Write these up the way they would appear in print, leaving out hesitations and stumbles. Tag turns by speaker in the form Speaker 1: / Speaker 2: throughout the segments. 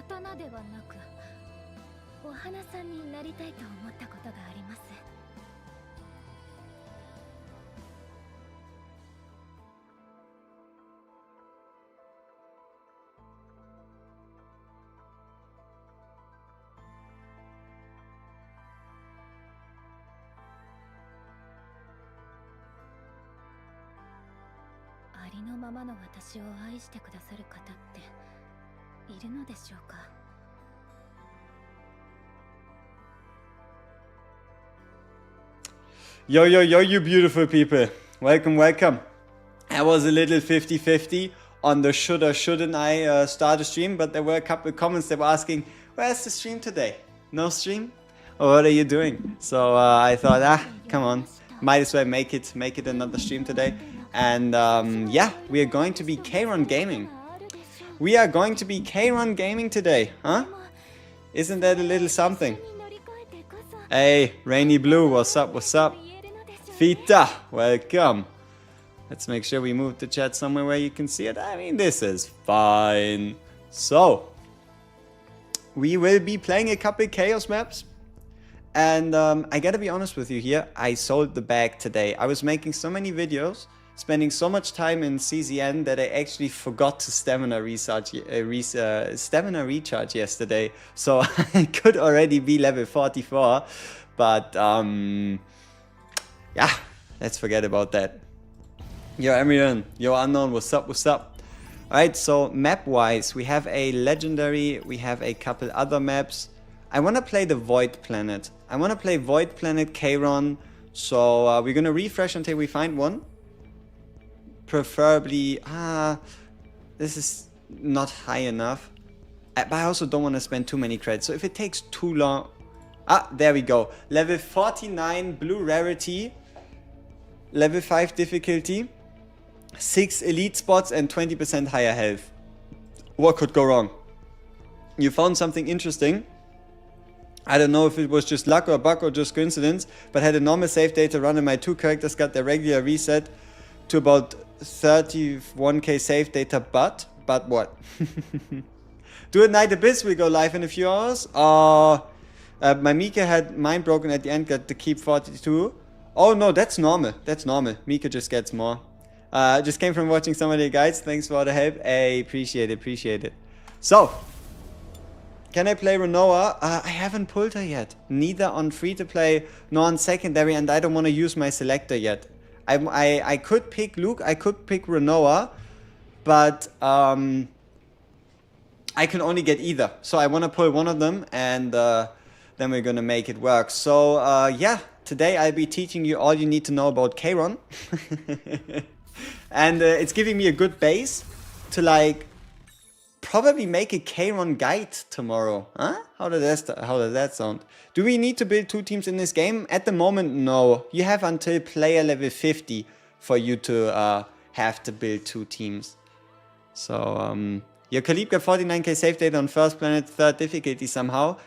Speaker 1: 刀ではなく、お花さんになりたいと思ったことがあります。ありのままの私を愛してくださる方っているのでしょうか。
Speaker 2: Yo, yo, yo, you beautiful people. Welcome, welcome. I was a little 50-50 on the should or shouldn't I start a stream, but there were a couple of comments that were asking, where's the stream today? No stream? Or what are you doing? So I thought, come on, might as well make it another stream today. And yeah, we are going to be Kron gaming. We are going to be Kron gaming today, huh? Isn't that a little something? Hey, Rainy Blue, what's up, what's up? Fita, welcome. Let's make sure we move the chat somewhere where you can see it. I mean, this is fine. So, we will be playing a couple Chaos maps. And I gotta be honest with you here, I sold the bag today. I was making so many videos, spending so much time in CZN that I actually forgot to stamina recharge yesterday. So I could already be level 44, but yeah, let's forget about that. Yo Emilian, yo Unknown, what's up, what's up? Alright, so map-wise, we have a Legendary, we have a couple other maps. I want to play the Void Planet. I want to play Void Planet Kron, so we're gonna refresh until we find one. Preferably, this is not high enough. But I also don't want to spend too many credits. So if it takes too long... there we go. Level 49 blue rarity. Level 5 difficulty. 6 elite spots and 20% higher health. What could go wrong? You found something interesting. I don't know if it was just luck or bug or just coincidence, but had a normal save data run and my 2 characters got their regular reset to about 31k save data, but what? Do it Night Abyss will go live in a few hours. My Mika had mine broken at the end, got to keep 42. Oh no, that's normal. That's normal. Mika just gets more. Just came from watching some of the guides. Thanks for the help. Hey, appreciate it, appreciate it. So, can I play Renoa? I haven't pulled her yet. Neither on free-to-play nor on secondary, and I don't want to use my selector yet. I could pick Luke, I could pick Renoa, but I can only get either. So I want to pull one of them, and then we're gonna make it work. So yeah, today I'll be teaching you all you need to know about Kron. And it's giving me a good base to like probably make a Kron guide tomorrow. Huh? How does that sound? Do we need to build 2 teams in this game? At the moment, no. You have until player level 50 for you to have to build 2 teams. So, your Khalib got 49k save data on first planet, 3rd difficulty somehow.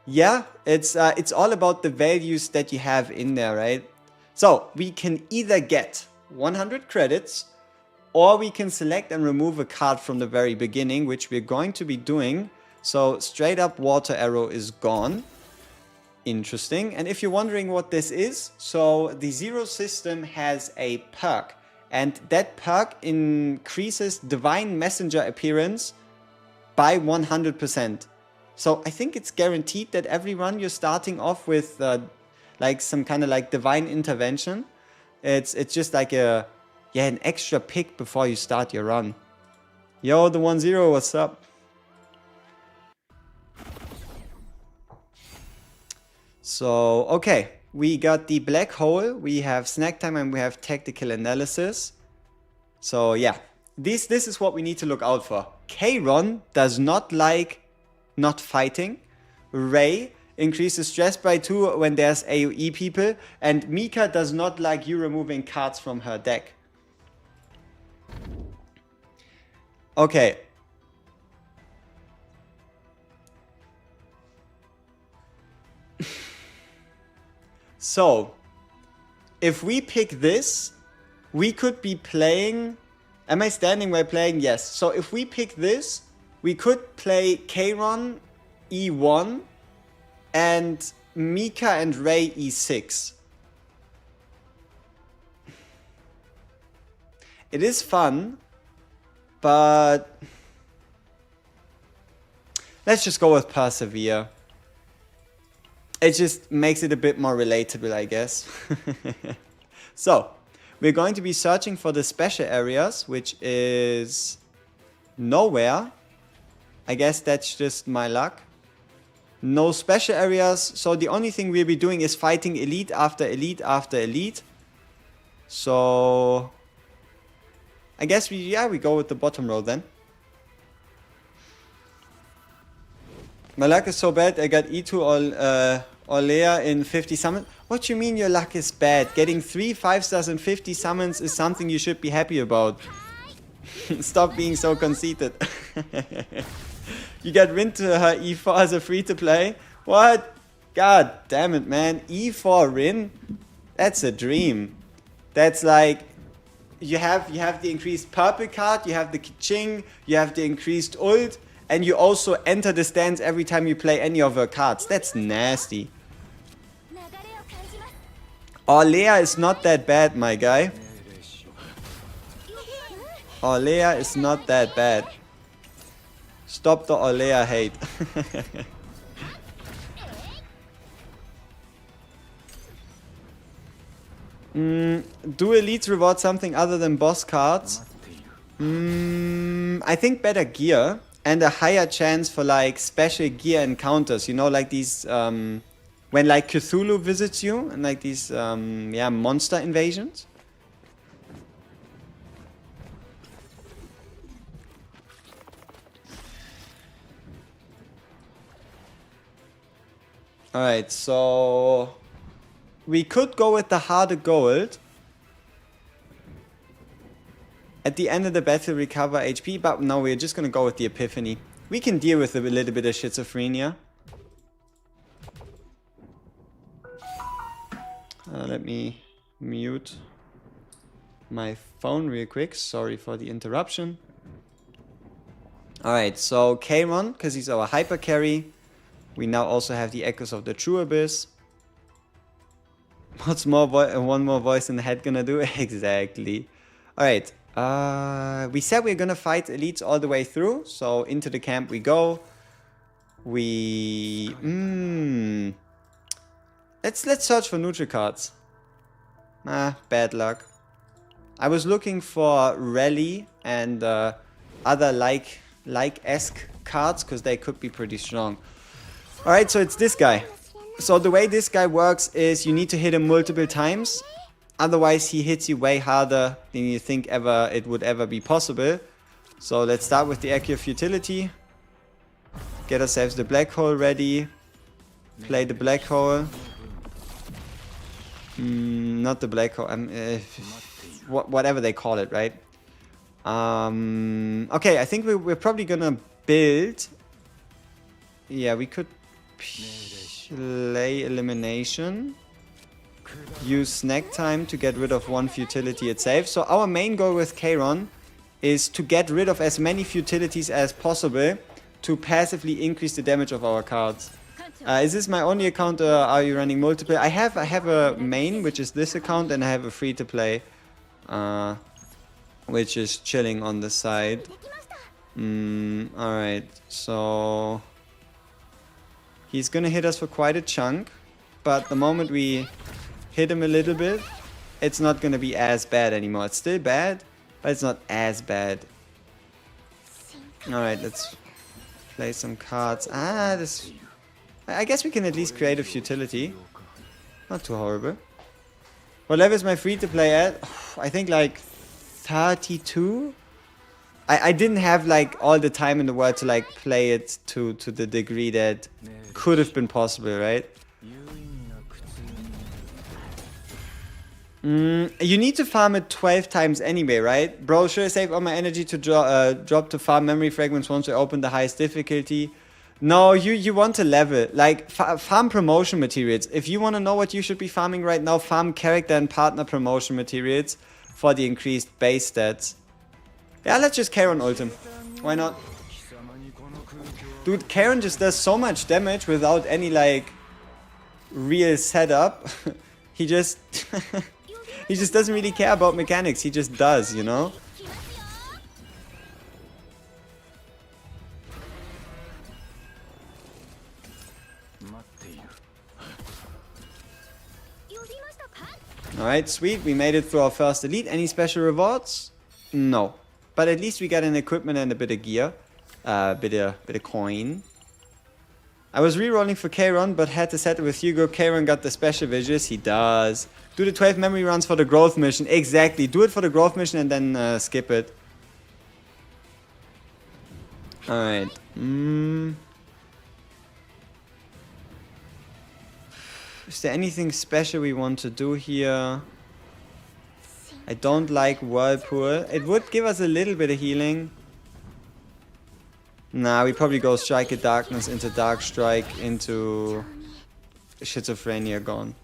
Speaker 2: Yeah, it's all about the values that you have in there, right? So, we can either get 100 credits, or we can select and remove a card from the very beginning, which we're going to be doing. So, straight up water arrow is gone. Interesting. And if you're wondering what this is, so the Zero system has a perk, and that perk increases Divine Messenger appearance by 100%. So I think it's guaranteed that every run you're starting off with like some kind of like Divine Intervention. It's just like an extra pick before you start your run. Yo, the 1-0, what's up? So, okay, we got the black hole, we have snack time, and we have tactical analysis. So yeah, this is what we need to look out for. Kron does not like not fighting. Ray increases stress by 2 when there's AoE people. And Mika does not like you removing cards from her deck. Okay. So, if we pick this, we could be playing... Am I standing while playing? Yes. So if we pick this, We could play Kron E1 and Mika and Ray E6. It is fun, but let's just go with Persevere. It just makes it a bit more relatable, I guess. So, we're going to be searching for the special areas, which is nowhere. I guess that's just my luck. No special areas, so the only thing we'll be doing is fighting elite after elite after elite. So I guess we go with the bottom row then. My luck is so bad, I got E2 or Leia in 50 summons. What you mean your luck is bad? Getting 3 5-stars in 50 summons is something you should be happy about. Stop being so conceited. You got Rin to her E4 as a free-to-play? What? God damn it, man. E4 Rin? That's a dream. That's like... You have the increased purple card, you have the Kiching, you have the increased ult, and you also enter the stance every time you play any of her cards. That's nasty. Orlea is not that bad, my guy. Orlea is not that bad. Stop the Orlea hate. Do elites reward something other than boss cards? I think better gear and a higher chance for like special gear encounters. You know, like these when like Cthulhu visits you and like these yeah, monster invasions. Alright, so we could go with the harder gold. At the end of the battle, recover HP, but no, we're just gonna go with the Epiphany. We can deal with a little bit of schizophrenia. Let me mute my phone real quick. Sorry for the interruption. Alright, so Kron, because he's our hyper carry. We now also have the Echoes of the True Abyss. What's more one more voice in the head gonna do? Exactly. Alright. We said we're gonna fight elites all the way through. So into the camp we go. Let's search for neutral cards. Bad luck. I was looking for Rally and other like-esque cards because they could be pretty strong. Alright, so it's this guy. So the way this guy works is you need to hit him multiple times. Otherwise he hits you way harder than you think it would ever be possible. So let's start with the Echo of Futility. Get ourselves the black hole ready. Play the black hole. Not the black hole. Whatever they call it, right? Okay, I think we're probably gonna build. Yeah, we could play elimination. Use snack time to get rid of one futility itself. So our main goal with Kron is to get rid of as many futilities as possible to passively increase the damage of our cards. Is this my only account or are you running multiple? I have a main, which is this account, and I have a free to play, which is chilling on the side. Alright, so he's gonna hit us for quite a chunk, but the moment we hit him a little bit, it's not gonna be as bad anymore. It's still bad, but it's not as bad. Alright, let's play some cards. I guess we can at least create a futility. Not too horrible. What level is my free to play at? I think like 32. I didn't have like all the time in the world to like play it to the degree that could have been possible, right? You need to farm it 12 times anyway, right? Bro, should I save all my energy to drop to farm memory fragments once I open the highest difficulty? No, you want to level. Like, farm promotion materials. If you want to know what you should be farming right now, farm character and partner promotion materials for the increased base stats. Yeah, let's just Kron ult him. Why not? Dude, Kron just does so much damage without any, like, real setup. He just... he just doesn't really care about mechanics. He just does, you know? Alright, sweet. We made it through our first elite. Any special rewards? No. But at least we got an equipment and a bit of gear. Bit of coin. I was rerolling for Kron, but had to settle with Hugo. Kron got the special visuals. He does. Do the 12 memory runs for the growth mission. Exactly. Do it for the growth mission and then skip it. Alright. Is there anything special we want to do here? I don't like Whirlpool. It would give us a little bit of healing. Nah, we probably go Strike of Darkness into Dark Strike into Schizophrenia gone.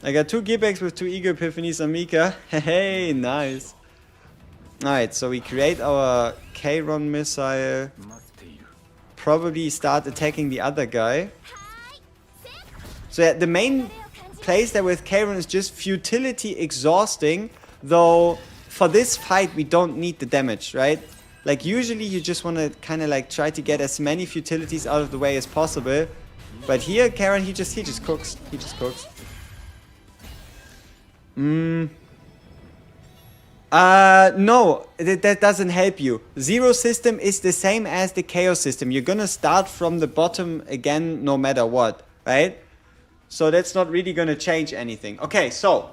Speaker 2: I got 2 gearbacks with 2 Ego Epiphanies on Mika. Hey, nice. Alright, so we create our Kron missile. Probably start attacking the other guy. So yeah, the main place there with Kron is just futility exhausting, though for this fight we don't need the damage, right? Like usually you just want to kind of like try to get as many futilities out of the way as possible, but here Kron he just cooks. He just cooks. No, that doesn't help you. Zero system is the same as the chaos system. You're gonna start from the bottom again no matter what, right? So that's not really gonna change anything. Okay, so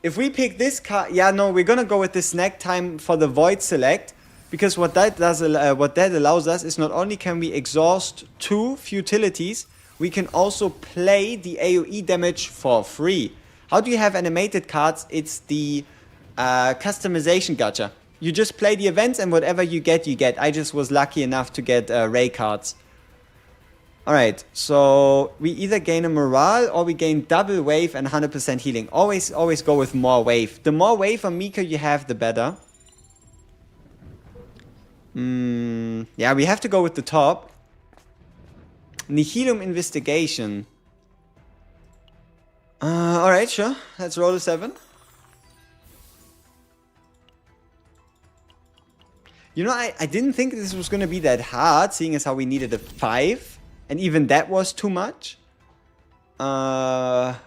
Speaker 2: if we pick this card, yeah, no, we're gonna go with the snack time for the void select, because what that does, what that allows us is not only can we exhaust 2 futilities, we can also play the AoE damage for free. How do you have animated cards? It's the customization gacha. You just play the events and whatever you get, you get. I just was lucky enough to get Ray cards. Alright, so we either gain a morale or we gain double wave and 100% healing. Always go with more wave. The more wave on Mika you have, the better. Yeah, we have to go with the top. Nihilum Investigation. Alright, sure. Let's roll a 7. You know, I didn't think this was going to be that hard, seeing as how we needed a 5. And even that was too much. Tough.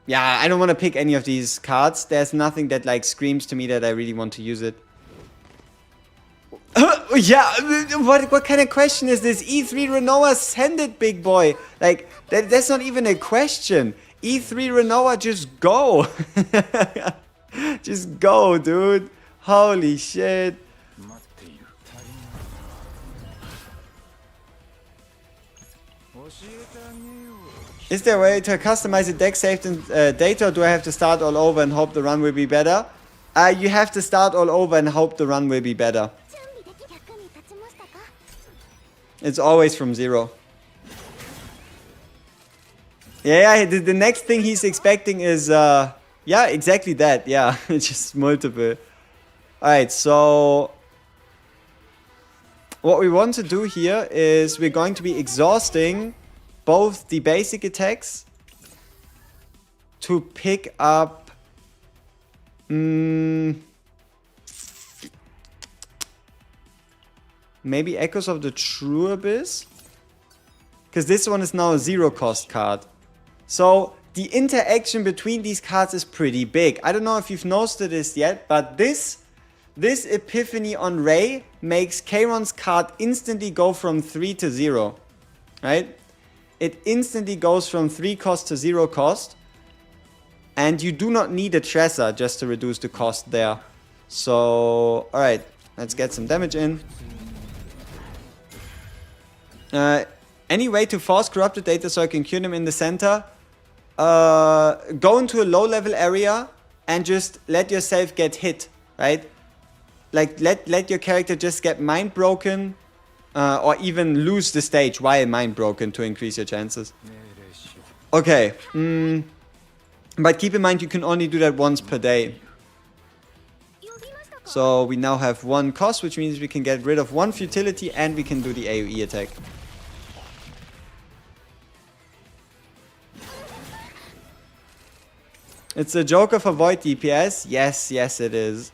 Speaker 2: Yeah, I don't want to pick any of these cards. There's nothing that like screams to me that I really want to use it. Yeah, what kind of question is this? E3 Renoa, send it, big boy. Like, that's not even a question. E3 Renoa, just go. Just go, dude. Holy shit. Is there a way to customize the deck saved in data, or do I have to start all over and hope the run will be better? You have to start all over and hope the run will be better. It's always from 0. Yeah, the next thing he's expecting is, yeah, exactly that. Yeah, it's just multiple. Alright, so what we want to do here is we're going to be exhausting both the basic attacks to pick up maybe Echoes of the True Abyss, because this one is now a 0 cost card. So the interaction between these cards is pretty big. I don't know if you've noticed this yet, but this Epiphany on Ray makes Kron's card instantly go from 3 to 0. Right? It instantly goes from 3 cost to 0 cost. And you do not need a Tresor just to reduce the cost there. So, alright, let's get some damage in. Any way to force corrupted data so I can cure them in the center? Go into a low level area and just let yourself get hit, right? Like let your character just get mind broken. or even lose the stage while mind broken to increase your chances. Okay. But keep in mind you can only do that once per day. So we now have 1 cost, which means we can get rid of 1 futility and we can do the AoE attack. It's a Joker for Void DPS? Yes, yes it is.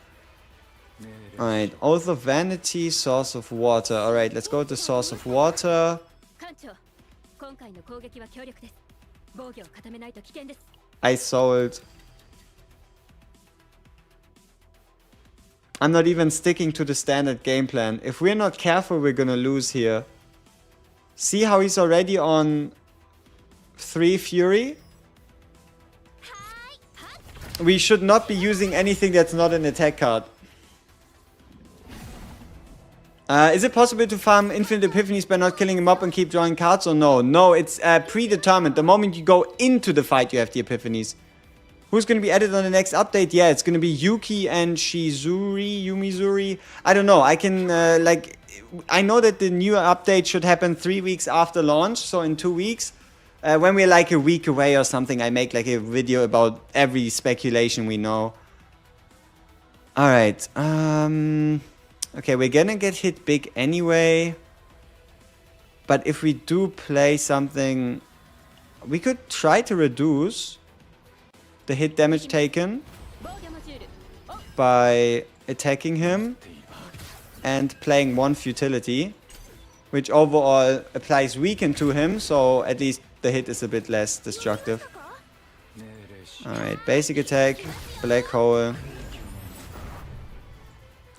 Speaker 2: Alright, Oath of Vanity, Source of Water. Alright, let's go to Source of Water. I sold. I'm not even sticking to the standard game plan. If we're not careful, we're gonna lose here. See how he's already on 3 Fury? We should not be using anything that's not an attack card. Is it possible to farm infinite epiphanies by not killing him up and keep drawing cards or no? No, it's predetermined. The moment you go into the fight, you have the epiphanies. Who's going to be added on the next update? Yeah, it's going to be Yuki and Yumizuri. I don't know. I can, I know that the new update should happen 3 weeks after launch. So in 2 weeks, when we're like a week away or something, I make like a video about every speculation we know. Alright. Okay, we're gonna get hit big anyway. But if we do play something, we could try to reduce the hit damage taken by attacking him and playing 1 futility, which overall applies weaken to him, so at least the hit is a bit less destructive. Alright, basic attack, black hole.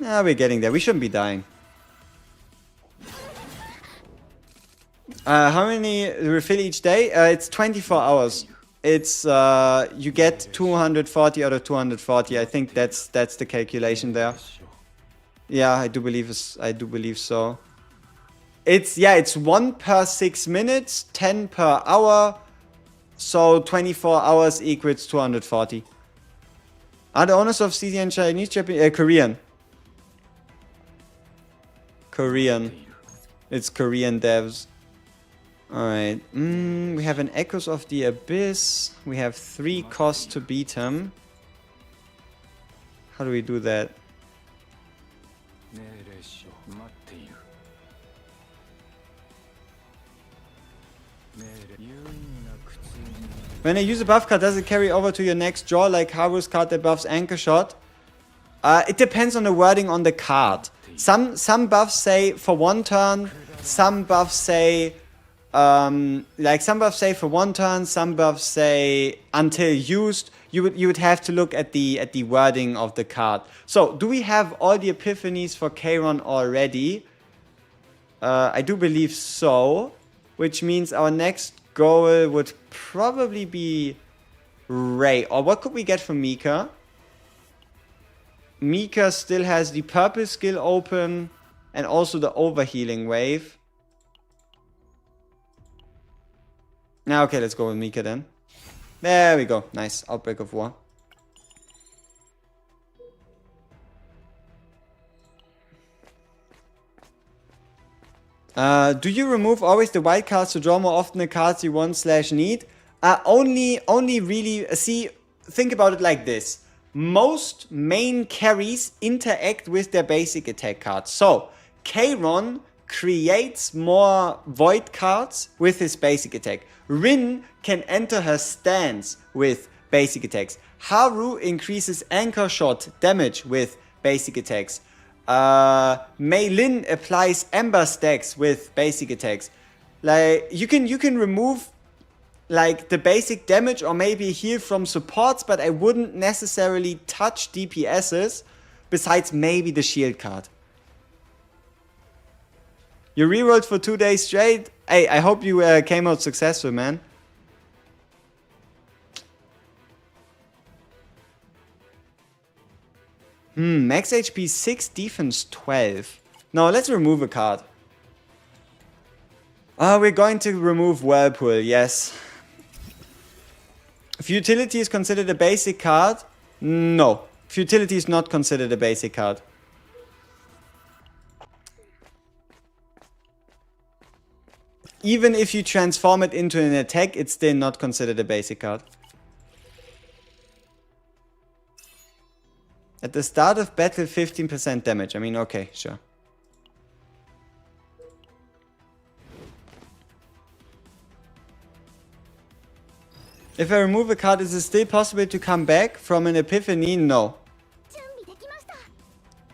Speaker 2: Ah, we're getting there. We shouldn't be dying. How many refill each day? It's 24 hours. It's you get 240 out of 240. I think that's the calculation there. Yeah, I do believe so. It's 1 per 6 minutes, 10 per hour. So 24 hours equals 240. Are the owners of CDN Chinese, Japanese, Korean? Korean. It's Korean devs. Alright. We have an Echoes of the Abyss. We have 3 costs to beat him. How do we do that? When I use a buff card, does it carry over to your next draw like Haru's card that buffs Anchor Shot? It depends on the wording on the card. Some buffs say for 1 turn, some buffs say some buffs say for 1 turn, some buffs say until used. You would have to look at the wording of the card. So, do we have all the epiphanies for Kron already? I do believe so, which means our next goal would probably be Ray. Or what could we get from Mika? Mika still has the purple skill open and also the overhealing wave. Now, okay, let's go with Mika then. There we go. Nice. Outbreak of War. Do you remove always the white cards to draw more often the cards you want/need? Only really, see, think about it like this. Most main carries interact with their basic attack cards. So, Kron creates more void cards with his basic attack. Rin can enter her stance with basic attacks. Haru increases Anchor Shot damage with basic attacks. Mei Lin applies Ember stacks with basic attacks. Like you can remove like the basic damage or maybe heal from supports, but I wouldn't necessarily touch DPSs besides maybe the shield card. You rerolled for 2 days straight. Hey, I hope you came out successful, man. Max HP 6, defense 12. No, let's remove a card. We're going to remove Whirlpool, yes. Futility is considered a basic card? No. Futility is not considered a basic card. even if you transform it into an attack, it's still not considered a basic card. At the start of battle, 15% damage. I mean, okay, sure. If I remove a card, is it still possible to come back from an epiphany? No.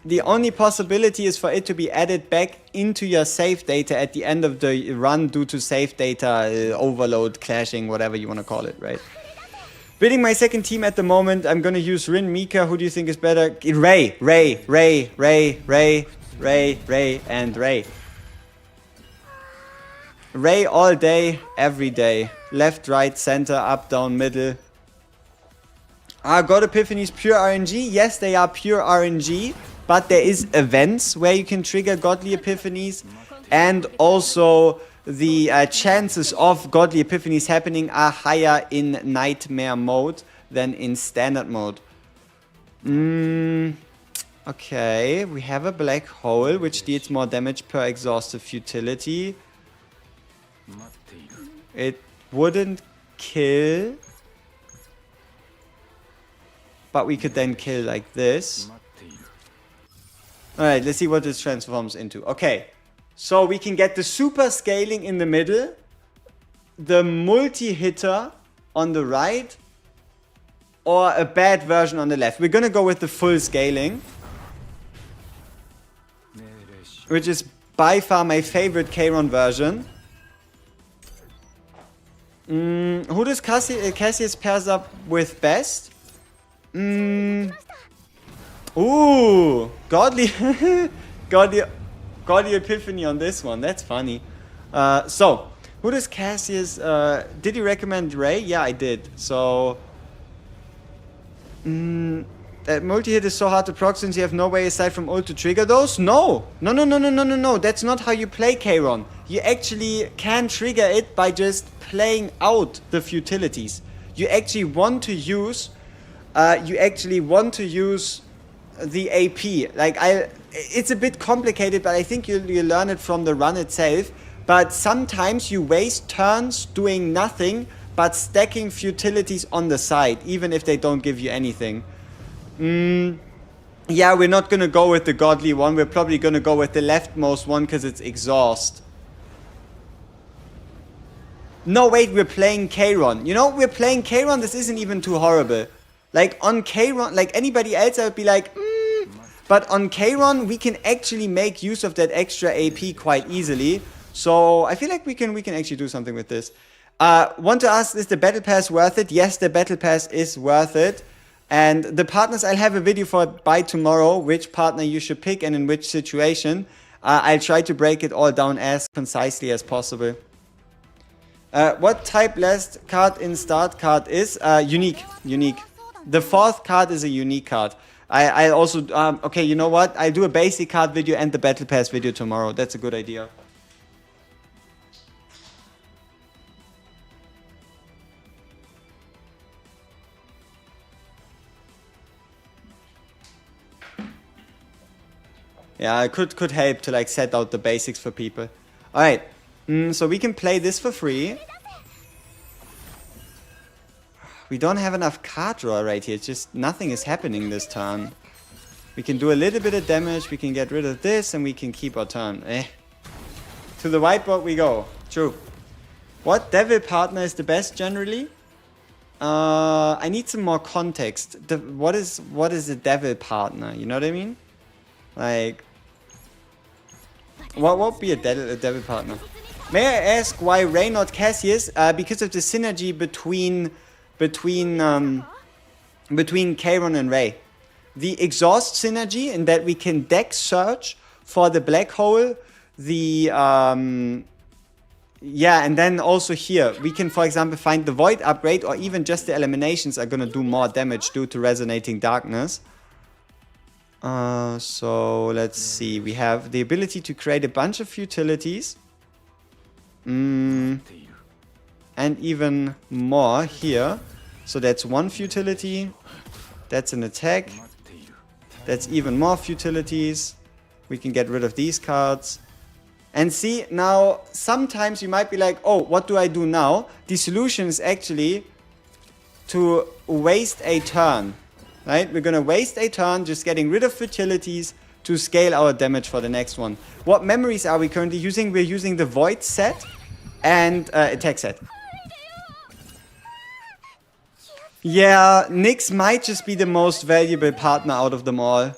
Speaker 2: The only possibility is for it to be added back into your save data at the end of the run due to save data overload, clashing, whatever you want to call it, right? Building my second team at the moment, I'm gonna use Rin, Mika. Who do you think is better? Ray, and Ray. Ray all day, every day. Left, right, center, up, down, middle. God Epiphanies pure RNG? Yes, they are pure RNG. But there is events where you can trigger Godly Epiphanies. And also the chances of Godly Epiphanies happening are higher in Nightmare mode than in Standard mode. Okay, we have a Black Hole, which deals more damage per exhaustive futility. It wouldn't kill, but we could then kill like this. Alright, let's see what this transforms into. Okay, so we can get the super scaling in the middle, the multi-hitter on the right, or a bad version on the left. We're gonna go with the full scaling, which is by far my favorite Kron version. Who does Cassius pairs up with best? Ooh, Godly Epiphany on this one. That's funny. So, who does Cassius... did you recommend Ray? Yeah, I did. So... that multi-hit is so hard to proc since you have no way aside from ult to trigger those? No! No. That's not how you play Kron. You actually can trigger it by just playing out the futilities. You actually want to use... the AP. Like, it's a bit complicated, but I think you learn it from the run itself. But sometimes you waste turns doing nothing, but stacking futilities on the side, even if they don't give you anything. Yeah, we're not gonna go with the godly one. We're probably gonna go with the leftmost one, because it's exhaust. No, wait, we're playing Kron. You know, we're playing Kron. This isn't even too horrible. Like, on Kron, like anybody else, I would be like, But on Kron, we can actually make use of that extra AP quite easily. So I feel like we can actually do something with this. Want to ask, is the Battle Pass worth it? Yes, the Battle Pass is worth it. And the partners, I'll have a video for by tomorrow, which partner you should pick and in which situation. I'll try to break it all down as concisely as possible. What type last card in start card is? Unique. The fourth card is a unique card. I also, okay, you know what? I'll do a basic card video and the Battle Pass video tomorrow. That's a good idea. Yeah, it could help to like set out the basics for people. Alright, so we can play this for free. We don't have enough card draw right here. It's just nothing is happening this turn. We can do a little bit of damage. We can get rid of this and we can keep our turn. To the whiteboard we go. True. What devil partner is the best generally? I need some more context. What is a devil partner? You know what I mean? Like, what would be a devil partner? May I ask why Ray not Cassius? Because of the synergy between Kron and Ray. The exhaust synergy in that we can deck search for the black hole. Yeah, and then also here we can, for example, find the void upgrade, or even just the eliminations are gonna do more damage due to resonating darkness. So let's see. We have the ability to create a bunch of futilities. And even more here. So that's one futility. That's an attack. That's even more futilities. We can get rid of these cards. And see, now, sometimes you might be like, oh, what do I do now? The solution is actually to waste a turn, right? We're gonna waste a turn just getting rid of fertilities to scale our damage for the next one. What memories are we currently using? We're using the Void set and attack set. Yeah, Nyx might just be the most valuable partner out of them all.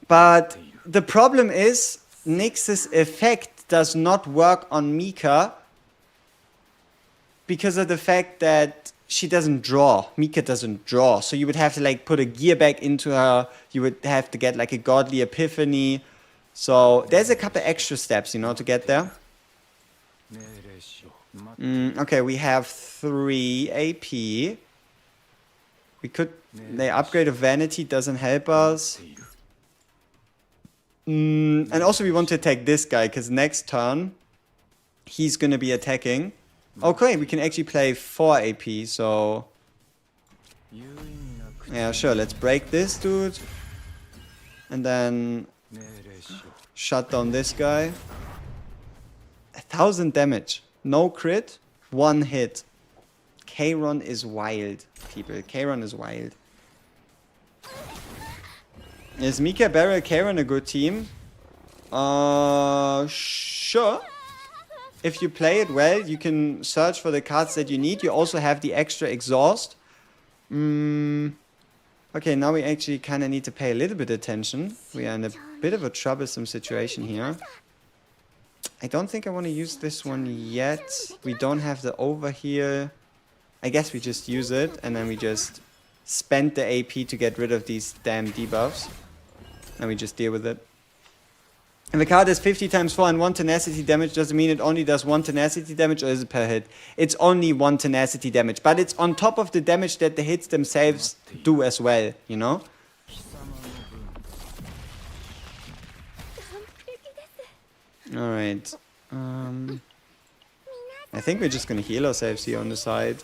Speaker 2: But the problem is, Nyx's effect does not work on Mika because of the fact that she doesn't draw. Mika doesn't draw. So you would have to like put a gear back into her. You would have to get like a godly epiphany. So there's a couple extra steps, you know, to get there. Okay, we have 3 AP. We could... The upgrade of Vanity doesn't help us. And also we want to attack this guy, because next turn, he's going to be attacking. Okay, we can actually play 4 AP, so... Yeah, sure, let's break this dude. And then... shut down this guy. 1,000 damage. No crit, 1 hit. Kron is wild, people. Kron is wild. Is Mika, Beryl, Kron a good team? Sure. If you play it well, you can search for the cards that you need. You also have the extra exhaust. Okay, now we actually kind of need to pay a little bit attention. We are in a bit of a troublesome situation here. I don't think I want to use this one yet. We don't have the overheal. I guess we just use it and then we just spend the AP to get rid of these damn debuffs. And we just deal with it. If the card is 50 times 4 and 1 tenacity damage, does it mean it only does 1 tenacity damage, or is it per hit? It's only 1 tenacity damage, but it's on top of the damage that the hits themselves do as well, you know? Alright. I think we're just gonna heal ourselves here on the side.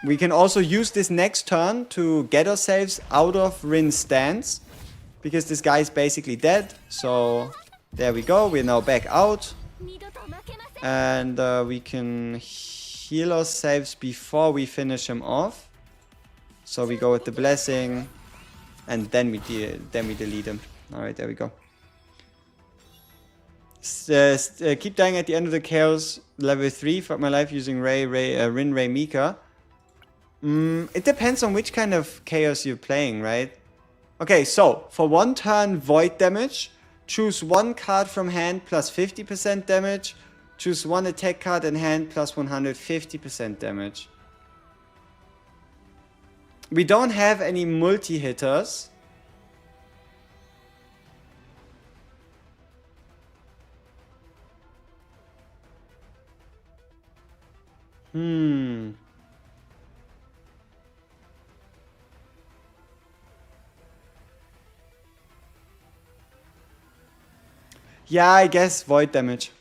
Speaker 2: We can also use this next turn to get ourselves out of Rin's stance. Because this guy is basically dead. So, there we go. We're now back out. And we can heal ourselves before we finish him off. So we go with the blessing. And then we delete him. Alright, there we go. Keep dying at the end of the chaos. Level 3. Fuck my life using Rin, Ray, Mika. It depends on which kind of chaos you're playing, right? Okay, so for 1 turn void damage, choose 1 card from hand plus 50% damage. Choose 1 attack card in hand plus 150% damage. We don't have any multi-hitters. Yeah, I guess void damage.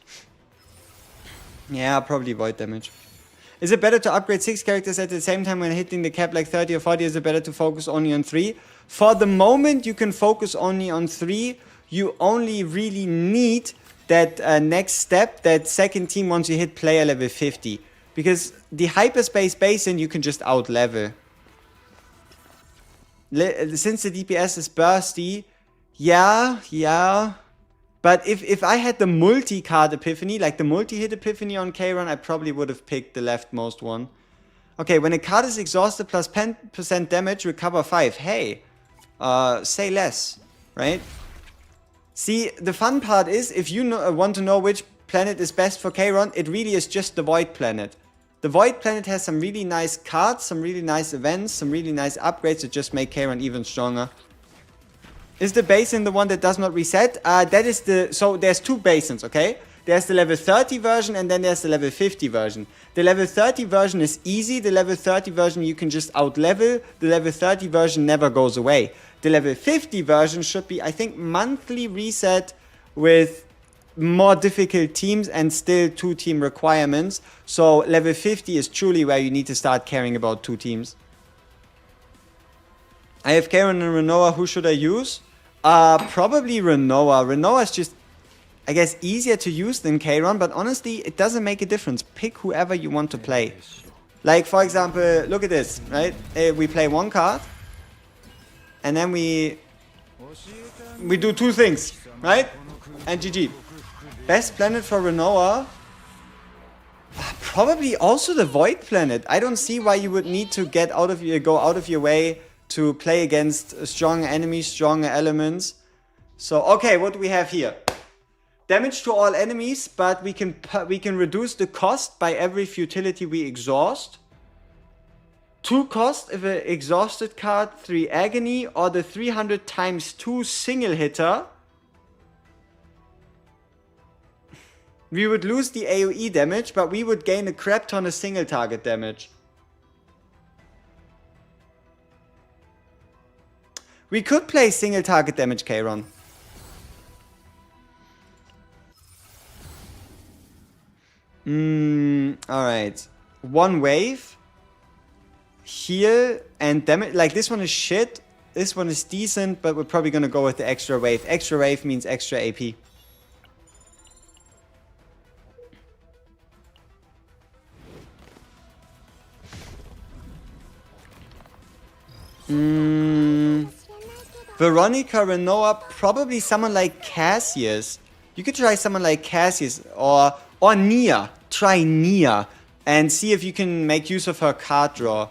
Speaker 2: Yeah, probably void damage. Is it better to upgrade 6 characters at the same time when hitting the cap like 30 or 40? Is it better to focus only on 3? For the moment, you can focus only on 3. You only really need that next step, that second team once you hit player level 50. Because the hyperspace basin, you can just out-level. Since the DPS is bursty, yeah. But if I had the multi-card epiphany, like the multi-hit epiphany on Kron, I probably would have picked the leftmost one. Okay, when a card is exhausted plus 10% damage, recover 5. Hey, say less, right? See, the fun part is, if you want to know which planet is best for Kron, it really is just the Void Planet. The Void Planet has some really nice cards, some really nice events, some really nice upgrades that just make Kron even stronger. Is the basin the one that does not reset? That is the... So there's 2 basins, okay? There's the level 30 version and then there's the level 50 version. The level 30 version is easy. The level 30 version you can just out-level. The level 30 version never goes away. The level 50 version should be, I think, monthly reset with more difficult teams and still 2 team requirements. So level 50 is truly where you need to start caring about 2 teams. I have Kron and Renoa. Who should I use? Probably Renoa. Renoa is just, I guess, easier to use than Kron, but honestly, it doesn't make a difference. Pick whoever you want to play. Like, for example, look at this, right? We play one card, and then we do two things, right? And GG. Best planet for Renoa? Probably also the Void planet. I don't see why you would need to go out of your way to play against strong enemies, stronger elements. So, okay, what do we have here? Damage to all enemies, but we can reduce the cost by every futility we exhaust. 2 cost if an exhausted card, 3 agony, or the 300 times 2 single hitter. We would lose the AoE damage, but we would gain a crap ton of single target damage. We could play single target damage Kron. Alright. 1 wave. Heal and damage. Like, this one is shit. This one is decent, but we're probably gonna go with the extra wave. Extra wave means extra AP. Veronica, Renoa, probably someone like Cassius. You could try someone like Cassius or Nia. Try Nia and see if you can make use of her card draw.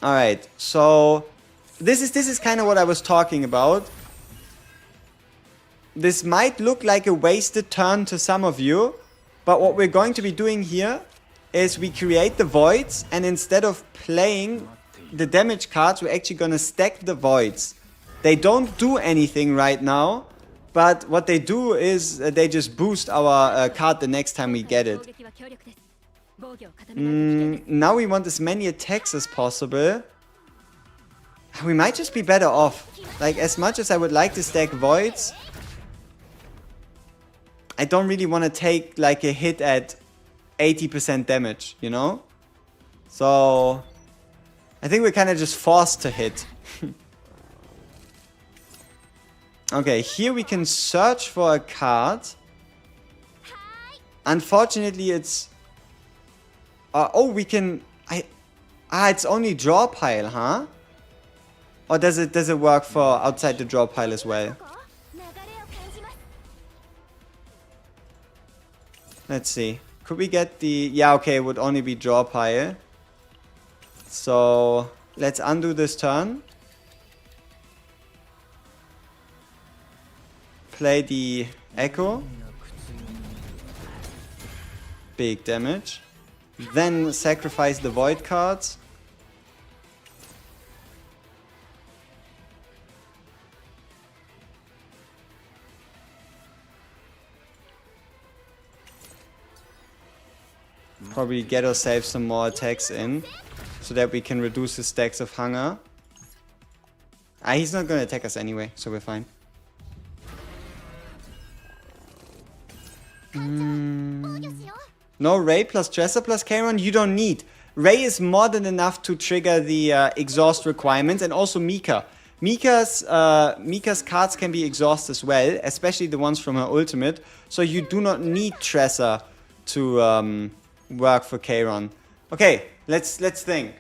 Speaker 2: Alright, so this is kind of what I was talking about. This might look like a wasted turn to some of you, but what we're going to be doing here is we create the voids, and instead of playing the damage cards, we're actually gonna stack the voids. They don't do anything right now, but what they do is they just boost our card the next time we get it. Now we want as many attacks as possible. We might just be better off. Like, as much as I would like to stack voids, I don't really want to take like a hit at 80% damage, you know? So I think we're kind of just forced to hit. Okay, here we can search for a card. Unfortunately, it's... oh, we can... it's only draw pile, huh? Or does it work for outside the draw pile as well? Let's see. Could we get the... Yeah, okay, it would only be draw pile. So, let's undo this turn. Play the Echo. Big damage. Then sacrifice the Void cards. Probably get ourselves some more attacks in, so that we can reduce the stacks of hunger. He's not gonna attack us anyway, so we're fine. No, Ray plus Dresser plus Kron, you don't need. Ray is more than enough to trigger the exhaust requirements, and also Mika. Mika's cards can be exhaust as well, especially the ones from her ultimate. So you do not need Dresser to work for Kron. Okay, let's think.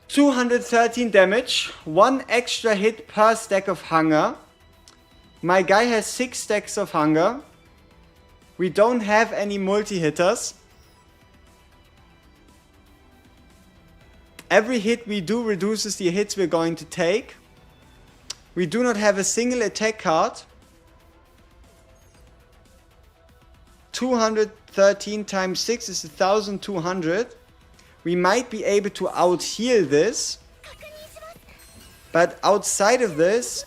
Speaker 2: 213 damage, 1 extra hit per stack of hunger. My guy has 6 stacks of hunger. We don't have any multi-hitters. Every hit we do reduces the hits we're going to take. We do not have a single attack card. 213 times 6 is 1200. We might be able to out-heal this. But outside of this,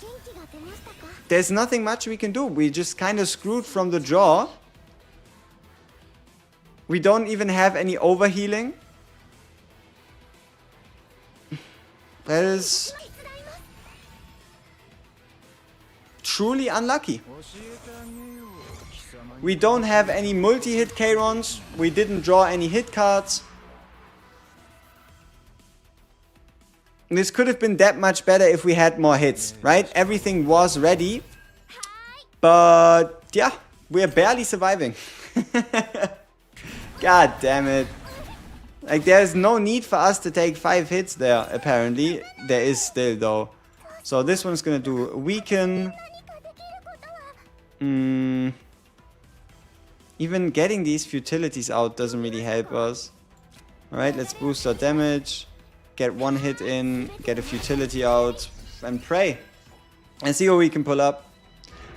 Speaker 2: there's nothing much we can do. We just kind of screwed from the draw. We don't even have any overhealing. That is truly unlucky. We don't have any multi-hit Krons. We didn't draw any hit cards. This could have been that much better if we had more hits, right? Everything was ready. But yeah, we're barely surviving. God damn it. Like, there's no need for us to take 5 hits there, apparently. There is still, though. So this one's gonna do weaken. Even getting these futilities out doesn't really help us. Alright, let's boost our damage. Get 1 hit in, get a futility out, and pray. And see what we can pull up.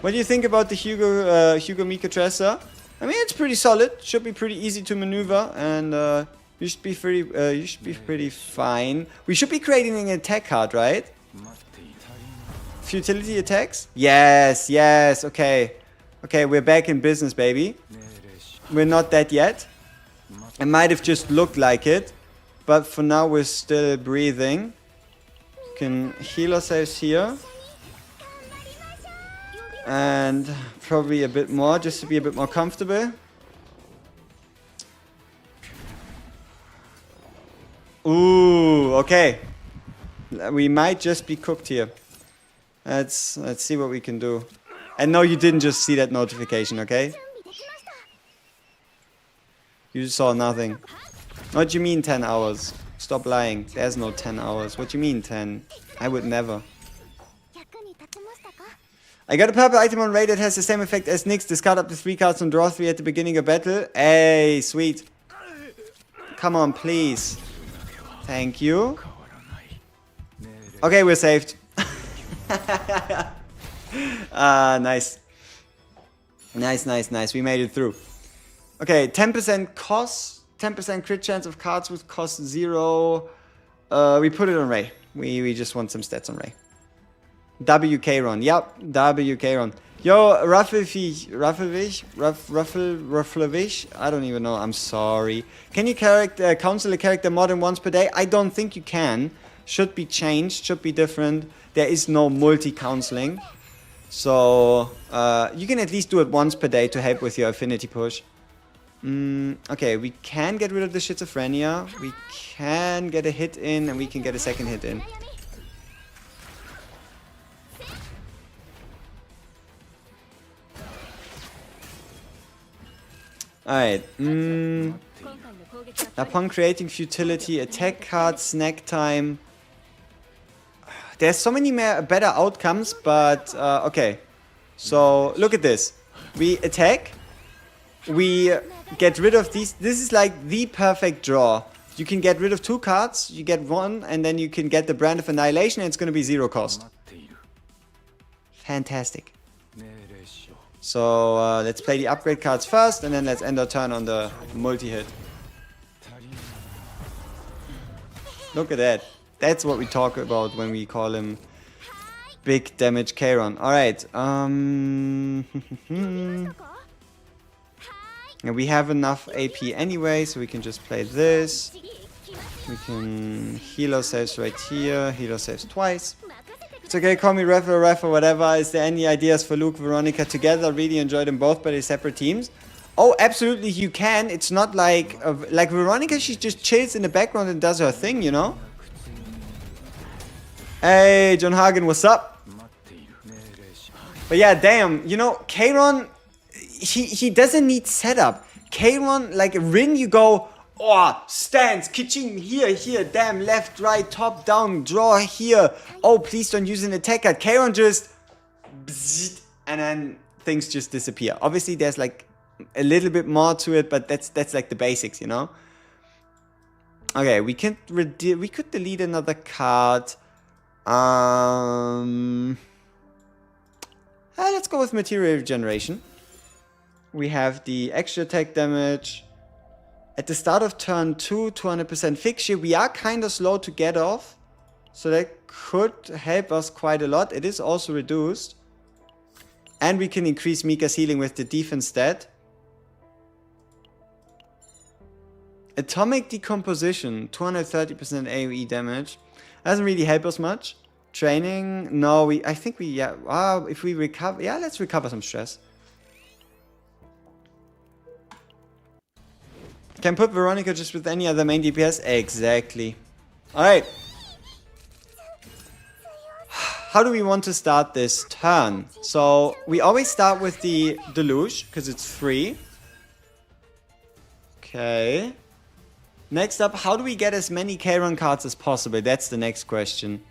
Speaker 2: What do you think about the Hugo Mika Tresser? I mean, it's pretty solid. Should be pretty easy to maneuver, and you should be pretty fine. We should be creating an attack card, right? Futility attacks? Yes, yes. Okay, okay. We're back in business, baby. We're not dead yet. It might have just looked like it, but for now we're still breathing. Can heal ourselves here. And probably a bit more, just to be a bit more comfortable. Ooh, okay. We might just be cooked here. Let's see what we can do. And no, you didn't just see that notification, okay? You saw nothing. What do you mean 10 hours? Stop lying. There's no 10 hours. What do you mean 10? I would never. I got a purple item on raid that has the same effect as Nyx. Discard up to 3 cards and draw 3 at the beginning of battle. Hey, sweet. Come on, please. Thank you. Okay, we're saved. Nice. Nice, nice, nice. We made it through. Okay, 10% cost. 10% crit chance of cards with cost 0. We put it on Ray. We just want some stats on Ray. Kron. Yep, Kron. Yo, Rufflevish? I don't even know. I'm sorry. Can you counsel a character more than once per day? I don't think you can. Should be changed. Should be different. There is no multi-counseling. So, you can at least do it once per day to help with your affinity push. Okay, we can get rid of the schizophrenia. We can get a hit in, and we can get a second hit in. Alright, upon creating futility, attack card, snack time. There's so many better outcomes, but okay. So, look at this. We attack, we get rid of these. This is like the perfect draw. You can get rid of 2 cards, you get 1, and then you can get the Brand of Annihilation, and it's going to be 0 cost. Fantastic. So let's play the upgrade cards first, and then let's end our turn on the multi-hit. Look at that. That's what we talk about when we call him big damage Kron. Alright. And we have enough AP anyway, so we can just play this. We can heal ourselves right here, heal ourselves twice. It's okay, call me ref or whatever. Is there any ideas for Luke, Veronica together? Really enjoy them both, but they're separate teams. Oh, absolutely, you can. It's not like Veronica, she just chills in the background and does her thing, you know? Hey, John Hagen, what's up? But yeah, damn, you know, Kron, he doesn't need setup. Kron, like Rin, you go, oh, stance, kitchen here, damn, left, right, top, down, draw here. Oh, please don't use an attack card. Kron just, bzzzt, and then things just disappear. Obviously, there's like a little bit more to it, but that's like the basics, you know. Okay, we could delete another card. Let's go with material regeneration. We have the extra attack damage. At the start of turn 2, 200% fixture. We are kind of slow to get off. So that could help us quite a lot. It is also reduced. And we can increase Mika's healing with the defense stat. Atomic decomposition. 230% AoE damage. Doesn't really help us much. Training. No, I think we, yeah. If we recover. Yeah, let's recover some stress. Can put Veronica just with any other main DPS? Exactly. Alright. how do we want to start this turn? So we always start with the Deluge, because it's free. Okay. Next up, how do we get as many Kron cards as possible? That's the next question.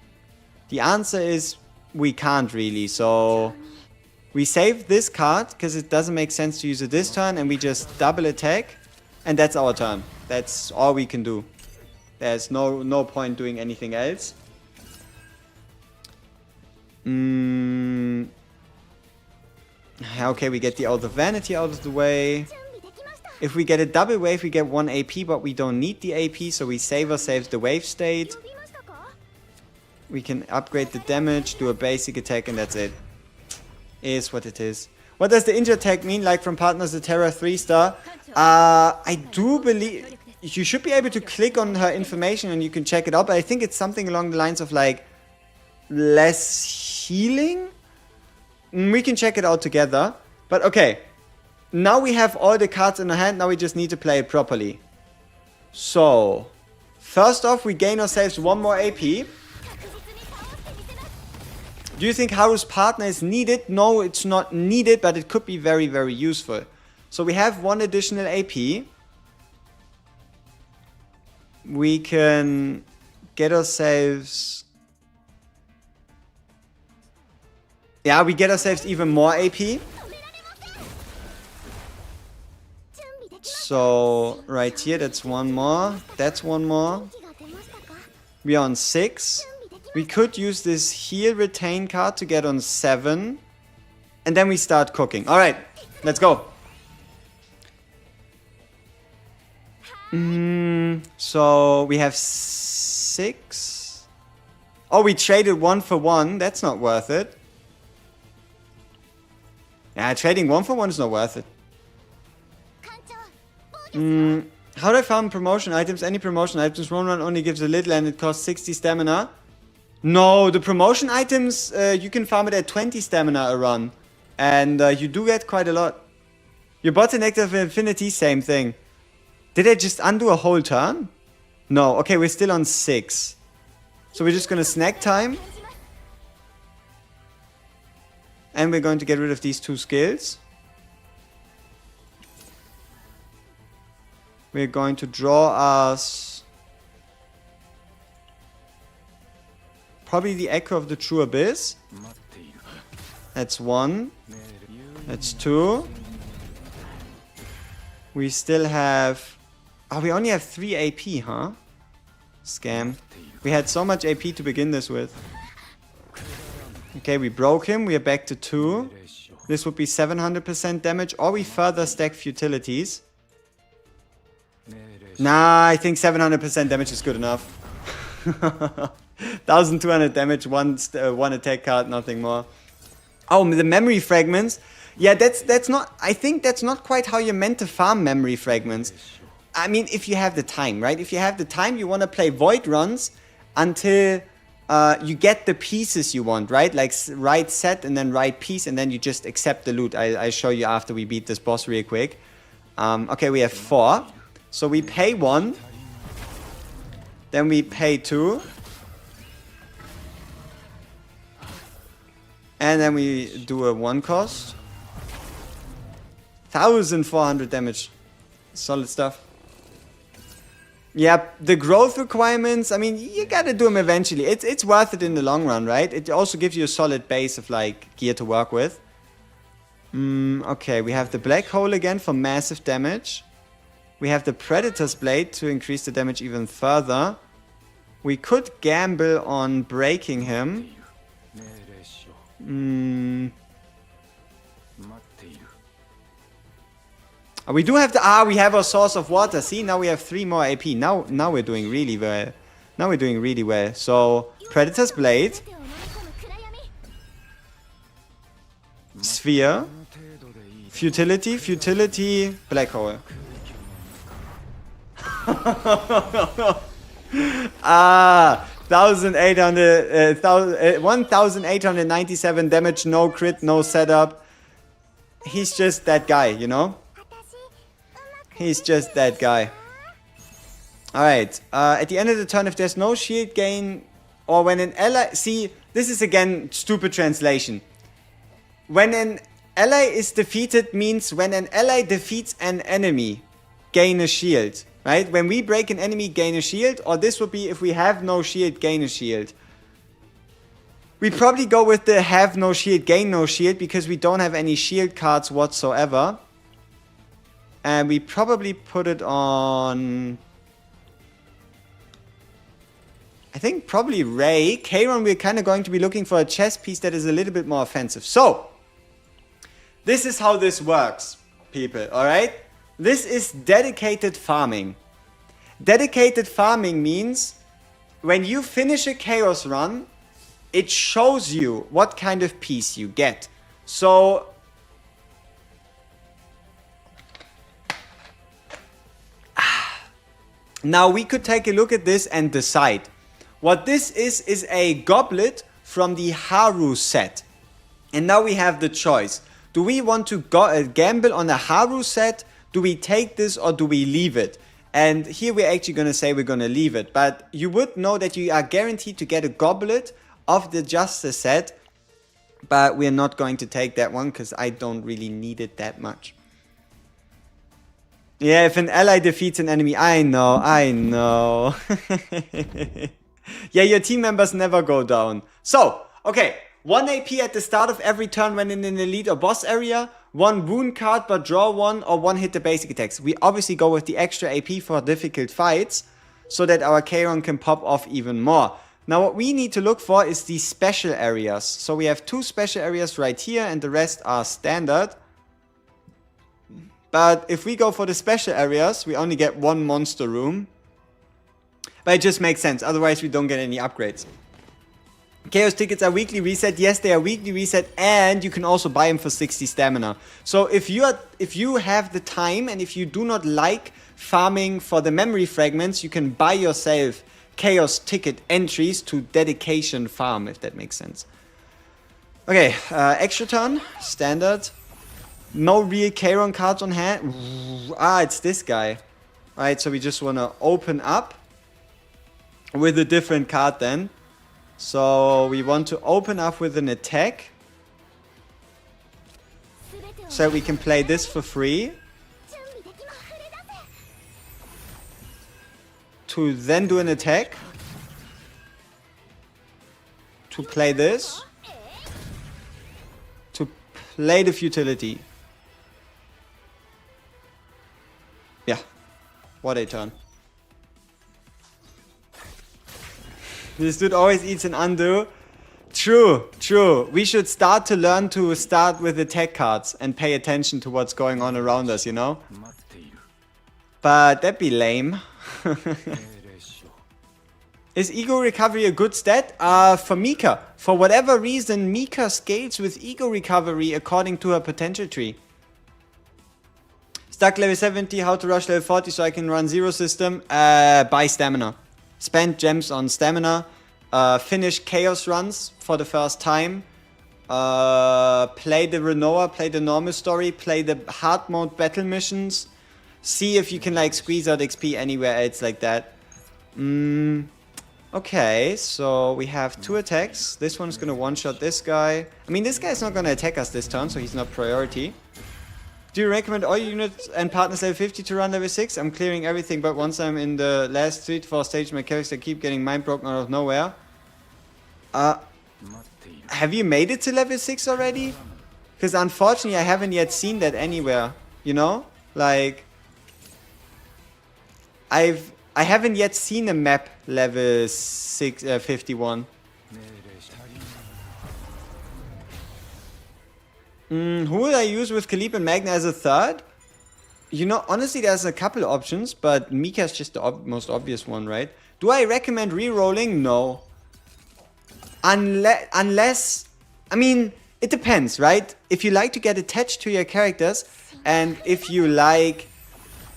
Speaker 2: The answer is we can't really. So we save this card, because it doesn't make sense to use it this turn, and we just double attack. And that's our turn. That's all we can do. There's no point doing anything else. Okay, we get the Oath of Vanity out of the way. If we get a double wave, we get 1 AP, but we don't need the AP, so we save ourselves the wave state. We can upgrade the damage, do a basic attack, and that's it. Is what it is. What does the injured tag mean? Like from Partners the Terra 3-star? I do believe... You should be able to click on her information and you can check it out, but I think it's something along the lines of like... less healing? We can check it out together. But okay. Now we have all the cards in our hand. Now we just need to play it properly. So... First off, we gain ourselves 1 more AP. Do you think Haru's partner is needed? No, it's not needed, but it could be very, very useful. So we have 1 additional AP. We can get ourselves... Yeah, we get ourselves even more AP. So, right here, that's 1 more. That's 1 more. We are on 6. We could use this heal retain card to get on 7. And then we start cooking. Alright, let's go. So we have 6. Oh, we traded 1 for 1. That's not worth it. Yeah, trading 1 for 1 is not worth it. How do I farm promotion items? Any promotion items? Run only gives a little and it costs 60 stamina. No, the promotion items, you can farm it at 20 stamina a run. And you do get quite a lot. Your bottleneck of infinity, same thing. Did I just undo a whole turn? No, okay, we're still on 6. So we're just gonna snack time. And we're going to get rid of these 2 skills. We're going to draw us... probably the Echo of the True Abyss. That's 1. That's 2. We still have... Oh, we only have 3 AP, huh? Scam. We had so much AP to begin this with. Okay, we broke him. We are back to 2. This would be 700% damage. Or we further stack futilities. Nah, I think 700% damage is good enough. 1200 damage, one attack card, nothing more. Oh, the memory fragments. Yeah, that's not... I think that's not quite how you're meant to farm memory fragments. I mean, if you have the time, right? If you have the time, you want to play void runs until you get the pieces you want, right? Like right set and then right piece, and then you just accept the loot. I'll show you after we beat this boss real quick. Okay, we have 4. So we pay 1. Then we pay 2. And then we do a 1 cost. 1400 damage. Solid stuff. Yeah, the growth requirements, I mean, you gotta do them eventually. It's worth it in the long run, right? It also gives you a solid base of, like, gear to work with. Okay, we have the Black Hole again for massive damage. We have the Predator's Blade to increase the damage even further. We could gamble on breaking him. We do have the... we have our Source of Water. See, now we have 3 more AP. Now we're doing really well. Now we're doing really well. So, Predator's Blade. Sphere. Futility, Black Hole. 1897 damage, no crit, no setup. He's just that guy, you know? He's just that guy. Alright, at the end of the turn, if there's no shield gain, or when an ally... See, this is again stupid translation. When an ally is defeated means when an ally defeats an enemy, gain a shield, right? When we break an enemy, gain a shield, or this would be if we have no shield, gain a shield. We probably go with the have no shield, gain no shield, because we don't have any shield cards whatsoever. And we probably put it on... I think probably Ray. Kron, we're kind of going to be looking for a chess piece that is a little bit more offensive. So, this is how this works, people, alright? This is dedicated farming. Dedicated farming means when you finish a chaos run, it shows you what kind of piece you get. So, now we could take a look at this and decide. What this is a goblet from the Haru set. And now we have the choice. Do we want to gamble on a Haru set? Do we take this or do we leave it? And here we're actually going to say we're going to leave it. But you would know that you are guaranteed to get a goblet of the Justice set. But we're not going to take that one because I don't really need it that much. Yeah, if an ally defeats an enemy, I know. Yeah, your team members never go down. So, okay, 1 AP at the start of every turn when in an elite or boss area, 1 wound card but draw 1, or 1 hit the basic attacks. We obviously go with the extra AP for difficult fights, so that our Kron can pop off even more. Now what we need to look for is the special areas. So we have 2 special areas right here and the rest are standard. But if we go for the special areas, we only get 1 monster room. But it just makes sense, otherwise we don't get any upgrades. Chaos tickets are weekly reset. Yes, they are weekly reset, and you can also buy them for 60 stamina. So if you have the time and if you do not like farming for the memory fragments, you can buy yourself chaos ticket entries to dedication farm, if that makes sense. Okay, extra turn, standard. No real Kron cards on hand. Ah, it's this guy. Alright, so we just want to open up with a different card then. So we want to open up with an attack. So we can play this for free. To then do an attack. To play this. To play the futility. Yeah. What a turn. This dude always eats an undo. True, true. We should start to learn to start with attack cards and pay attention to what's going on around us, you know? But that'd be lame. Is ego recovery a good stat? For Mika. For whatever reason, Mika scales with ego recovery according to her potential tree. Stuck level 70, how to rush level 40 so I can run zero system? Buy stamina. Spend gems on stamina. Finish chaos runs for the first time. Play the Renoa, play the normal story, play the hard mode battle missions. See if you can like squeeze out XP anywhere else like that. Okay, so we have 2 attacks. This one's gonna one-shot this guy. I mean, this guy's not gonna attack us this turn, so he's not priority. Do you recommend all units and partners level 50 to run level 6? I'm clearing everything, but once I'm in the last 3 to 4 stages, my characters keep getting mind broken out of nowhere. Have you made it to level 6 already? Because unfortunately, I haven't yet seen that anywhere. You know? Like... I haven't yet seen a map level 51. Who would I use with Khalib and Magna as a third? You know, honestly, there's a couple of options, but Mika's just the most obvious one, right? Do I recommend re-rolling? No. Unless... I mean, it depends, right? If you like to get attached to your characters, and if you like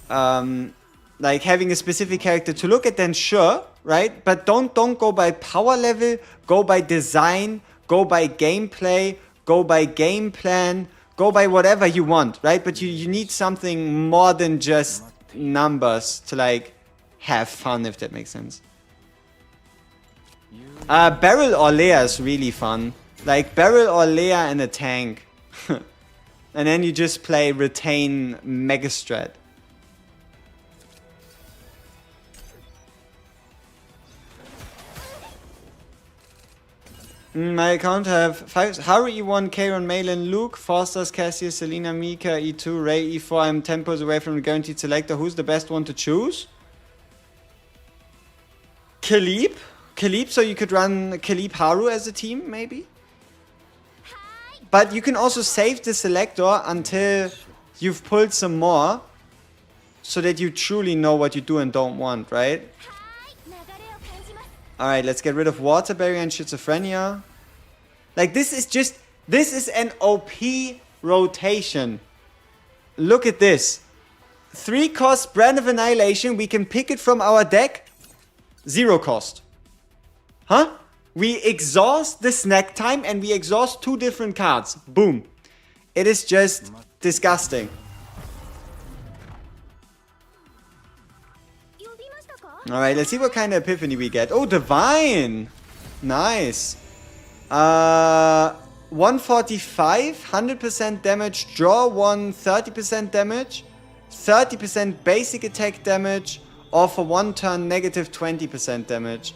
Speaker 2: having a specific character to look at, then sure, right? But don't go by power level, go by design, go by gameplay, go by game plan, go by whatever you want, right? But you need something more than just numbers to like have fun, if that makes sense. Barrel or Leia is really fun. Like Barrel or Leia and a tank. And then you just play Retain Megastrat. My account have 5 Haru E1, Kron, Malin, Luke, Forsters, Cassius, Selena, Mika, E2, Ray, E4. I'm 10 pulls away from the guaranteed selector. Who's the best one to choose? Khalib? Khalib, so you could run Khalib Haru as a team, maybe? But you can also save the selector until you've pulled some more, so that you truly know what you do and don't want, right? Alright, let's get rid of Water Barrier and Schizophrenia. Like, this is an OP rotation. Look at this. 3 cost Brand of Annihilation, we can pick it from our deck. 0 cost. Huh? We exhaust the snack time and we exhaust 2 different cards. Boom. It is just disgusting. Alright, let's see what kind of epiphany we get. Oh, Divine! Nice. 145, 100% damage, draw 1, 30% damage, 30% basic attack damage, or for 1 turn negative 20% damage.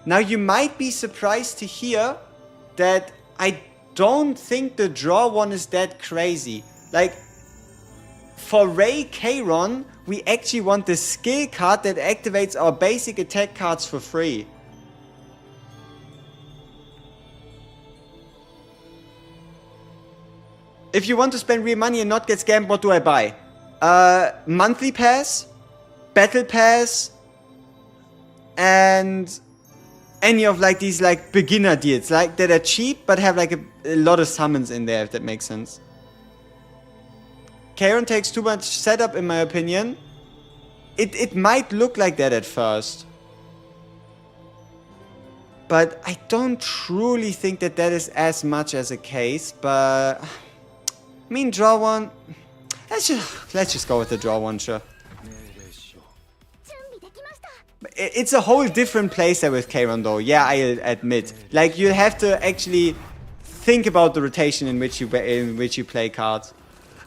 Speaker 2: Now you might be surprised to hear that I don't think the draw one is that crazy. Like, for Ray Kron, we actually want the skill card that activates our basic attack cards for free. If you want to spend real money and not get scammed, what do I buy? Monthly pass, battle pass, and any of like these like beginner deals, like that are cheap but have like a lot of summons in there, if that makes sense. Kron takes too much setup in my opinion. It might look like that at first, but I don't truly think that that is as much as a case. But I mean, draw 1. Let's just go with the draw 1, sure. It's a whole different playset with Kron though, yeah, I admit. Like, you have to actually think about the rotation in which you play cards.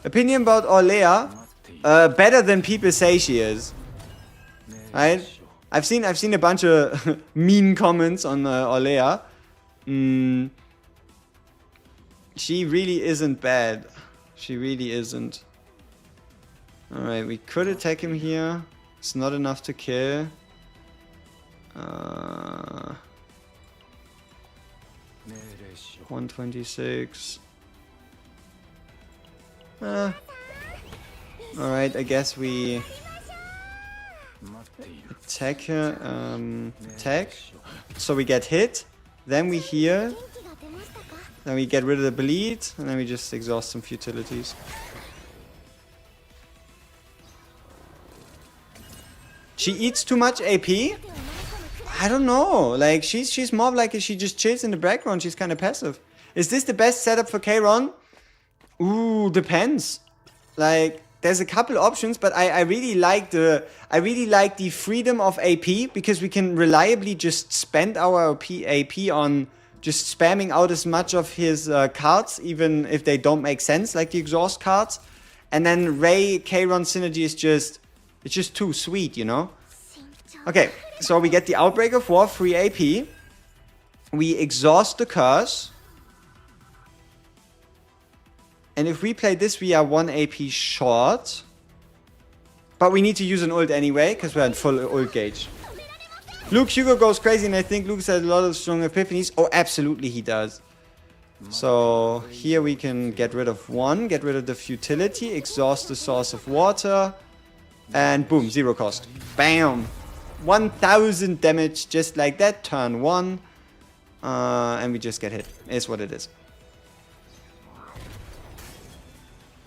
Speaker 2: Opinion about Orlea, better than people say she is. Right? I've seen a bunch of mean comments on Orlea. She really isn't bad. She really isn't. Alright, we could attack him here. It's not enough to kill. 126. Alright, I guess we attack her. Attack. So we get hit. Then we heal. Then we get rid of the bleed. And then we just exhaust some futilities. She eats too much AP? I don't know. Like, she's more like she just chills in the background. She's kind of passive. Is this the best setup for Kron? Ooh, depends. Like, there's a couple options, but I really like the freedom of AP, because we can reliably just spend our AP on just spamming out as much of his cards, even if they don't make sense, like the exhaust cards. And then Ray Kron synergy is just, it's just too sweet, you know? Okay, so we get the Outbreak of War, free AP. We exhaust the curse. And if we play this, we are 1 AP short. But we need to use an ult anyway, because we're in full ult gauge. Luke Hugo goes crazy, and I think Luke's has a lot of strong epiphanies. Oh, absolutely he does. So here we can get rid of 1, get rid of the futility, exhaust the source of water. And boom, 0 cost. Bam! 1000 damage just like that, turn 1. And we just get hit. Is what it is.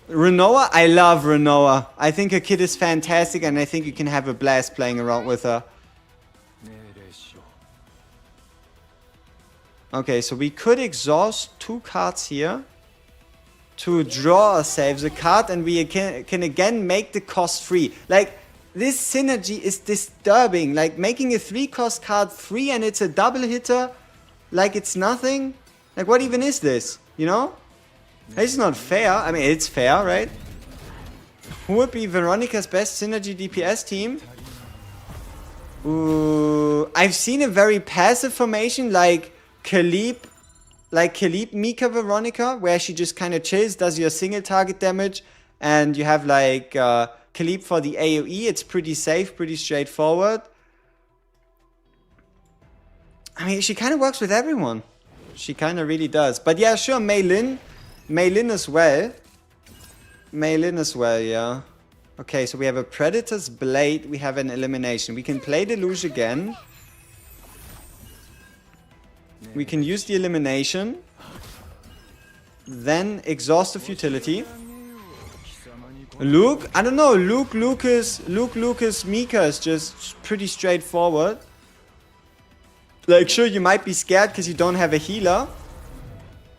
Speaker 2: Renoa, I love Renoa. I think her kit is fantastic, and I think you can have a blast playing around with her. Okay, so we could exhaust 2 cards here to draw ourselves a card, and we can again make the cost free. Like, this synergy is disturbing. Like making a 3-cost card 3 and it's a double hitter, like it's nothing. Like what even is this? You know? It's not fair. I mean, it's fair, right? Who would be Veronica's best synergy DPS team? Ooh, I've seen a very passive formation like Khalib Mika Veronica, where she just kind of chills, does your single target damage, and you have like Khalib for the AoE. It's pretty safe, pretty straightforward. I mean, she kind of works with everyone. She kind of really does. But yeah, sure, Mei Lin as well. Mei Lin as well, yeah. Okay, so we have a Predator's Blade, we have an Elimination. We can play Deluge again. We can use the Elimination. Then exhaust the Futility. Luke? I don't know. Luke, Lucas, Mika is just pretty straightforward. Like, sure, you might be scared because you don't have a healer.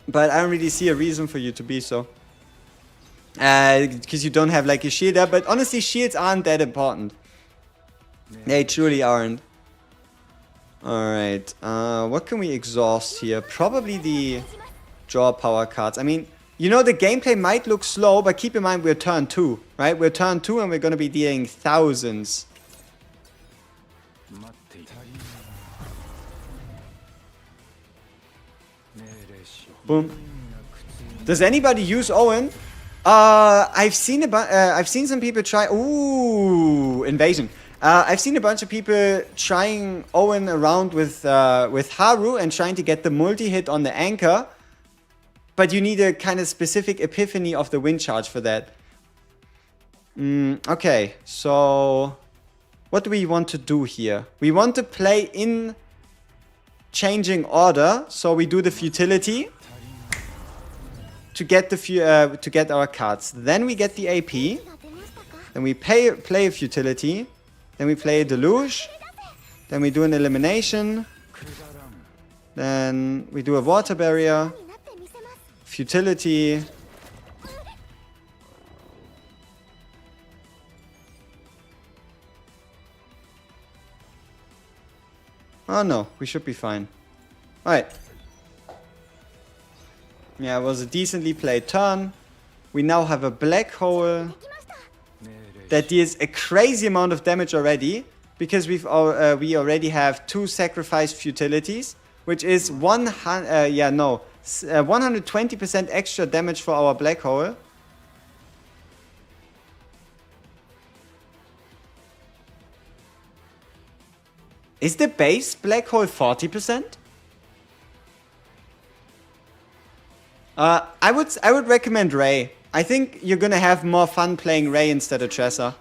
Speaker 2: But I don't really see a reason for you to be so. Because you don't have like a shielder. But honestly, shields aren't that important. They truly aren't. Alright. What can we exhaust here? Probably the draw power cards. I mean, you know, the gameplay might look slow, but keep in mind we're turn 2, right? We're turn 2 and we're going to be dealing thousands. Boom. Does anybody use Owen? I've seen some people try. Ooh, invasion. I've seen a bunch of people trying Owen around with Haru and trying to get the multi-hit on the anchor. But you need a kind of specific epiphany of the wind charge for that. Okay, so what do we want to do here? We want to play in changing order. So we do the futility to get our cards. Then we get the AP. Then we play a futility. Then we play a deluge. Then we do an elimination. Then we do a water barrier. Futility. Oh no, we should be fine. Alright. Yeah, it was a decently played turn. We now have a black hole that deals a crazy amount of damage already, because we already have 2 sacrificed futilities, which is 120% extra damage for our black hole. Is the base black hole 40%? I would recommend Ray. I think you're gonna have more fun playing Ray instead of Tressa.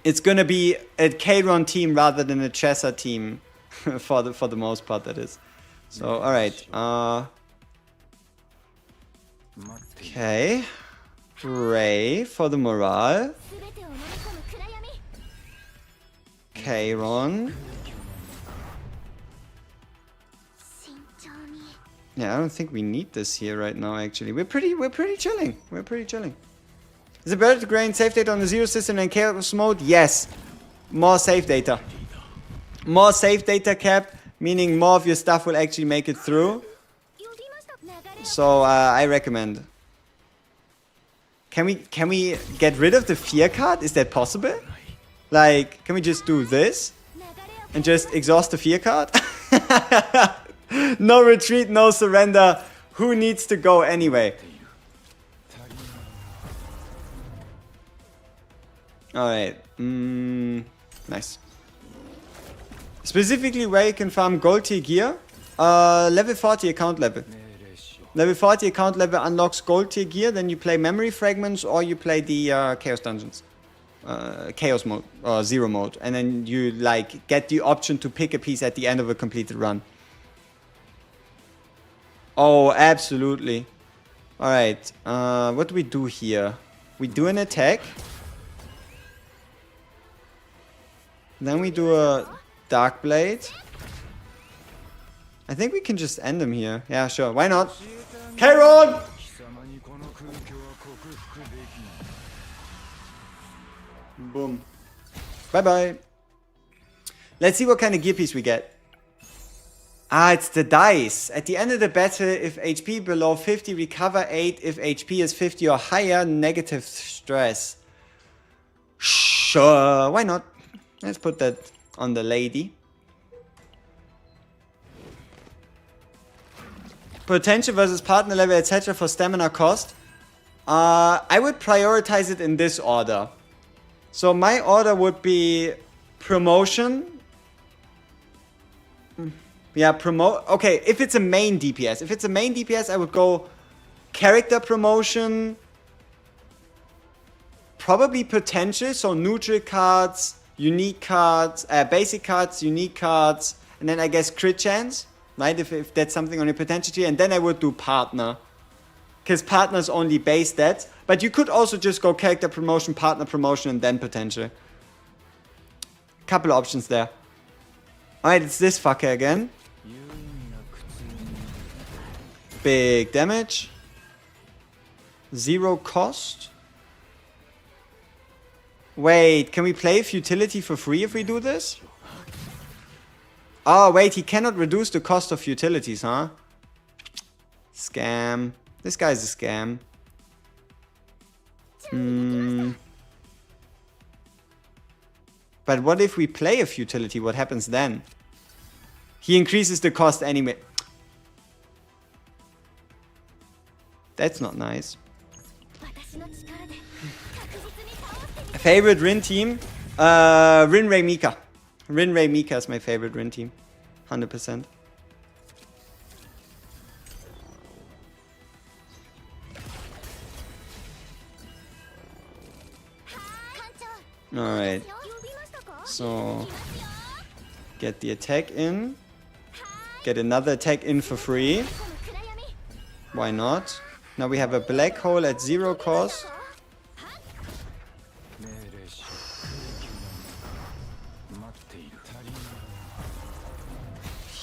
Speaker 2: It's gonna be a Kron team rather than a Tressa team, for the most part, that is. So all right. Okay. Ray for the morale. Kron. Yeah, I don't think we need this here right now, actually. We're pretty chilling. We're pretty chilling. Is it better to grind save data on the zero system than chaos mode? Yes. More save data. More save data cap, meaning more of your stuff will actually make it through. So I recommend. Can we get rid of the fear card? Is that possible? Like, can we just do this and just exhaust the fear card? No retreat, no surrender. Who needs to go anyway? Alright. Nice. Specifically where you can farm gold tier gear. Level 40 account level. Level 40 account level unlocks gold tier gear. Then you play memory fragments or you play the chaos dungeons. Chaos mode or zero mode. And then you like get the option to pick a piece at the end of a completed run. Oh, absolutely. Alright. What do we do here? We do an attack. Then we do a Dark Blade. I think we can just end him here. Yeah, sure. Why not? Kron! Boom. Bye-bye. Let's see what kind of gear piece we get. Ah, it's the dice. At the end of the battle, if HP below 50, recover 8. If HP is 50 or higher, negative stress. Sure, why not? Let's put that on the lady. Potential versus partner level, etc. for stamina cost. I would prioritize it in this order. So my order would be promotion. Yeah, okay, if it's a main DPS. If it's a main DPS, I would go character promotion. Probably potential, so neutral cards, unique cards, basic cards, unique cards, and then I guess crit chance, right? If that's something on your potential tree, and then I would do partner. Because partner's only base stats, but you could also just go character promotion, partner promotion, and then potential. Couple options there. Alright, it's this fucker again. Big damage. 0 cost. Wait, can we play futility for free if we do this? Oh, wait, he cannot reduce the cost of futilities, huh? Scam. This guy's a scam. But what if we play a futility? What happens then? He increases the cost anyway. That's not nice. Favorite Rin team? Rin Ray Mika. Rin Ray Mika is my favorite Rin team. 100%. Alright. So, get the attack in. Get another attack in for free. Why not? Now we have a black hole at 0 cost.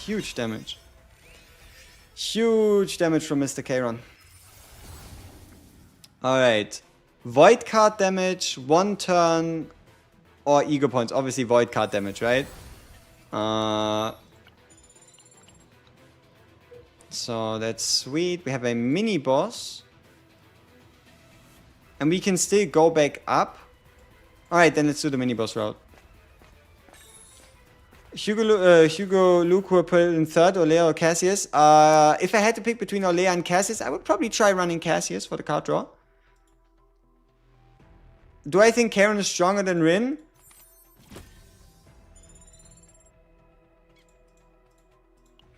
Speaker 2: Huge damage. Huge damage from Mr. Kron. Alright. Void card damage, 1 turn, or ego points. Obviously void card damage, right? So that's sweet. We have a mini boss. And we can still go back up. Alright, then let's do the mini boss route. Hugo Luke will put in third, Olea or Cassius. If I had to pick between Olea and Cassius, I would probably try running Cassius for the card draw. Do I think Karen is stronger than Rin?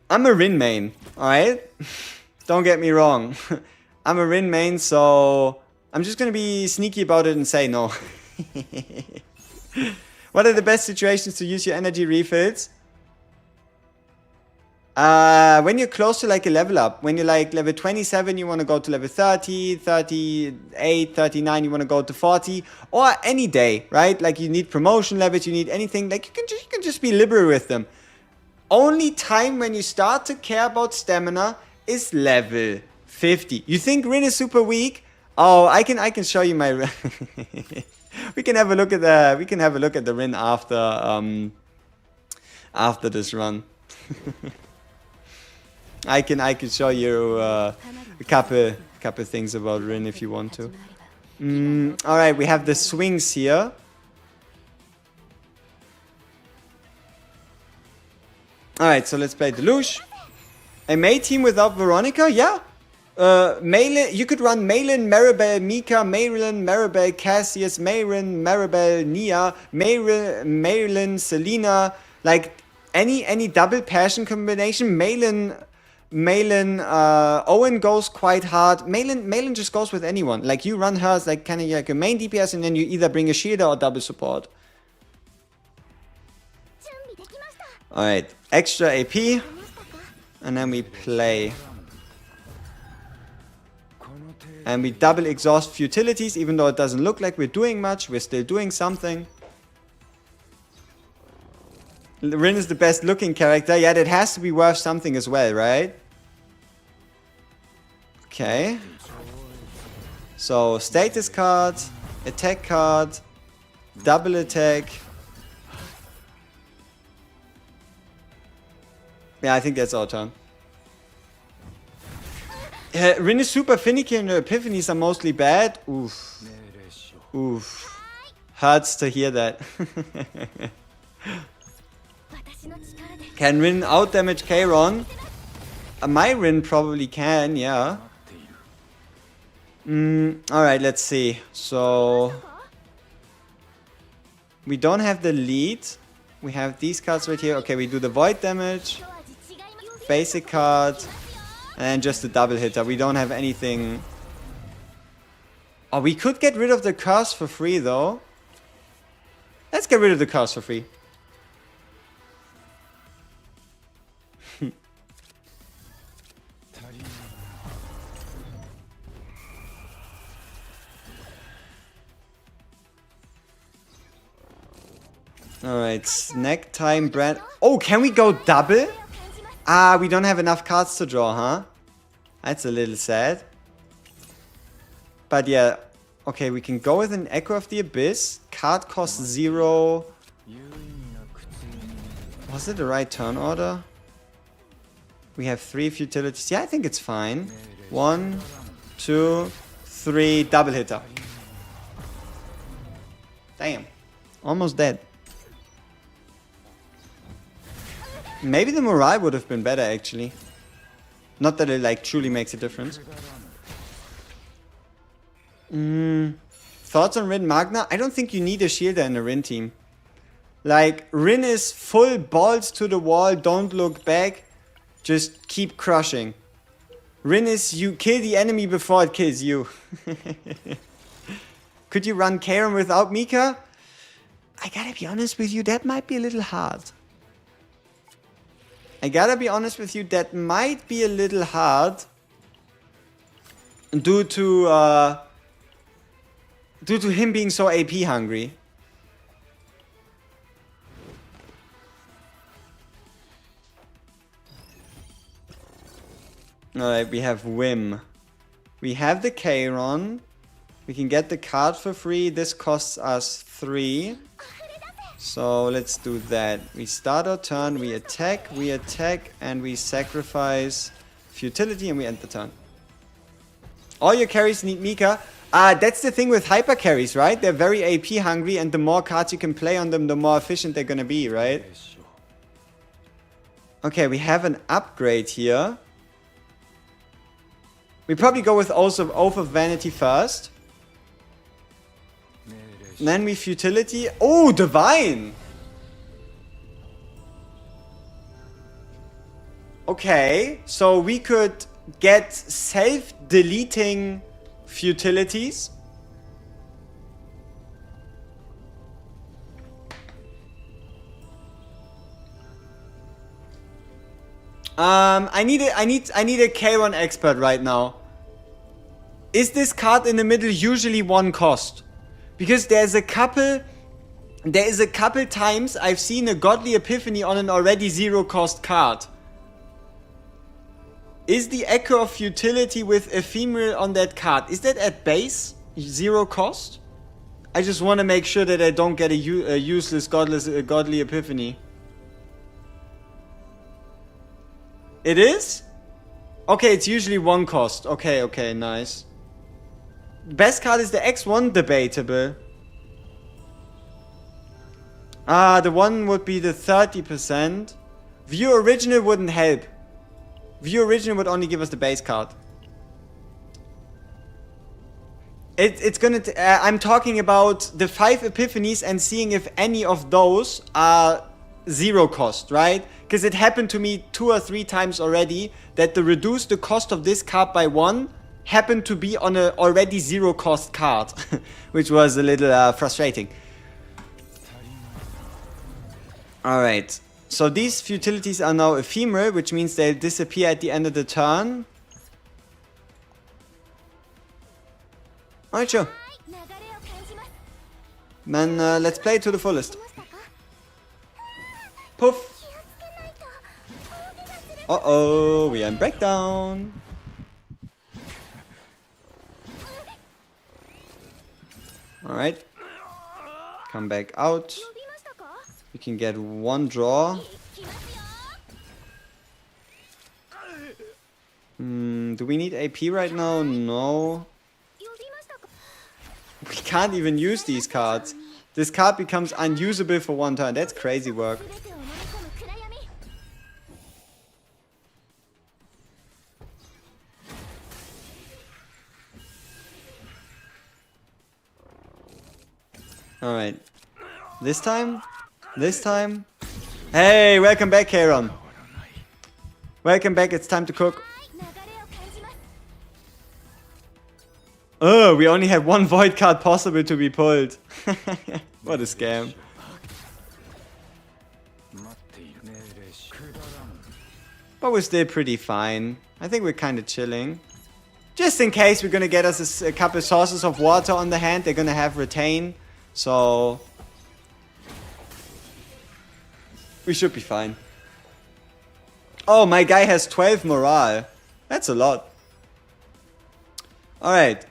Speaker 2: I'm a Rin main, alright? Don't get me wrong. I'm a Rin main, so I'm just gonna be sneaky about it and say no. What are the best situations to use your energy refills? When you're close to like a level up. When you're like level 27, you want to go to level 30, 38, 39, you want to go to 40. Or any day, right? Like you need promotion levels, you need anything. Like you can just be liberal with them. Only time when you start to care about stamina is level 50. You think Rin is super weak? Oh, I can show you my we can have a look at the Rin after this run. I can show you a couple things about Rin if you want to. Alright, we have the swings here. Alright, so let's play Deluge. A May team without Veronica? Yeah. Meilin, you could run Meilin, Maribel, Mika, Meilin, Maribel, Cassius, Mayrin, Maribel, Nia, Meilin, Selena. Like any double passion combination. Meilin, Owen goes quite hard. Meilin just goes with anyone. Like you run her as like kind of like a main DPS, and then you either bring a shielder or double support. Alright, extra AP, and then we play. And we double exhaust futilities, even though it doesn't look like we're doing much, we're still doing something. Rin is the best looking character. Yeah, that has to be worth something as well, right? Okay. So, status card, attack card, double attack, Yeah, I think that's our turn. Rin is super finicky and her epiphanies are mostly bad. Oof. Oof. Hurts to hear that. Can Rin out-damage Kron? My Rin probably can, yeah. Alright, let's see. So... we don't have the lead. We have these cards right here. Okay, we do the void damage. Basic card. And just a double hitter. We don't have anything... oh, we could get rid of the curse for free, though. Let's get rid of the curse for free. Alright, snack time, brand. Oh, can we go double? Ah, we don't have enough cards to draw, huh? That's a little sad. But yeah, okay, we can go with an Echo of the Abyss. Card cost 0. Was it the right turn order? We have 3 futilities. Yeah, I think it's fine. 1, 2, 3, double hitter. Damn. Almost dead. Maybe the morale would have been better, actually. Not that it, like, truly makes a difference. Thoughts on Rin Magna? I don't think you need a shielder in a Rin team. Like, Rin is full balls to the wall, don't look back. Just keep crushing. Rin is you kill the enemy before it kills you. Could you run Karen without Mika? I gotta be honest with you, that might be a little hard. Due to him being so AP hungry. Alright, we have Whim. We have the Kron. We can get the card for free. This costs us 3. So let's do that. We start our turn, we attack, and we sacrifice futility and we end the turn. All your carries need Mika. That's the thing with hyper carries, right? They're very AP hungry and the more cards you can play on them, the more efficient they're gonna be, right? Okay, we have an upgrade here. We probably go with Oath of Vanity first. Then we futility. Oh, divine! Okay, so we could get self-deleting futilities. I need a K1 expert right now. Is this card in the middle usually 1 cost? Because there is a couple times I've seen a Godly Epiphany on an already 0 cost card. Is the Echo of Futility with Ephemeral on that card, is that at base 0 cost? I just want to make sure that I don't get a useless Godly Epiphany. It is? Okay, it's usually 1 cost. Okay, nice. Best card is the X1, debatable. The one would be the 30%. View Original wouldn't help. View Original would only give us the base card. It's gonna... I'm talking about the 5 Epiphanies and seeing if any of those are 0 cost, right? Because it happened to me 2 or 3 times already that the reduce the cost of this card by 1 happened to be on a already 0 cost card, which was a little frustrating. Alright, so these futilities are now ephemeral, which means they disappear at the end of the turn. Alright, sure. Then let's play it to the fullest. Poof! Uh-oh, we are in breakdown. Alright. Come back out. We can get 1 draw. Do we need AP right now? No. We can't even use these cards. This card becomes unusable for one turn. That's crazy work. Alright. This time? This time? Hey, welcome back, Kron. Welcome back, it's time to cook. Oh, we only have one void card possible to be pulled. What a scam. But we're still pretty fine. I think we're kind of chilling. Just in case we're gonna get us a couple sources of water on the hand. They're gonna have retain. So we should be fine. Oh, my guy has 12 morale. That's a lot. Alright.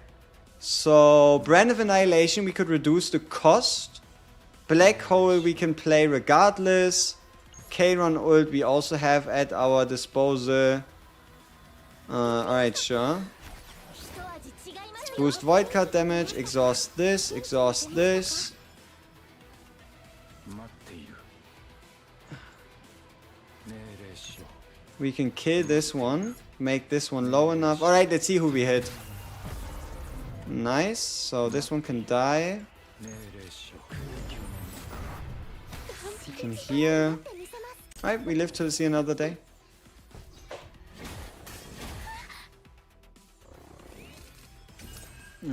Speaker 2: So, Brand of Annihilation, we could reduce the cost. Black Hole we can play regardless. Kron ult we also have at our disposal. Alright, sure. Let's boost void card damage, exhaust this, exhaust this. We can kill this one, make this one low enough. Alright, let's see who we hit. Nice, so this one can die. You can heal. Alright, we live to see another day.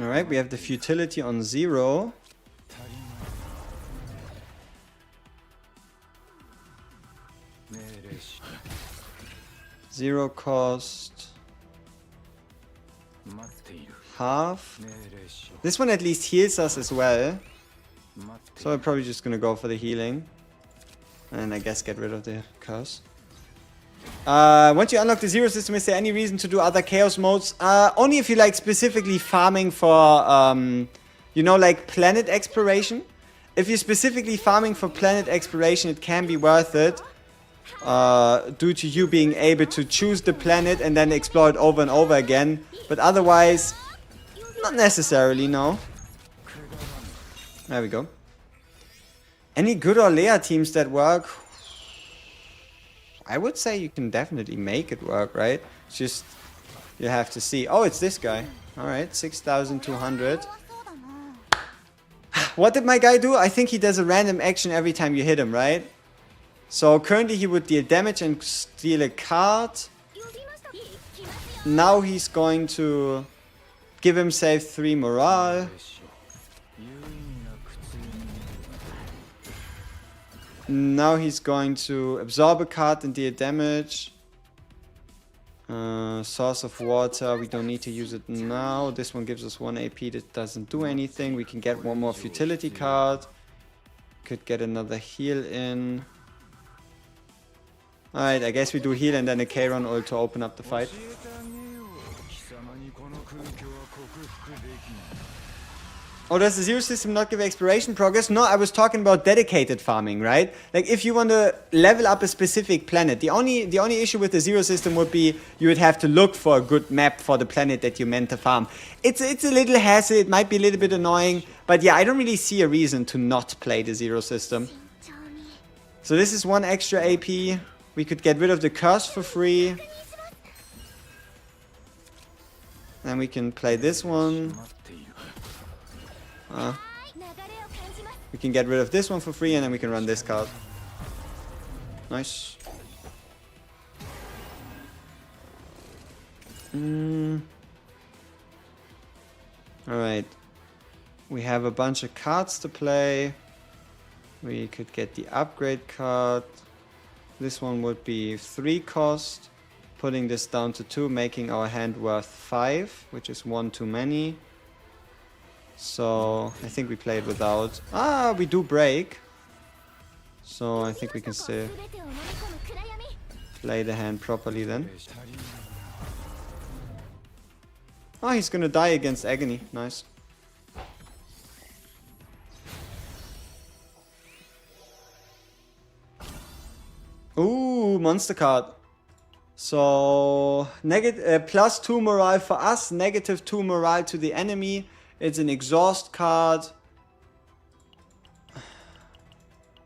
Speaker 2: Alright, we have the futility on 0. Zero cost. Half. This one at least heals us as well. So I'm probably just gonna go for the healing. And I guess get rid of the curse. Once you unlock the zero system, is there any reason to do other chaos modes? Only if you like specifically farming for, you know, like planet exploration. If you're specifically farming for planet exploration, it can be worth it. Due to you being able to choose the planet and then explore it over and over again. But otherwise, not necessarily, no. There we go. Any good or Leia teams that work? I would say you can definitely make it work, right? It's just, you have to see. Oh, it's this guy. Alright, 6,200. What did my guy do? I think he does a random action every time you hit him, right? So currently he would deal damage and steal a card. Now he's going to give himself 3 morale. Now he's going to absorb a card and deal damage. Source of water, we don't need to use it now. This one gives us 1 AP, that doesn't do anything. We can get one more futility card. Could get another heal in. Alright, I guess we do heal and then a Kron ult to open up the fight. Oh, does the zero system not give exploration progress? No, I was talking about dedicated farming, right? Like if you want to level up a specific planet, the only issue with the zero system would be you would have to look for a good map for the planet that you meant to farm. It's a little hassle, it might be a little bit annoying, but yeah, I don't really see a reason to not play the zero system. So this is 1 extra AP. We could get rid of the curse for free. Then we can play this one. We can get rid of this one for free and then we can run this card. Nice. Alright. We have a bunch of cards to play. We could get the upgrade card. This one would be 3 cost. Putting this down to 2, making our hand worth 5, which is 1 too many. So I think we play it without. Ah, we do break. So I think we can still play the hand properly then. Oh, he's gonna die against Agony. Nice. Ooh, monster card. So, +2 morale for us, -2 morale to the enemy. It's an exhaust card.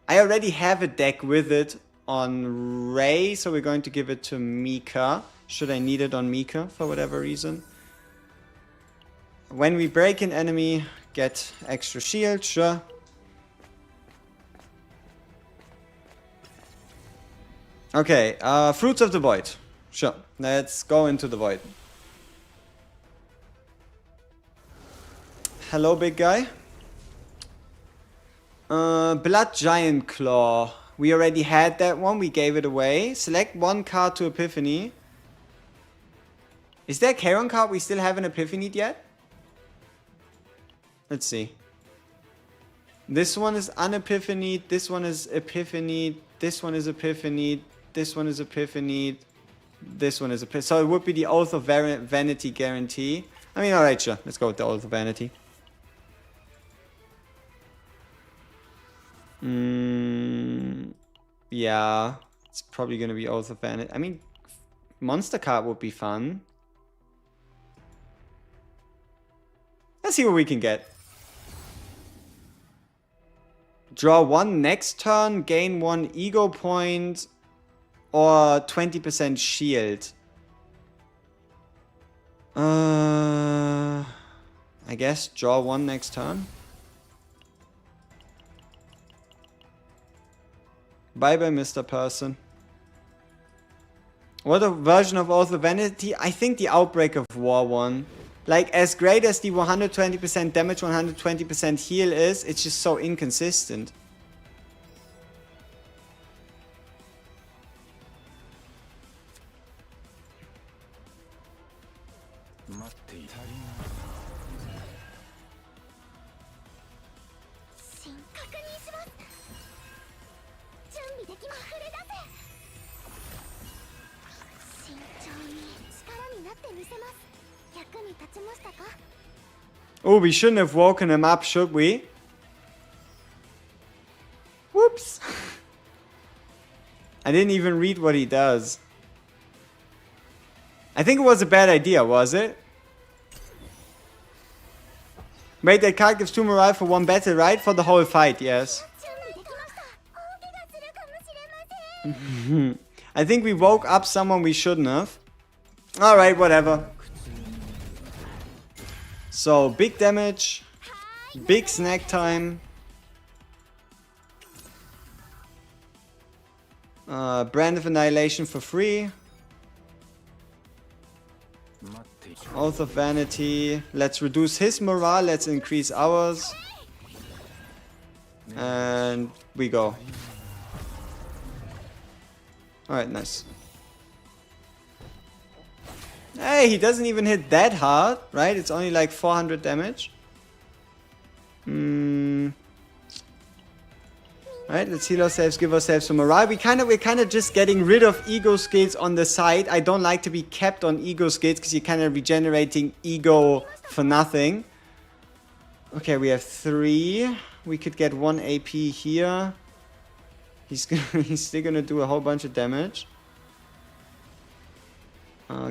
Speaker 2: I already have a deck with it on Ray, so we're going to give it to Mika. Should I need it on Mika for whatever reason. When we break an enemy, get extra shield, sure. Okay, Fruits of the Void. Sure, let's go into the Void. Hello, big guy. Blood Giant Claw. We already had that one, we gave it away. Select one card to Epiphany. Is there a Kron card we still haven't Epiphanied yet? Let's see. This one is unepiphanied, this one is epiphanied, this one is epiphanied, this one is epiphanied, this one is epiphanied. So it would be the Oath of Vanity guarantee. I mean, alright, sure. Let's go with the Oath of Vanity. Yeah, it's probably gonna be Oath of Vanity. I mean, monster card would be fun. Let's see what we can get. Draw 1 next turn, gain 1 ego point, or 20% shield. I guess draw 1 next turn. Bye bye, Mr. Person. What a version of Oath of Vanity? I think the Outbreak of War one. Like, as great as the 120% damage, 120% heal is, it's just so inconsistent. Oh, we shouldn't have woken him up, should we? Whoops. I didn't even read what he does. I think it was a bad idea, was it? Wait, that card gives 2 morale for 1 battle, right? For the whole fight, yes. I think we woke up someone we shouldn't have. Alright, whatever. So, big damage, big snack time. Brand of Annihilation for free. Oath of Vanity. Let's reduce his morale, let's increase ours. And we go. Alright, nice. Hey, he doesn't even hit that hard, right? It's only like 400 damage. Alright, let's heal ourselves, give ourselves some morale. We're kind of just getting rid of ego skills on the side. I don't like to be kept on ego skills because you're kind of regenerating ego for nothing. Okay, we have 3. We could get 1 AP here. He's still gonna do a whole bunch of damage.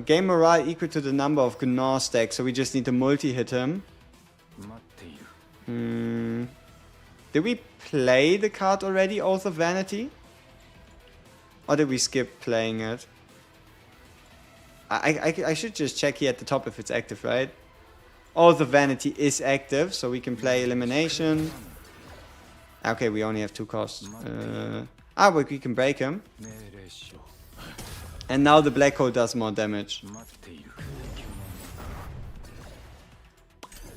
Speaker 2: Game morale equal to the number of Gnaw stacks, so we just need to multi-hit him. Did we play the card already, Oath of Vanity? Or did we skip playing it? I should just check here at the top if it's active, right? Oath of Vanity is active, so we can play Elimination. Okay, we only have 2 costs. But we can break him. And now the black hole does more damage.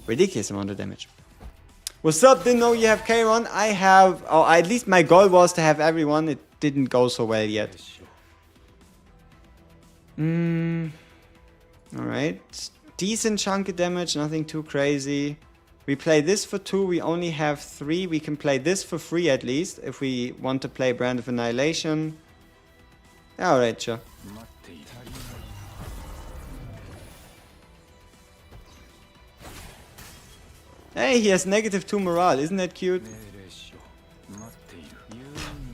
Speaker 2: Ridiculous amount of damage. What's up? Didn't know you have Kron. I have, or at least my goal was to have everyone. It didn't go so well yet. Alright. Decent chunk of damage, nothing too crazy. We play this for 2, we only have 3. We can play this for free at least, if we want to play Brand of Annihilation. Alright, sure. Hey, he has -2 morale, isn't that cute?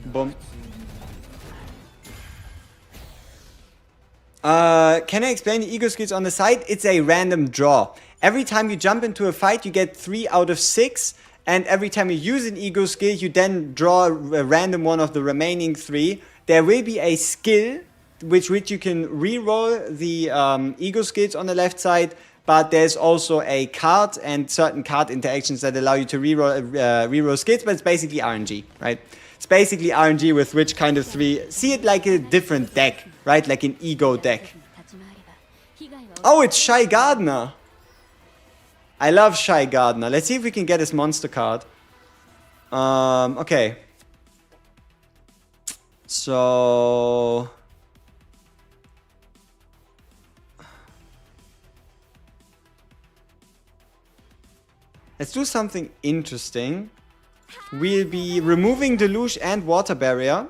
Speaker 2: Boom. Can I explain the ego skills on the side? It's a random draw. Every time you jump into a fight, you get 3 out of 6. And every time you use an ego skill, you then draw a random one of the remaining 3. There will be a skill which you can reroll the ego skills on the left side. But there's also a card and certain card interactions that allow you to reroll skills. But it's basically RNG, right? It's basically RNG with which kind of 3. See it like a different deck, right? Like an ego deck. Oh, it's Shy Gardener. I love Shy Gardener. Let's see if we can get his monster card. Okay. So... let's do something interesting. We'll be removing Deluge and Water Barrier.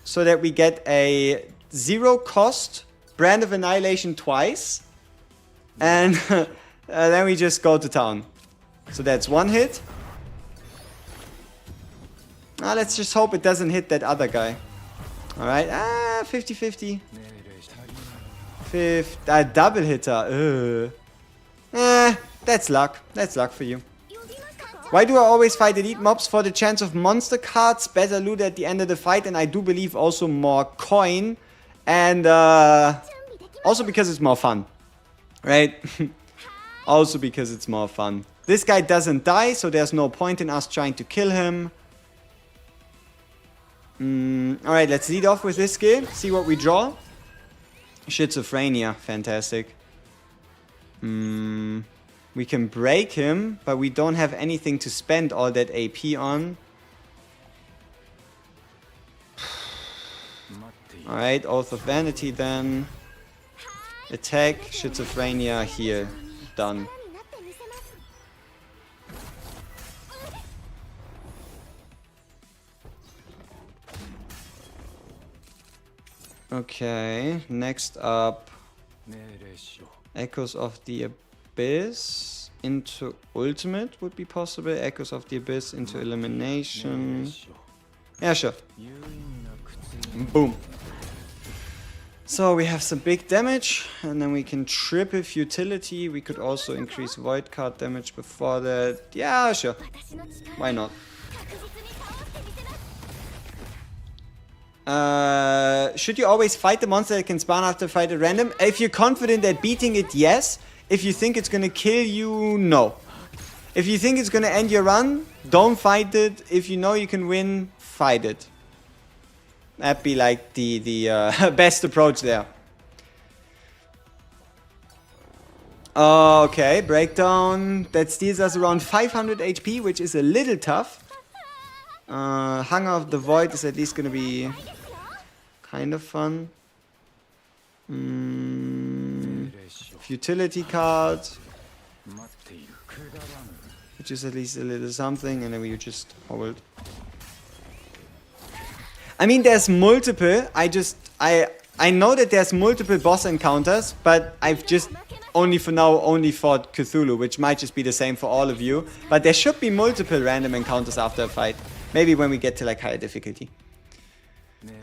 Speaker 2: So that we get a 0 cost Brand of Annihilation twice. And then we just go to town. So that's 1 hit. Let's just hope it doesn't hit that other guy. Alright, 50-50. Double hitter. That's luck. That's luck for you. Why do I always fight elite mobs? For the chance of monster cards, better loot at the end of the fight, and I do believe also more coin. And also because it's more fun. Right? Also because it's more fun. This guy doesn't die, so there's no point in us trying to kill him. Alright, let's lead off with this skill. See what we draw. Schizophrenia. Fantastic. We can break him, but we don't have anything to spend all that AP on. Alright, Oath of Vanity then. Attack, Schizophrenia, heal. Done. Okay, next up. Echoes of the Abyss into Ultimate would be possible. Echoes of the Abyss into Elimination. Yeah, sure. Boom. So we have some big damage, and then we can triple Futility. We could also increase Void card damage before that. Yeah, sure. Why not? Should you always fight the monster that can spawn after a fight at random? If you're confident at beating it, yes. If you think it's gonna kill you, no. If you think it's gonna end your run, don't fight it. If you know you can win, fight it. That'd be like the best approach there. Okay, breakdown. That steals us around 500 HP, which is a little tough. Hunger of the Void is at least gonna be kind of fun. Futility card, which is at least a little something, and then we just hold. I mean, there's multiple. I know that there's multiple boss encounters, but I've just only for now only fought Cthulhu, which might just be the same for all of you. But there should be multiple random encounters after a fight. Maybe when we get to like higher difficulty.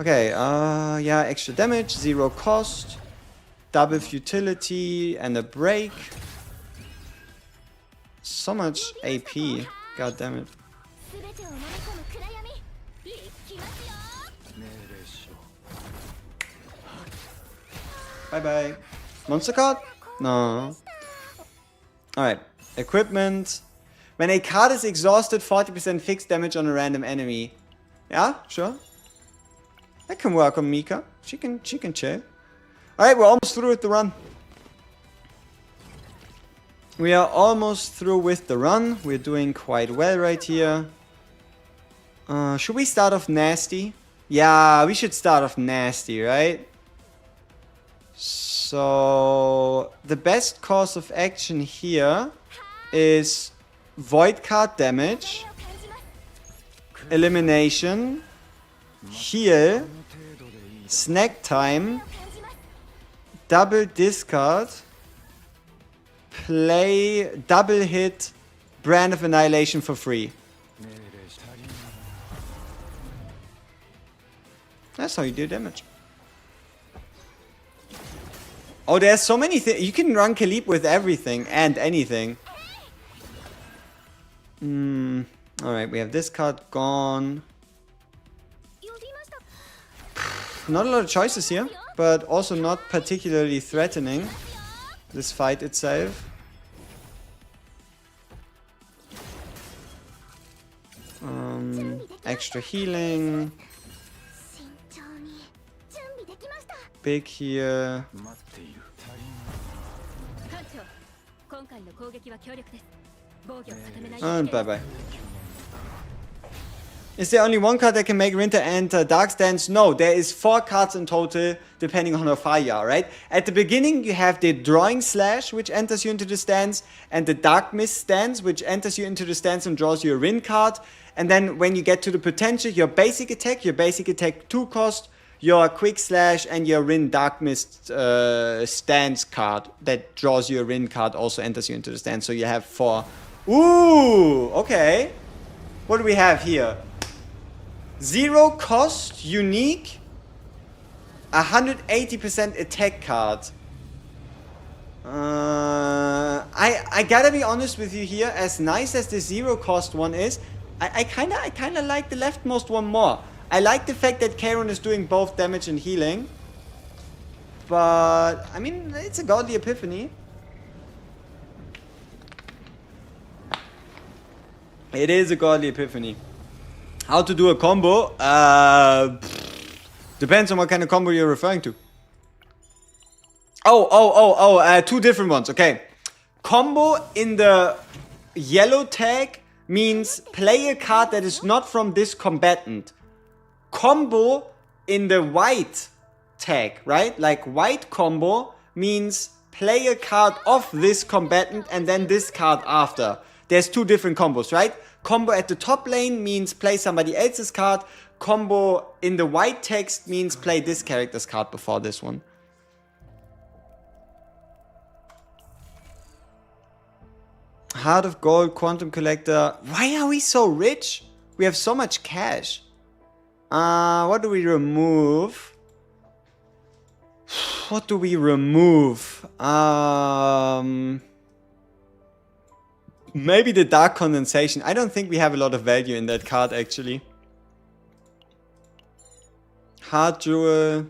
Speaker 2: Okay, yeah, extra damage, 0 cost, double futility, and a break. So much AP, god damn it. Bye bye. Monster card? No. Alright, equipment. When a card is exhausted, 40% fixed damage on a random enemy. Yeah, sure. That can work on Mika. She can chill. Alright, we're almost through with the run. We are almost through with the run. We're doing quite well right here. Should we start off nasty? Yeah, we should start off nasty, right? So the best course of action here is Void card damage, elimination, heal, snack time, double discard, play double hit, Brand of Annihilation for free. That's how you do damage. Oh, there's so many things. You can run Khalib with everything and anything. Alright, we have this card gone. Not a lot of choices here, but also not particularly threatening, this fight itself. Extra healing. Big here. And bye-bye. Is there only one card that can make Winter enter Dark Stance? No, there is 4 cards in total, depending on how far you are, right? At the beginning, you have the Drawing Slash, which enters you into the stance, and the Dark Mist stance, which enters you into the stance and draws you a Rin card. And then when you get to the potential, your basic attack 2 cost, your Quick Slash, and your Rin Dark Mist stance card that draws you a Rin card also enters you into the stance. So you have 4. Ooh, okay. What do we have here? 0 cost, unique, 180% attack card. I gotta be honest with you here. As nice as the 0 cost one is, I kinda like the leftmost one more. I like the fact that Kron is doing both damage and healing. But I mean, it's a godly epiphany. It is a godly epiphany. How to do a combo? Depends on what kind of combo you're referring to. 2 different ones. Okay. Combo in the yellow tag means play a card that is not from this combatant. Combo in the white tag, right? Like white combo means play a card of this combatant and then this card after. There's 2 different combos, right? Combo at the top lane means play somebody else's card. Combo in the white text means play this character's card before this one. Heart of Gold, Quantum Collector. Why are we so rich? We have so much cash. What do we remove? What do we remove? Maybe the Dark Condensation. I don't think we have a lot of value in that card, actually. Heart Jewel.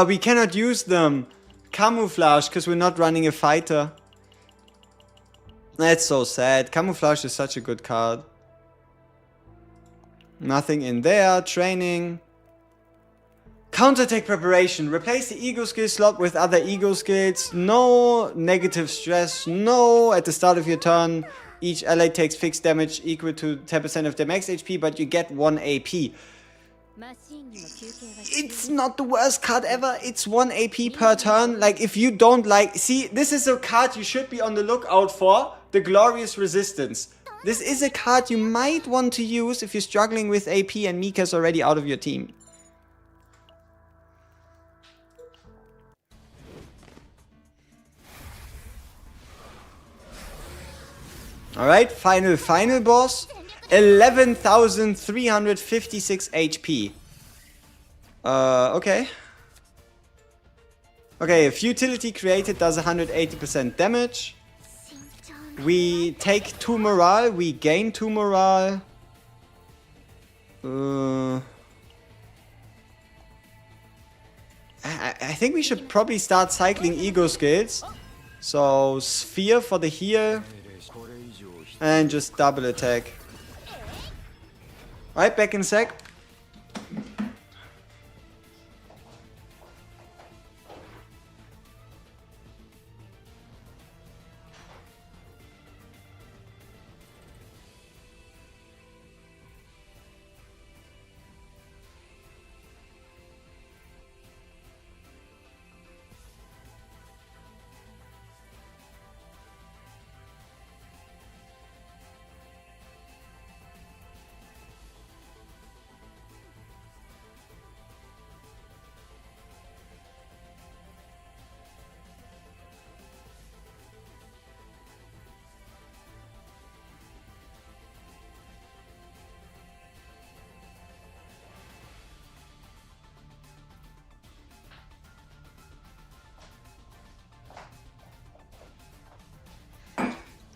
Speaker 2: We cannot use them. Camouflage, because we're not running a fighter. That's so sad. Camouflage is such a good card. Nothing in there. Training. Counterattack Preparation. Replace the ego skill slot with other ego skills. No negative stress. No. At the start of your turn, each ally takes fixed damage equal to 10% of their max HP, but you get 1 AP. It's not the worst card ever. It's 1 AP per turn. Like, if you don't like... See, this is a card you should be on the lookout for. The Glorious Resistance. This is a card you might want to use if you're struggling with AP and Mika's already out of your team. Alright, final boss. 11,356 HP. Okay. Okay, a futility created does 180% damage. We take 2 morale, we gain 2 morale. I think we should probably start cycling ego skills. So, Sphere for the heal. And just double attack. Alright, back in a sec.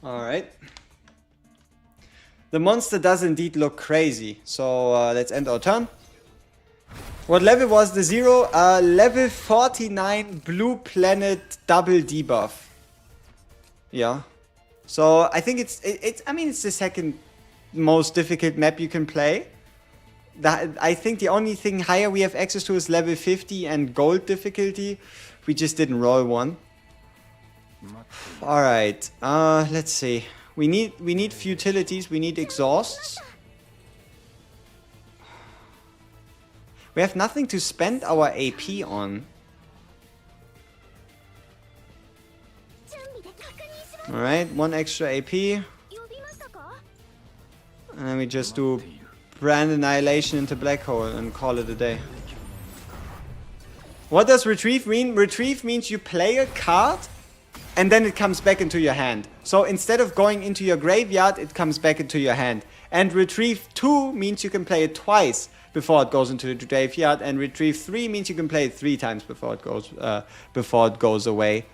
Speaker 2: Alright. The monster does indeed look crazy. So let's end our turn. What level was the 0? Level 49 blue planet double debuff. Yeah. So I think it's the second most difficult map you can play. I think the only thing higher we have access to is level 50 and gold difficulty. We just didn't roll one. Alright, let's see. We need futilities, we need exhausts. We have nothing to spend our AP on. Alright, 1 extra AP. And then we just do Brand Annihilation into Black Hole and call it a day. What does retrieve mean? Retrieve means you play a card and then it comes back into your hand. So instead of going into your graveyard, it comes back into your hand. And retrieve 2 means you can play it twice before it goes into the graveyard, and retrieve 3 means you can play it 3 times before it goes away.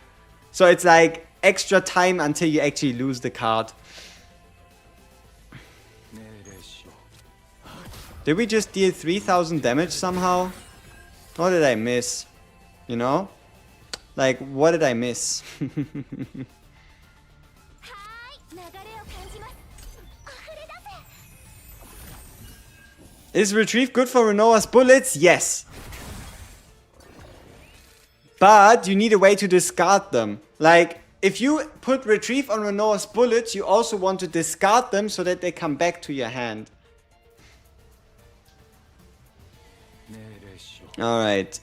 Speaker 2: So it's like extra time until you actually lose the card. Did we just deal 3000 damage somehow? What did I miss? You know? Like, what did I miss? Is retrieve good for Renoa's bullets? Yes. But you need a way to discard them. Like, if you put retrieve on Renoa's bullets, you also want to discard them so that they come back to your hand. Alright.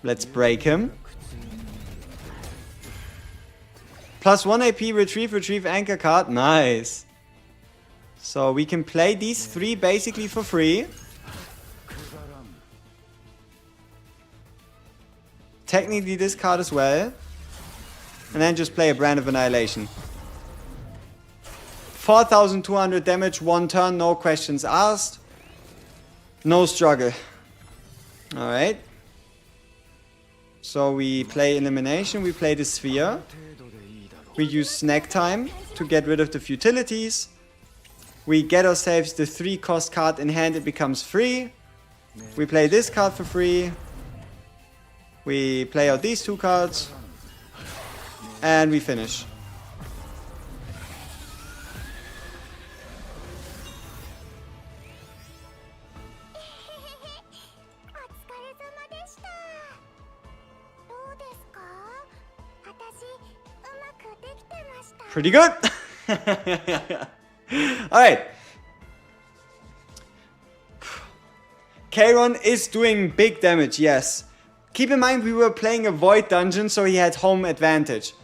Speaker 2: Let's break him. Plus 1 AP, retrieve anchor card. Nice. So we can play these 3 basically for free. Technically this card as well. And then just play a Brand of Annihilation. 4200 damage, 1 turn, no questions asked. No struggle. Alright. So we play Elimination, we play the Sphere. We use Snack Time to get rid of the futilities. We get ourselves the 3 cost card in hand, it becomes free. We play this card for free. We play out these 2 cards. And we finish. Pretty good. Alright. Kron is doing big damage, yes. Keep in mind we were playing a Void dungeon, so he had home advantage.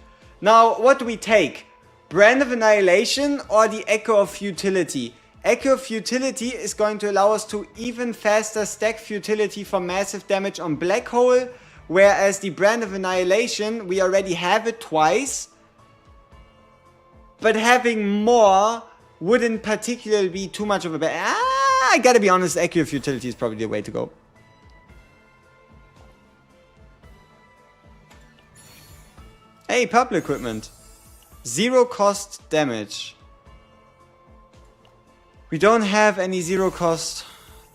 Speaker 2: Now, what do we take? Brand of Annihilation or the Echo of Futility? Echo of Futility is going to allow us to even faster stack Futility for massive damage on Black Hole, whereas the Brand of Annihilation, we already have it twice. But having more wouldn't particularly be too much of a I gotta be honest, Echo of Futility is probably the way to go. Hey, purple equipment. 0 cost damage. We don't have any 0 cost.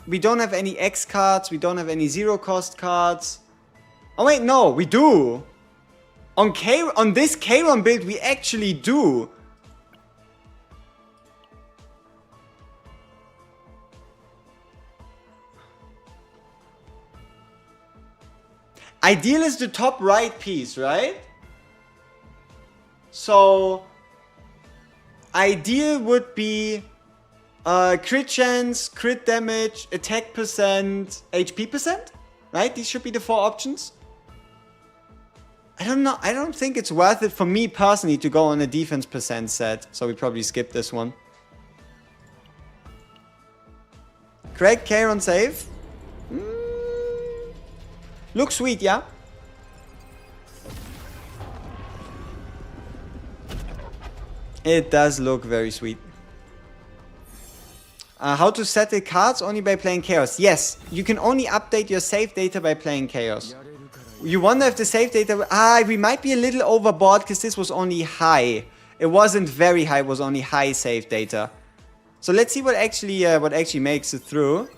Speaker 2: We don't have any X cards. We don't have any 0 cost cards. Oh wait, no, we do. On this Kron build, we actually do. Ideal is the top right piece, right? So, ideal would be crit chance, crit damage, attack percent, HP percent, right? These should be the 4 options. I don't know. I don't think it's worth it for me personally to go on a defense percent set. So we probably skip this one. Craig, Kron save. Looks sweet, yeah? It does look very sweet. How to set the cards only by playing Chaos? Yes, you can only update your save data by playing Chaos. You wonder if the save data... Ah, we might be a little overboard because this was only high. It wasn't very high, it was only high save data. So let's see what actually makes it through.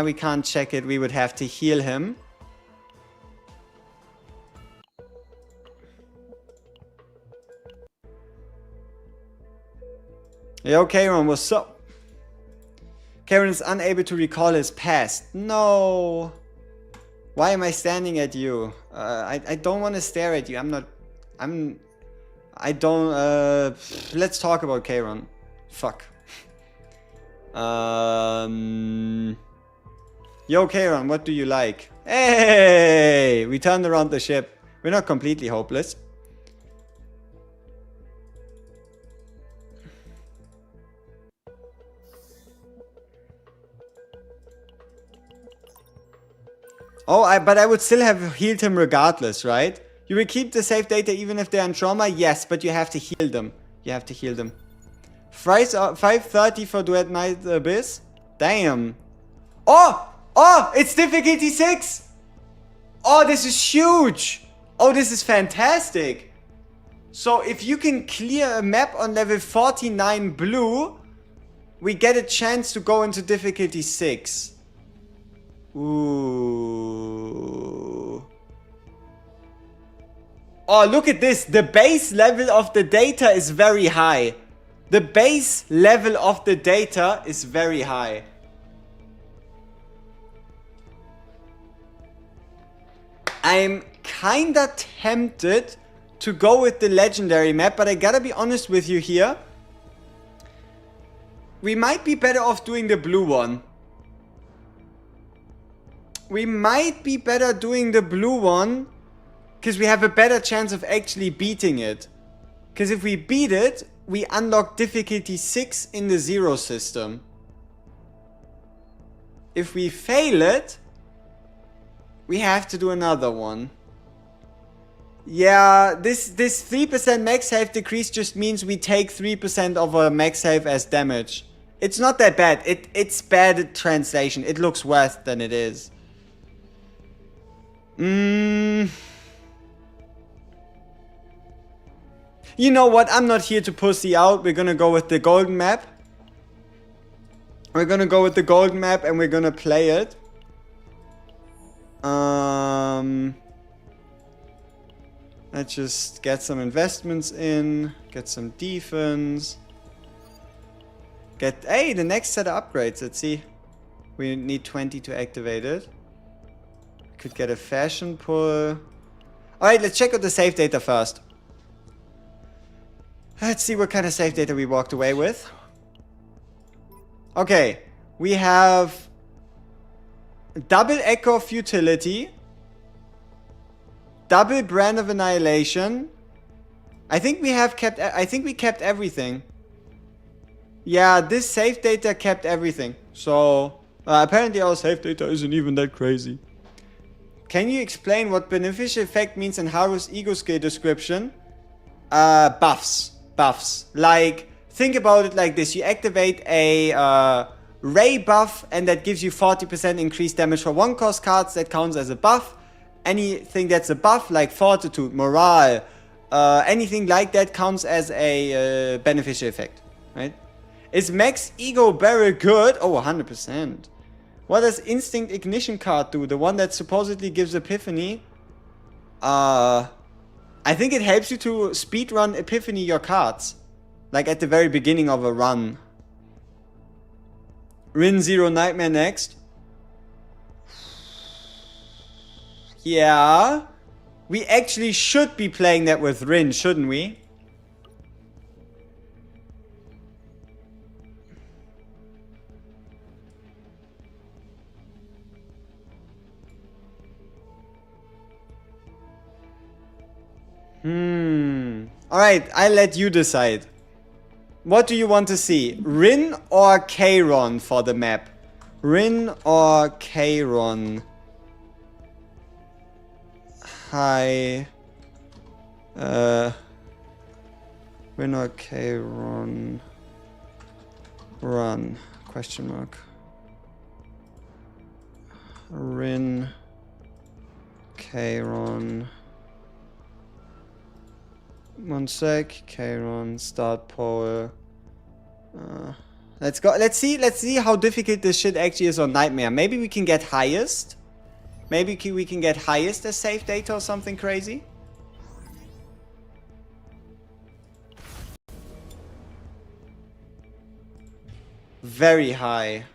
Speaker 2: We can't check it. We would have to heal him. Yo, Kron, what's up? Kron is unable to recall his past. No. Why am I standing at you? I don't want to stare at you. Let's talk about Kron. Fuck. Yo, Kron, what do you like? Hey! We turned around the ship. We're not completely hopeless. Oh, but I would still have healed him regardless, right? You will keep the save data even if they're in trauma? Yes, but you have to heal them. You have to heal them. 530 for Duet Night Abyss? Damn. Oh! Oh! It's difficulty 6! Oh, this is huge! Oh, this is fantastic! So if you can clear a map on level 49 blue, we get a chance to go into difficulty 6. Ooh. Oh, look at this. The base level of the data is very high. The base level of the data is very high. I'm kinda tempted to go with the legendary map, but I gotta be honest with you here. We might be better off doing the blue one. We might be better doing the blue one because we have a better chance of actually beating it. Because if we beat it, we unlock difficulty 6 in the 0 system. If we fail it, we have to do another one. Yeah, this 3% max health decrease just means we take 3% of our max health as damage. It's not that bad. It's bad translation. It looks worse than it is. You know what? I'm not here to pussy out. We're gonna go with the golden map. We're gonna go with the golden map and we're gonna play it. Let's just get some investments in. Get some defense. Hey, the next set of upgrades. Let's see. We need 20 to activate it. Could get a fashion pull. Alright, let's check out the save data first. Let's see what kind of save data we walked away with. Okay, we have double Echo Futility, double Brand of Annihilation. I think we kept everything. Yeah, this save data kept everything. So apparently our save data isn't even that crazy. Can you explain what beneficial effect means in Haru's ego skill description? Buffs. Like, think about it like this. You activate a Ray buff and that gives you 40% increased damage for 1 cost cards. That counts as a buff. Anything that's a buff like Fortitude, Morale, anything like that counts as a beneficial effect. Right? Is Max Ego Barrel good? Oh, 100%. What does Instinct Ignition card do? The one that supposedly gives Epiphany? I think it helps you to speedrun Epiphany your cards. Like at the very beginning of a run. Rin Zero Nightmare next. Yeah. We actually should be playing that with Rin, shouldn't we? Alright, I'll let you decide. What do you want to see? Rin or Kron for the map? Rin or Kron? Hi. Rin or Kron? Run. Question mark. Rin. Kron. One sec. Kron. Start poll. Let's go. Let's see how difficult this shit actually is on Nightmare. Maybe we can get highest. Maybe we can get highest as save data or something crazy. Very high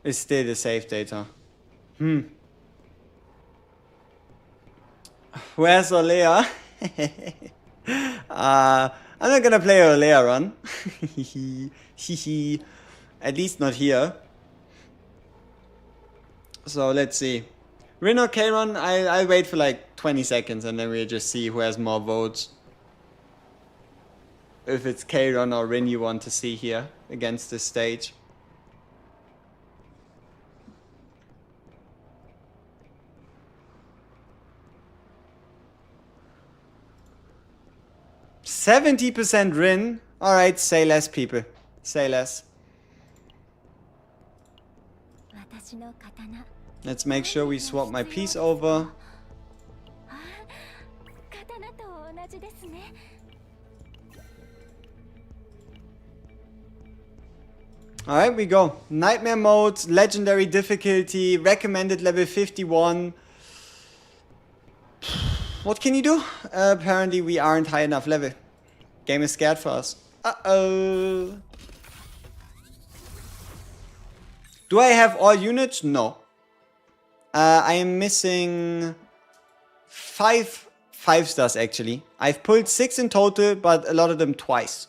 Speaker 2: is still the save data. Where's Olea? I'm not gonna play Olea run. At least not here. So let's see. Rin or Kron, I'll wait for like 20 seconds and then we'll just see who has more votes. If it's Kron or Rin you want to see here against this stage. %70 Rin. Alright, say less, people. Say less. Let's make sure we swap my piece over. Alright, we go. Nightmare mode, legendary difficulty, recommended level 51. What can you do? Apparently we aren't high enough level. Game is scared for us. Uh-oh. Do I have all units? No. I am missing 5 5-stars actually. I've pulled 6 in total, but a lot of them twice.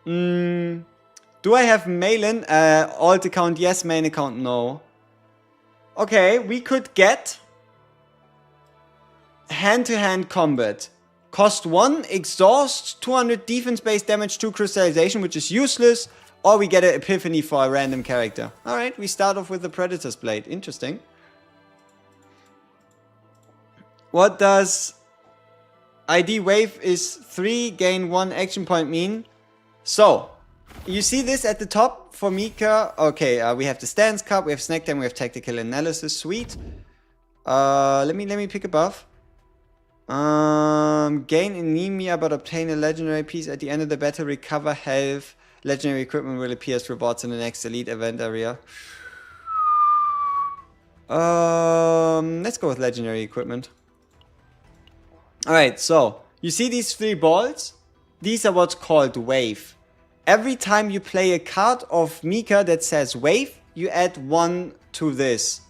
Speaker 2: Do I have Malin? Alt account yes, main account no. Okay, we could get hand-to-hand combat. Cost 1, exhaust, 200 defense-based damage, 2 crystallization, which is useless. Or we get an epiphany for a random character. Alright, we start off with the Predator's Blade. Interesting. What does ID wave is 3, gain 1 action point mean? So, you see this at the top for Mika. Okay, we have the stance cup, we have snack time, we have tactical analysis. Sweet. Let me pick a buff. Gain anemia but obtain a legendary piece at the end of the battle. Recover health. Legendary equipment will appear as rewards in the next elite event area. Let's go with legendary equipment. Alright, so you see these 3 balls? These are what's called wave. Every time you play a card of Mika that says wave, you add 1 to this.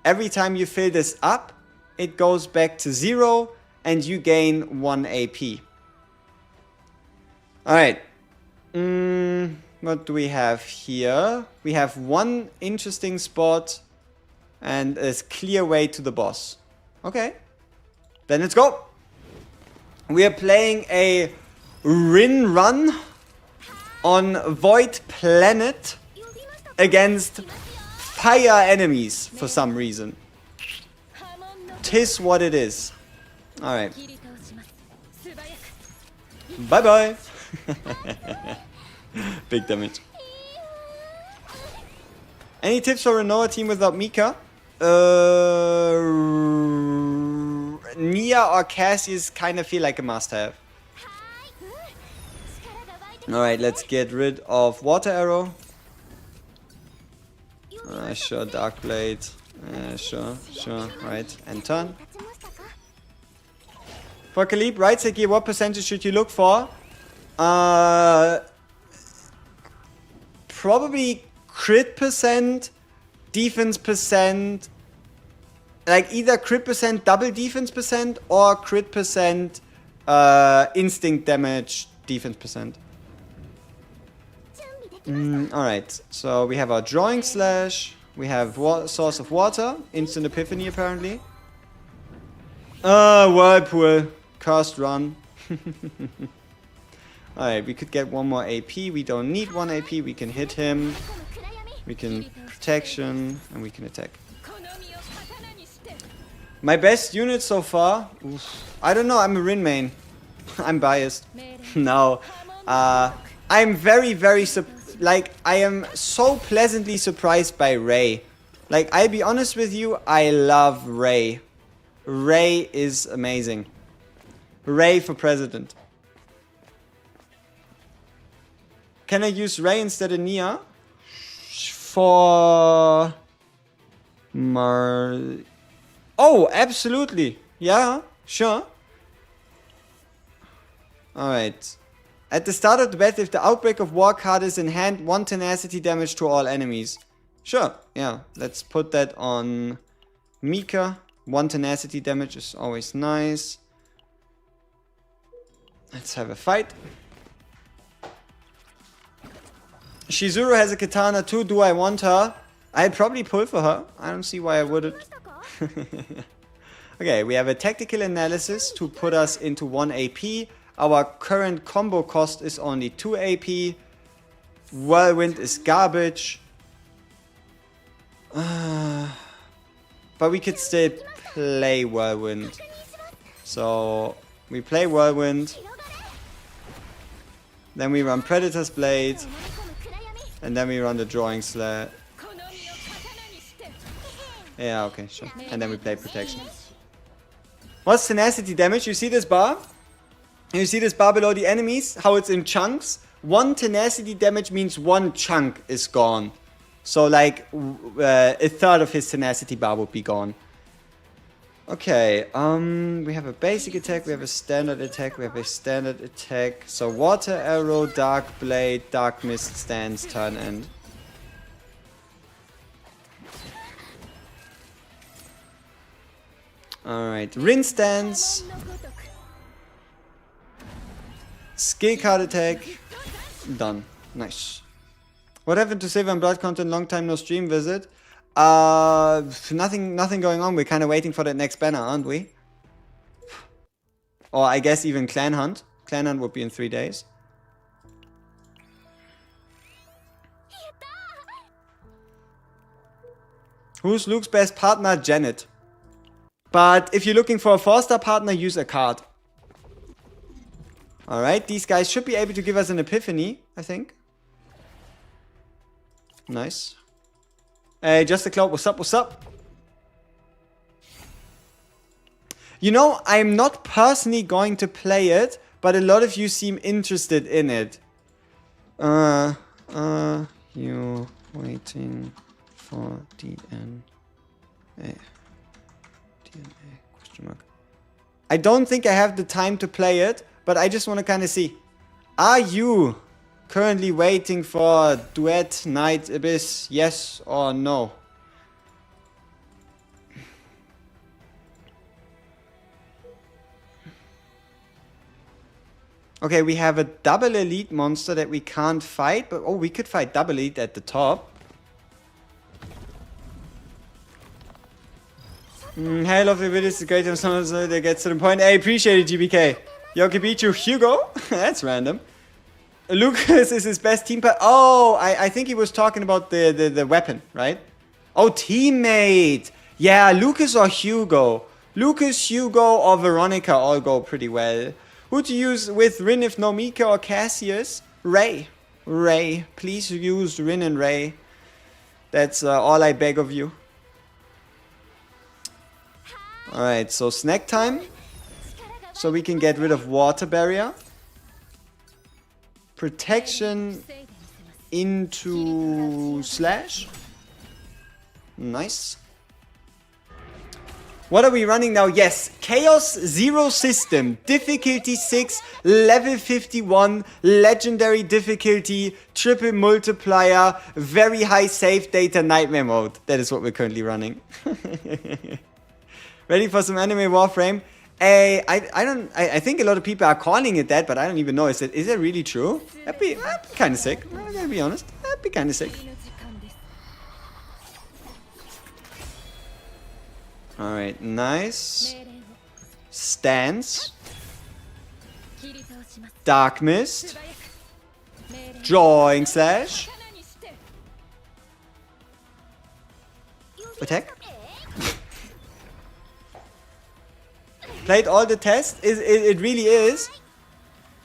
Speaker 2: Every time you fill this up, it goes back to 0 and you gain 1 AP. Alright. What do we have here? We have 1 interesting spot and a clear way to the boss. Okay. Then let's go. We are playing a Rin run on Void Planet against fire enemies for some reason. Tis what it is. Alright. Bye bye. Big damage. Any tips for a Renoa team without Mika? Nia or Cassius kind of feel like a must-have. Alright, let's get rid of Water Arrow. Sure, Dark Blade. Sure, right. And turn. For Khalib, right side gear, what percentage should you look for? Probably crit percent, defense percent, like either crit percent, double defense percent, or crit percent, instinct damage, defense percent. Alright, so we have our Drawing Slash, we have Source of Water, Instant Epiphany apparently. Whirlpool, Cursed Run. Alright, we could get 1 more AP, we don't need 1 AP, we can hit him, we can Protection, and we can attack. My best unit so far? Oof, I don't know, I'm a Rin main. I'm biased. No. I'm very, very, I am so pleasantly surprised by Ray. Like, I'll be honest with you, I love Ray. Ray is amazing. Ray for president. Can I use Ray instead of Nia? For... Oh, absolutely. Yeah, sure. Alright. At the start of the battle, if the Outbreak of War card is in hand, 1 tenacity damage to all enemies. Sure, yeah. Let's put that on Mika. 1 tenacity damage is always nice. Let's have a fight. Shizuru has a katana too. Do I want her? I'd probably pull for her. I don't see why I wouldn't. Okay, we have a tactical analysis to put us into 1 AP. Our current combo cost is only 2 AP. Whirlwind is garbage. But we could still play Whirlwind. So we play Whirlwind. Then we run Predator's Blade. And then we run the Drawing Slash. Yeah, okay, sure. And then we play Protection. What's tenacity damage? You see this bar? You see this bar below the enemies? How it's in chunks? 1 tenacity damage means 1 chunk is gone. So like a third of his tenacity bar would be gone. Okay, we have a basic attack, we have a standard attack, we have a standard attack. So Water Arrow, Dark Blade, Dark Mist, Stance, turn end. Alright, Rin Stance. Skill card attack. Done. Nice. What happened to Silver and Blood content? Long time no stream visit. Nothing going on. We're kind of waiting for that next banner, aren't we? Or I guess even Clan Hunt. Clan Hunt would be in 3 days. Who's Luke's best partner? Janet. But if you're looking for a 4-star partner, use a card. Alright, these guys should be able to give us an epiphany, I think. Nice. Hey, Just a Cloud, what's up, what's up? You know, I'm not personally going to play it, but a lot of you seem interested in it. You waiting for DNA? Question mark. I don't think I have the time to play it, but I just want to kind of see. Are you currently waiting for Duet Night Abyss? Yes or no? Okay, we have a double elite monster that we can't fight, but oh, we could fight double elite at the top. Hey, lovely videos, it's great to someone that gets to the point. Hey, appreciate it, GBK. Yokibichu Hugo? That's random. Lucas is his best team player. Oh, I think he was talking about the weapon, right? Oh, teammate. Yeah, Lucas or Hugo. Lucas, Hugo, or Veronica all go pretty well. Who to use with Rin if no Mika or Cassius? Ray. Ray. Please use Rin and Ray. That's all I beg of you. Alright, so snack time. So we can get rid of water barrier. Protection into slash. Nice. What are we running now? Yes, Chaos Zero System. Difficulty 6, level 51, legendary difficulty, triple multiplier, very high save data nightmare mode. That is what we're currently running. Ready for some anime Warframe? I think a lot of people are calling it that, but I don't even know. Is it really true? I'd be kind of sick. I'm gonna be honest. I'd be kind of sick. Alright, nice. Stance. Dark Mist. Drawing Slash. Attack. Played all the tests. It really is.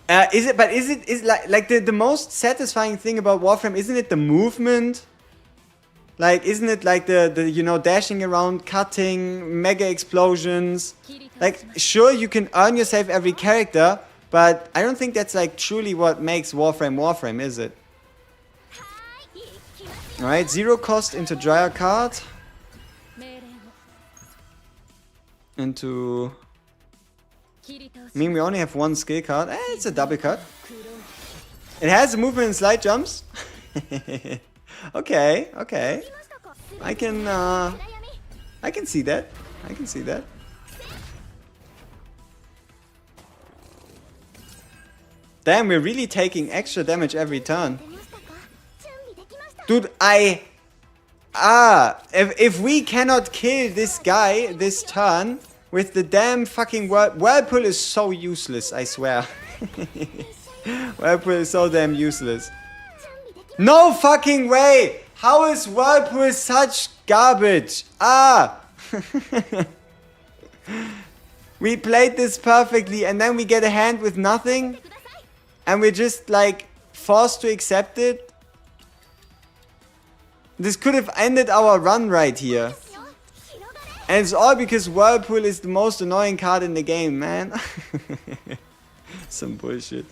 Speaker 2: Is like the most satisfying thing about Warframe, isn't it the movement? Like, isn't it like the you know, dashing around, cutting, mega explosions? Like, sure, you can earn yourself every character, but I don't think that's like truly what makes Warframe Warframe, is it? Alright, 0 cost into Dryer card. Into... I mean, we only have 1 skill card. It's a double cut. It has movement and slide jumps. Okay, okay. I can see that. I can see that. Damn, we're really taking extra damage every turn. Dude, if we cannot kill this guy this turn with the damn fucking Whirlpool is so useless, I swear. Whirlpool is so damn useless. No fucking way! How is Whirlpool such garbage? We played this perfectly and then we get a hand with nothing? And we're just like forced to accept it? This could have ended our run right here. And it's all because Whirlpool is the most annoying card in the game, man. Some bullshit.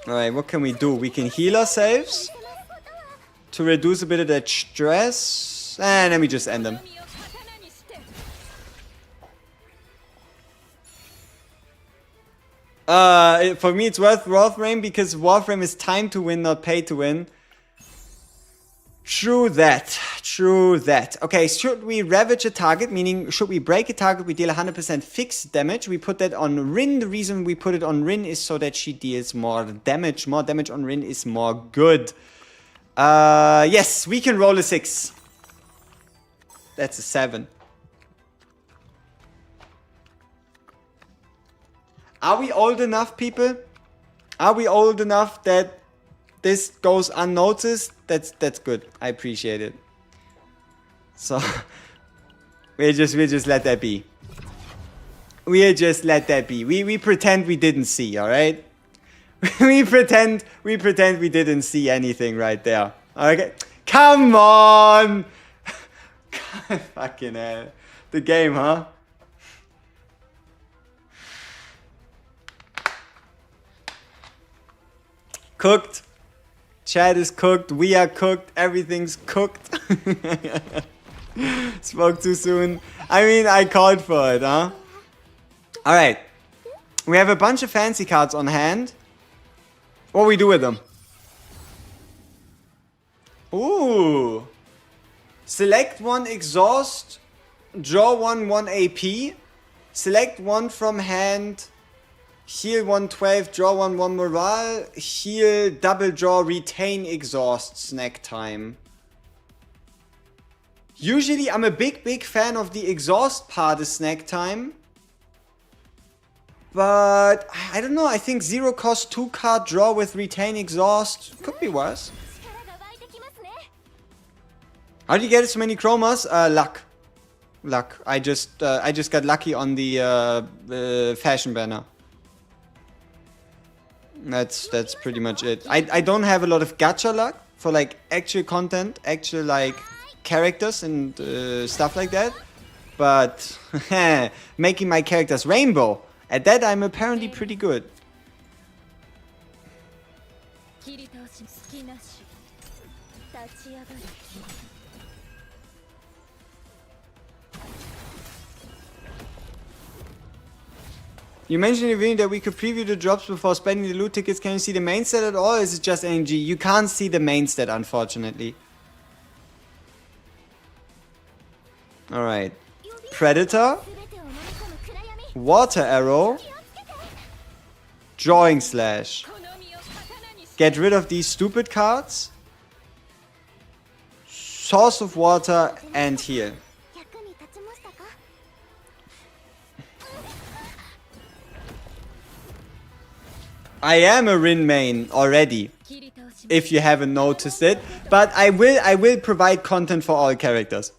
Speaker 2: Alright, what can we do? We can heal ourselves to reduce a bit of that stress. And then we just end them. For me it's worth Warframe because Warframe is time to win, not pay to win. True that. True that. Okay, should we ravage a target? Meaning, should we break a target? We deal 100% fixed damage. We put that on Rin. The reason we put it on Rin is so that she deals more damage. More damage on Rin is more good. Yes, we can roll a 6. That's a 7. Are we old enough, people? Are we old enough that this goes unnoticed? That's good. I appreciate it. So we'll just let that be. We'll just let that be. We pretend we didn't see, alright? we pretend we didn't see anything right there. Okay? Come on! Fucking hell. The game, huh? Cooked. Chat is cooked. We are cooked. Everything's cooked. Spoke too soon. I mean, I called for it, huh? Alright. We have a bunch of fancy cards on hand. What do we do with them? Ooh. Select 1 exhaust. Draw 1 AP. Select 1 from hand. Heal 112, draw 1 morale, heal, double draw, retain exhaust, snack time. Usually I'm a big fan of the exhaust part of snack time. But I don't know, I think 0 cost 2 card draw with retain exhaust could be worse. How do you get so many chromas? Luck. Luck. I just got lucky on the fashion banner. That's pretty much it. I don't have a lot of gacha luck for like actual content, actual like characters and stuff like that. But making my characters rainbow, at that I'm apparently pretty good. You mentioned in the video that we could preview the drops before spending the loot tickets. Can you see the main stat at all, or is it just NG? You can't see the main stat, unfortunately. Alright. Predator. Water Arrow. Drawing Slash. Get rid of these stupid cards. Source of Water and Heal. I am a Rin main already. if you haven't noticed it. But I will provide content for all characters,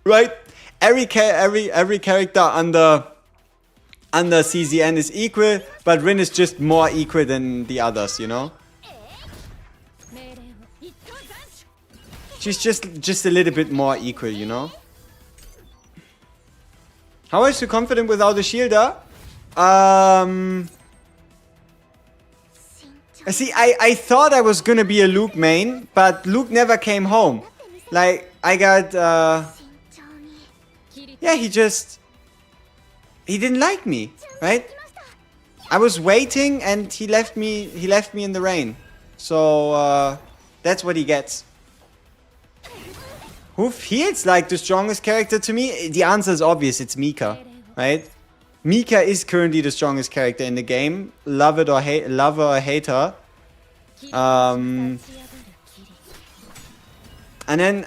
Speaker 2: right? Every character under CZN is equal, but Rin is just more equal than the others, you know? She's just a little bit more equal, you know? How are you so confident without a shielder? See, I thought I was gonna be a Luke main, but Luke never came home. Like, I got, yeah, he didn't like me, right? I was waiting and he left me in the rain. So, that's what he gets. Who feels like the strongest character to me? The answer is obvious, it's Mika, right? Mika is currently the strongest character in the game. Love it or hate her. And then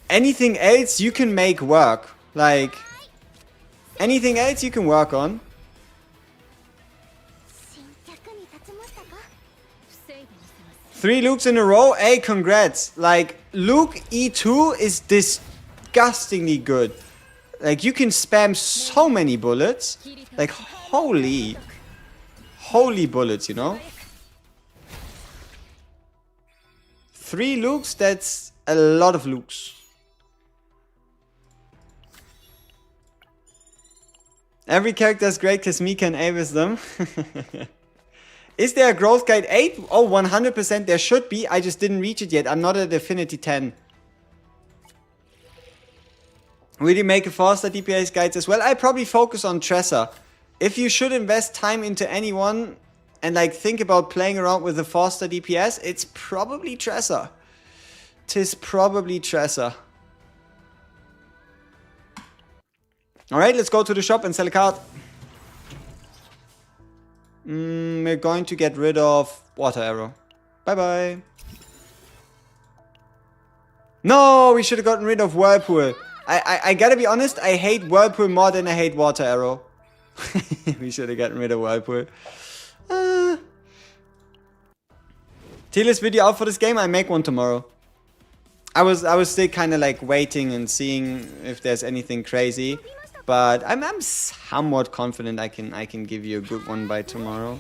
Speaker 2: anything else you can make work. Like, anything else you can work on. 3 Lukes in a row? Hey, congrats. Like, Luke E2 is disgustingly good. Like, you can spam so many bullets. Like, holy bullets, you know? 3 Lukes, that's a lot of Lukes. Every character is great because Mika and Avis them. Is there a growth guide 8? Oh, 100% there should be. I just didn't reach it yet. I'm not at Affinity 10. Will you make a faster DPS guides as well? I probably focus on Tressa. If you should invest time into anyone and like think about playing around with the faster DPS, it's probably Tressa. 'Tis probably Tressa. Alright, let's go to the shop and sell a card. We're going to get rid of Water Arrow. Bye-bye. No, we should have gotten rid of Whirlpool. I gotta be honest, I hate Whirlpool more than I hate Water Arrow. We should have gotten rid of Whirlpool. Tier list video out for this game? I make one tomorrow. I was still kind of like waiting and seeing if there's anything crazy. But I'm somewhat confident I can give you a good one by tomorrow.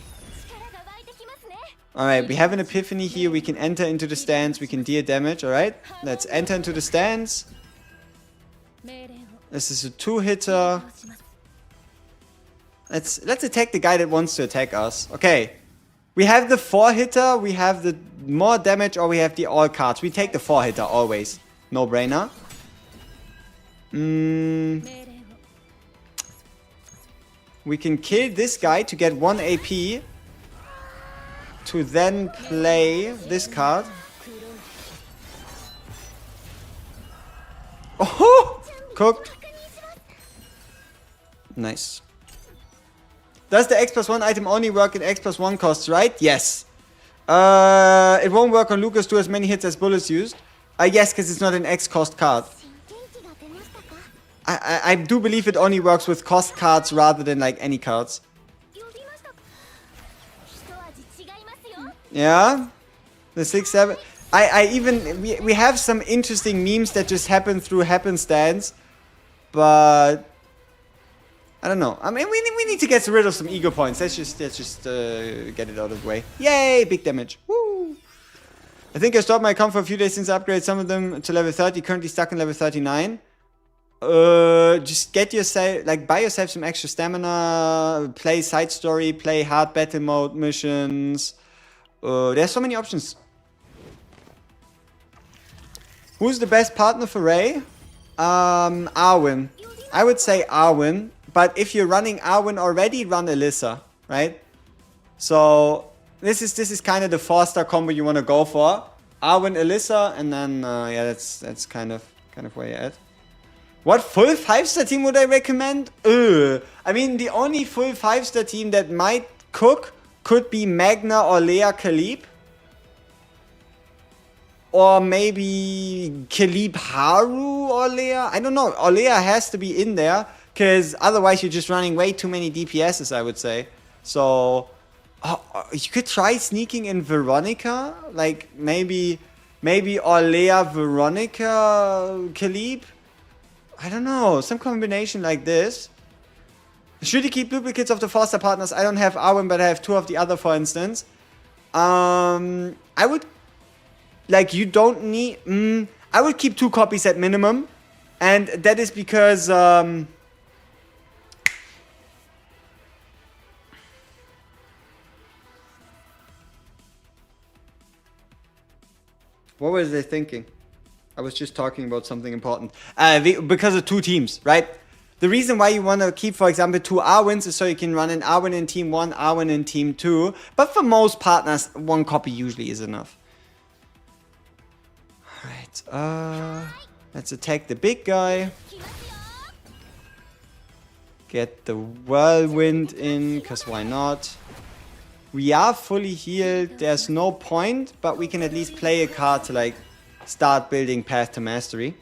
Speaker 2: Alright, we have an epiphany here. We can enter into the stance. We can deal damage. Alright, let's enter into the stance. This is a 2-hitter. Let's attack the guy that wants to attack us. Okay. We have the 4-hitter. We have the more damage, or we have the all cards. We take the 4-hitter always. No brainer. We can kill this guy to get 1 AP. To then play this card. Oh! Cooked. Nice. Does the X+1 item only work in X+1 costs, right? Yes. It won't work on Lucas, do as many hits as bullets used. Yes, because it's not an X cost card. I do believe it only works with cost cards rather than like any cards. Yeah. The 6-7. We have some interesting memes that just happen through happenstance. But I don't know. I mean, we need to get rid of some ego points. Let's just get it out of the way. Yay! Big damage. Woo! I think I stopped my account for a few days since I upgraded some of them to level 30. Currently stuck in level 39. Just get yourself, like, buy yourself some extra stamina. Play side story. Play hard battle mode missions. There's so many options. Who's the best partner for Ray? Arwen. I would say Arwen. But if you're running Arwen already, run Alyssa, right? So this is kind of the 4-star combo you want to go for. Arwen, Alyssa, and then yeah, that's kind of where you're at. What full 5-star team would I recommend? I mean, the only full 5-star team that might cook could be Magna or Leia Khalib. Or maybe Khalib Haru or Leia. I don't know. Or Leia has to be in there. Because otherwise you're just running way too many DPSs, I would say. So, Oh, you could try sneaking in Veronica. Like, maybe Orlea, Veronica, Khalib? I don't know. Some combination like this. Should you keep duplicates of the foster partners? I don't have Arwen, but I have 2 of the other, for instance. I would... Like, you don't need... I would keep 2 copies at minimum. And that is because... What was I thinking? I was just talking about something important. Because of 2 teams, right? The reason why you want to keep, for example, 2 Arwens is so you can run an Arwen in team 1, Arwen in team 2. But for most partners, 1 copy usually is enough. Alright, let's attack the big guy. Get the whirlwind in, because why not? We are fully healed, there's no point, but we can at least play a card to like start building Path to Mastery.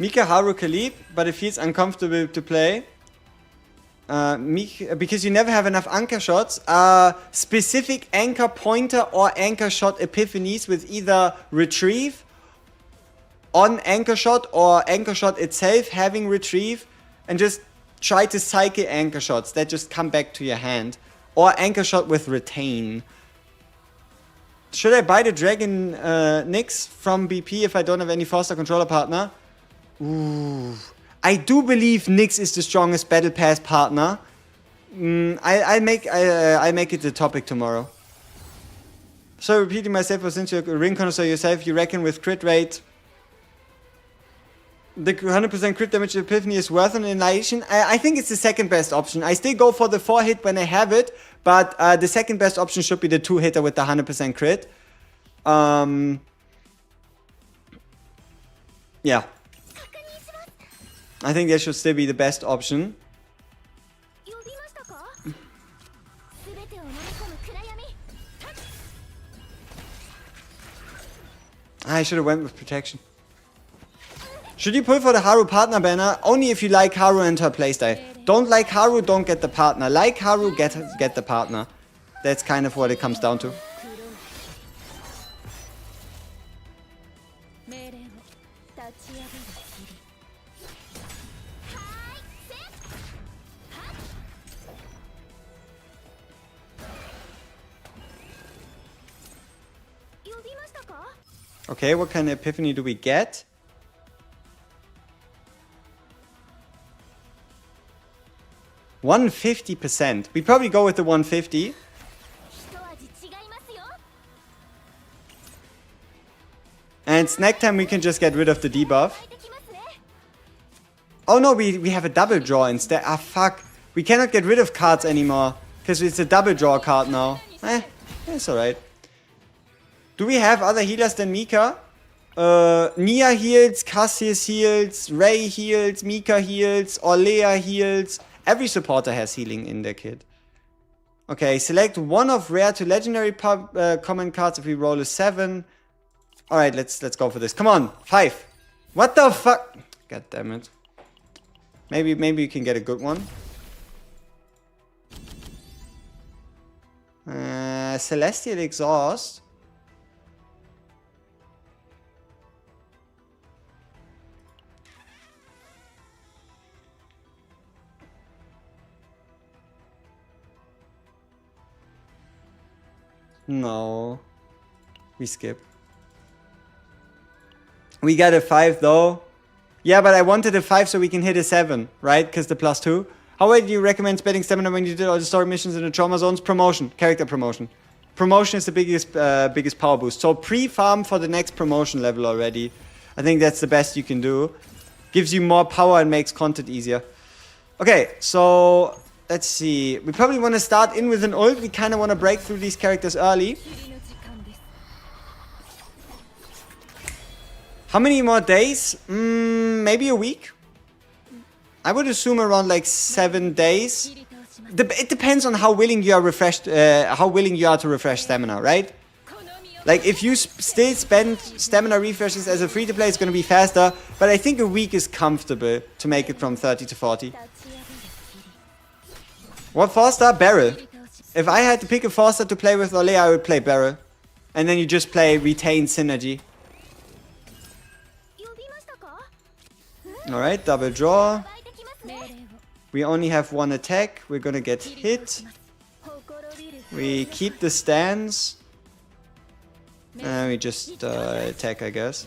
Speaker 2: Mika, Haru, Khalib, but it feels uncomfortable to play. Because you never have enough anchor shots. Specific anchor pointer or anchor shot epiphanies with either retrieve on anchor shot or anchor shot itself having retrieve, and just try to cycle anchor shots that just come back to your hand, or anchor shot with retain. Should I buy the Dragon Nyx from BP if I don't have any foster controller partner? Ooh, I do believe Nyx is the strongest battle pass partner. I'll make it the topic tomorrow. So repeating myself, but since you're a ring connoisseur yourself, you reckon with crit rate the 100% crit damage epiphany is worth an annihilation? I think it's the second best option. I still go for the 4 hit when I have it, but the second best option should be the 2 hitter with the 100% crit. Yeah. I think that should still be the best option. I should have went with protection. Should you pull for the Haru partner banner? Only if you like Haru and her playstyle. Don't like Haru, don't get the partner. Like Haru, get the partner. That's kind of what it comes down to. Okay, what kind of epiphany do we get? %150%. We probably go with the 150. And snack time we can just get rid of the debuff. Oh no, we have a double draw instead. Ah fuck. We cannot get rid of cards anymore. Because it's a double draw card now. It's alright. Do we have other healers than Mika? Nia heals, Cassius heals, Ray heals, Mika heals, Orlea heals. Every supporter has healing in their kit. Okay, select one of rare to legendary common cards if we roll a 7. Alright, let's go for this. Come on, 5. What the fuck? God damn it. Maybe you can get a good one. Celestial Exhaust. No. We skip. We got a 5 though. Yeah, but I wanted a 5 so we can hit a 7, right? Because the +2. How well do you recommend spending stamina when you did all the story missions in the trauma zones? Promotion. Character promotion. Promotion is the biggest power boost. So pre-farm for the next promotion level already. I think that's the best you can do. Gives you more power and makes content easier. Okay, so let's see. We probably want to start in with an ult. We kind of want to break through these characters early. How many more days? Maybe a week? I would assume around like 7 days. It depends on how willing you are to refresh stamina, right? Like if you still spend stamina refreshes as a free-to-play, it's going to be faster. But I think a week is comfortable to make it from 30 to 40. What 4-star? Barrel. If I had to pick a 4-star to play with Ole, I would play Barrel. And then you just play Retain Synergy. Alright, double draw. We only have one attack. We're gonna get hit. We keep the stance. And we just attack, I guess.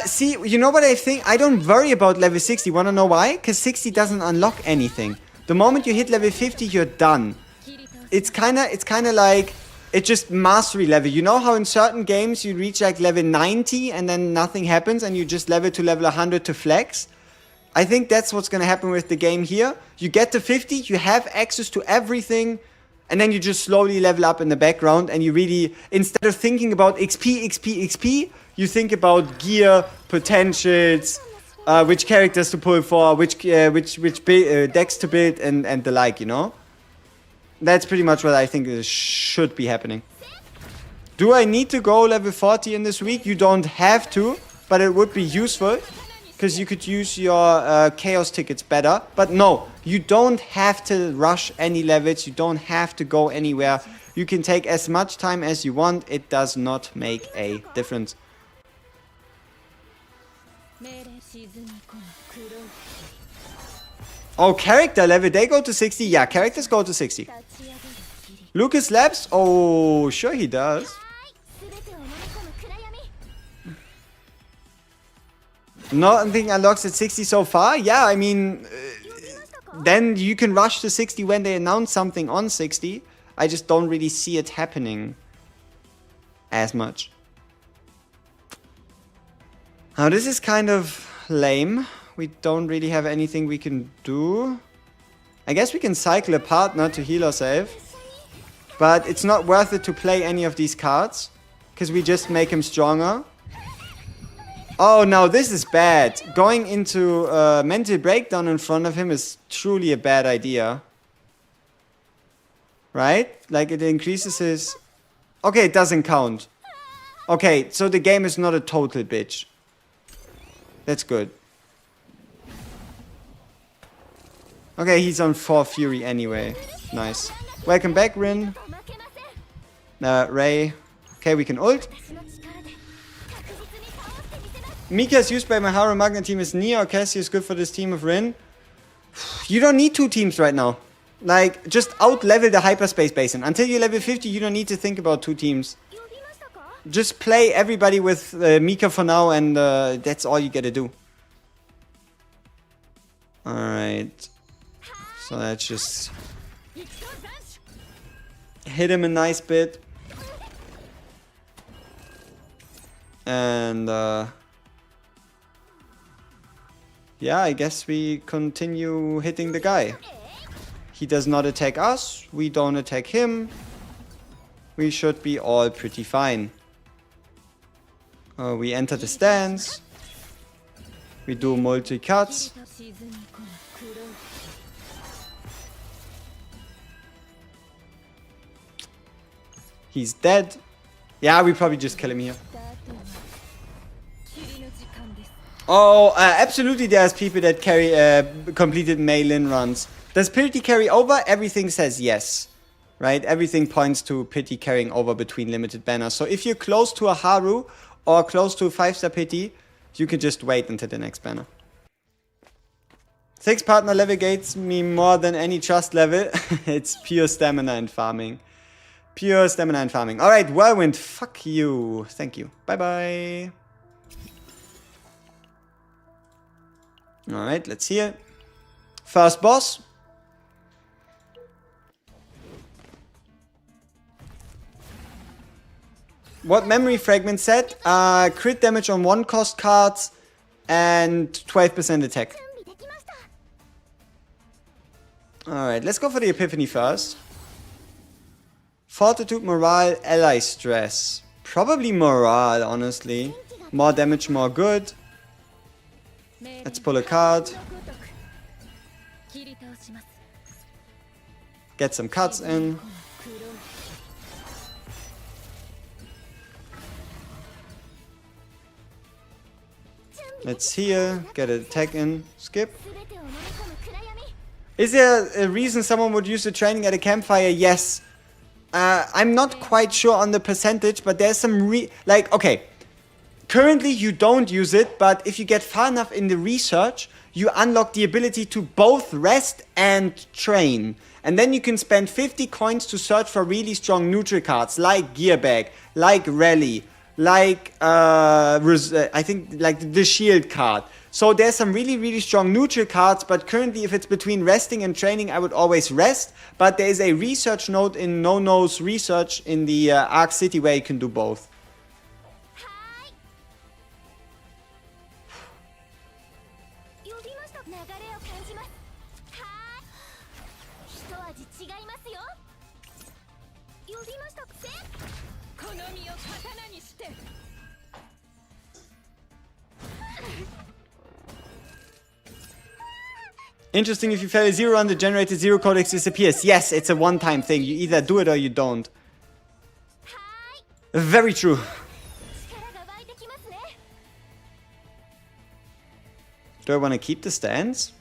Speaker 2: See, you know what I think? I don't worry about level 60. Wanna know why? Because 60 doesn't unlock anything. The moment you hit level 50, you're done. It's kinda like, it's just mastery level. You know how in certain games you reach like level 90 and then nothing happens and you just level to level 100 to flex? I think that's what's gonna happen with the game here. You get to 50, you have access to everything, and then you just slowly level up in the background, and you really, instead of thinking about XP, you think about gear, potentials, which characters to pull for, which decks to build, and the like, you know? That's pretty much what I think should be happening. Do I need to go level 40 in this week? You don't have to, but it would be useful. Because you could use your chaos tickets better. But no, you don't have to rush any levels. You don't have to go anywhere. You can take as much time as you want. It does not make a difference. Oh, character level, they go to 60. Yeah, characters go to 60. Lucas Labs? Oh, sure he does. Nothing unlocks at 60 so far? Yeah, I mean, then you can rush to 60 when they announce something on 60. I just don't really see it happening as much. Now, this is kind of lame. We don't really have anything we can do. I guess we can cycle a partner to heal ourselves. But it's not worth it to play any of these cards. Because we just make him stronger. Oh, now this is bad. Going into mental breakdown in front of him is truly a bad idea. Right? Like it increases his... Okay, it doesn't count. Okay, so the game is not a total bitch. That's good. Okay, he's on 4 Fury anyway. Nice. Welcome back, Rin. Ray. Okay, we can ult. Mika is used by my Haru Magna team as Nia or Cassie is good for this team of Rin. You don't need 2 teams right now. Like, just out-level the Hyperspace Basin. Until you're level 50, you don't need to think about 2 teams. Just play everybody with Mika for now, and that's all you gotta do. Alright. So let's just hit him a nice bit. And yeah, I guess we continue hitting the guy. He does not attack us. We don't attack him. We should be all pretty fine. We enter the stance. We do multi-cuts. He's dead. Yeah, we probably just kill him here. Oh, absolutely there's people that carry completed Meilin runs. Does Pity carry over? Everything says yes. Right? Everything points to Pity carrying over between limited banners. So if you're close to a Haru or close to a 5-star Pity, you can just wait until the next banner. 6 partner level gates me more than any trust level. It's pure stamina and farming. Pure stamina and farming. Alright, Whirlwind, fuck you. Thank you. Bye-bye. Alright, let's hear. First boss. What memory fragment set? Crit damage on 1 cost cards and 12% attack. Alright, let's go for the Epiphany first. Fortitude, Morale, Ally Stress. Probably Morale, honestly. More damage, more good. Let's pull a card. Get some cuts in. Let's heal, get an attack in, skip. Is there a reason someone would use the training at a campfire? Yes. I'm not quite sure on the percentage, but there's some okay. Currently you don't use it, but if you get far enough in the research, you unlock the ability to both rest and train. And then you can spend 50 coins to search for really strong neutral cards, like Gear Bag, like Rally, like I think like the Shield card. So there's some really, really strong neutral cards, but currently if it's between resting and training, I would always rest. But there is a research node in No-No's research in the Arc City where you can do both. Interesting, if you fail a 0 run, the generated 0 codex disappears. Yes, it's a one-time thing. You either do it or you don't. Very true. Do I want to keep the stance?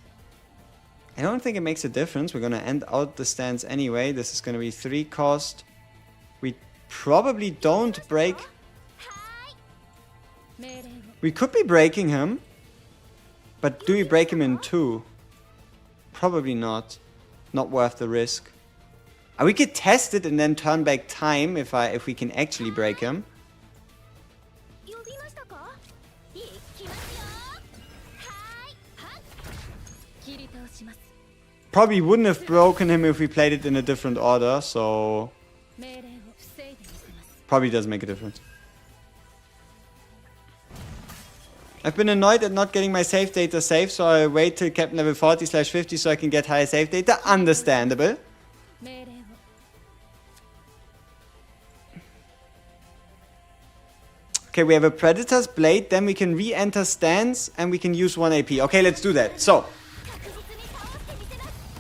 Speaker 2: I don't think it makes a difference. We're going to end out the stance anyway. This is going to be 3 cost. We probably don't break. We could be breaking him. But do we break him in 2? Probably not. Not worth the risk. We could test it and then turn back time if we can actually break him. Probably wouldn't have broken him if we played it in a different order, so probably doesn't make a difference. I've been annoyed at not getting my save data saved, so I wait till Captain level 40/50 so I can get higher save data. Understandable. Okay, we have a Predator's Blade, then we can re-enter stance and we can use 1 AP. Okay, let's do that. So.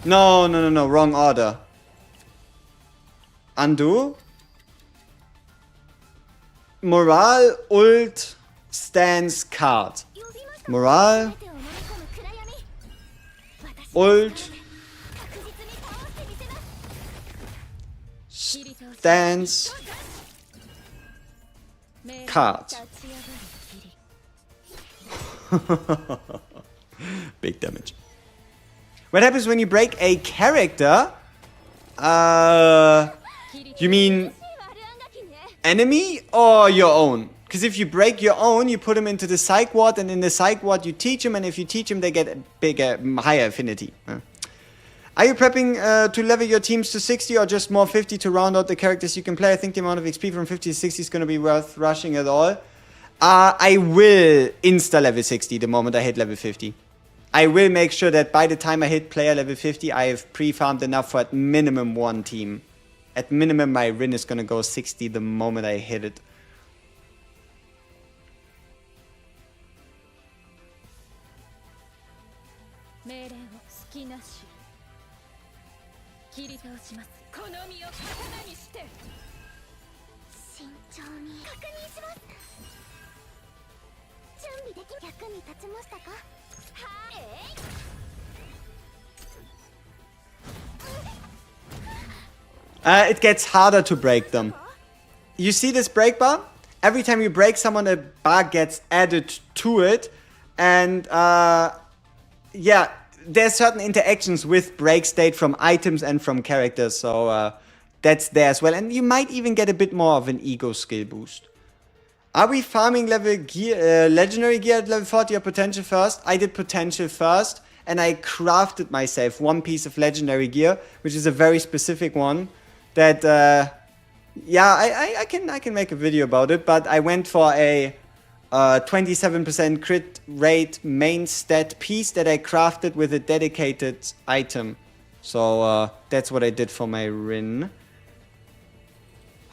Speaker 2: No, wrong order. Undo. Morale, ult, stance, card. Morale. Ult. Stance. Card. Big damage. What happens when you break a character? You mean enemy or your own? Because if you break your own, you put them into the psych ward, and in the psych ward you teach them, and if you teach them, they get a bigger, higher affinity. Are you prepping to level your teams to 60 or just more 50 to round out the characters you can play? I think the amount of XP from 50 to 60 is going to be worth rushing at all. I will insta level 60 the moment I hit level 50. I will make sure that by the time I hit player level 50, I have pre-farmed enough for at minimum 1 team. At minimum, my Rin is going to go 60 the moment I hit it. It gets harder to break them. You see this break bar? Every time you break someone, a bar gets added to it. And yeah, there's certain interactions with break state from items and from characters. So that's there as well. And you might even get a bit more of an ego skill boost. Are we farming level gear, legendary gear at level 40 or potential first? I did potential first. And I crafted myself 1 piece of legendary gear, which is a very specific one. That, yeah, I can make a video about it, but I went for a 27% crit rate main stat piece that I crafted with a dedicated item. So that's what I did for my Rin.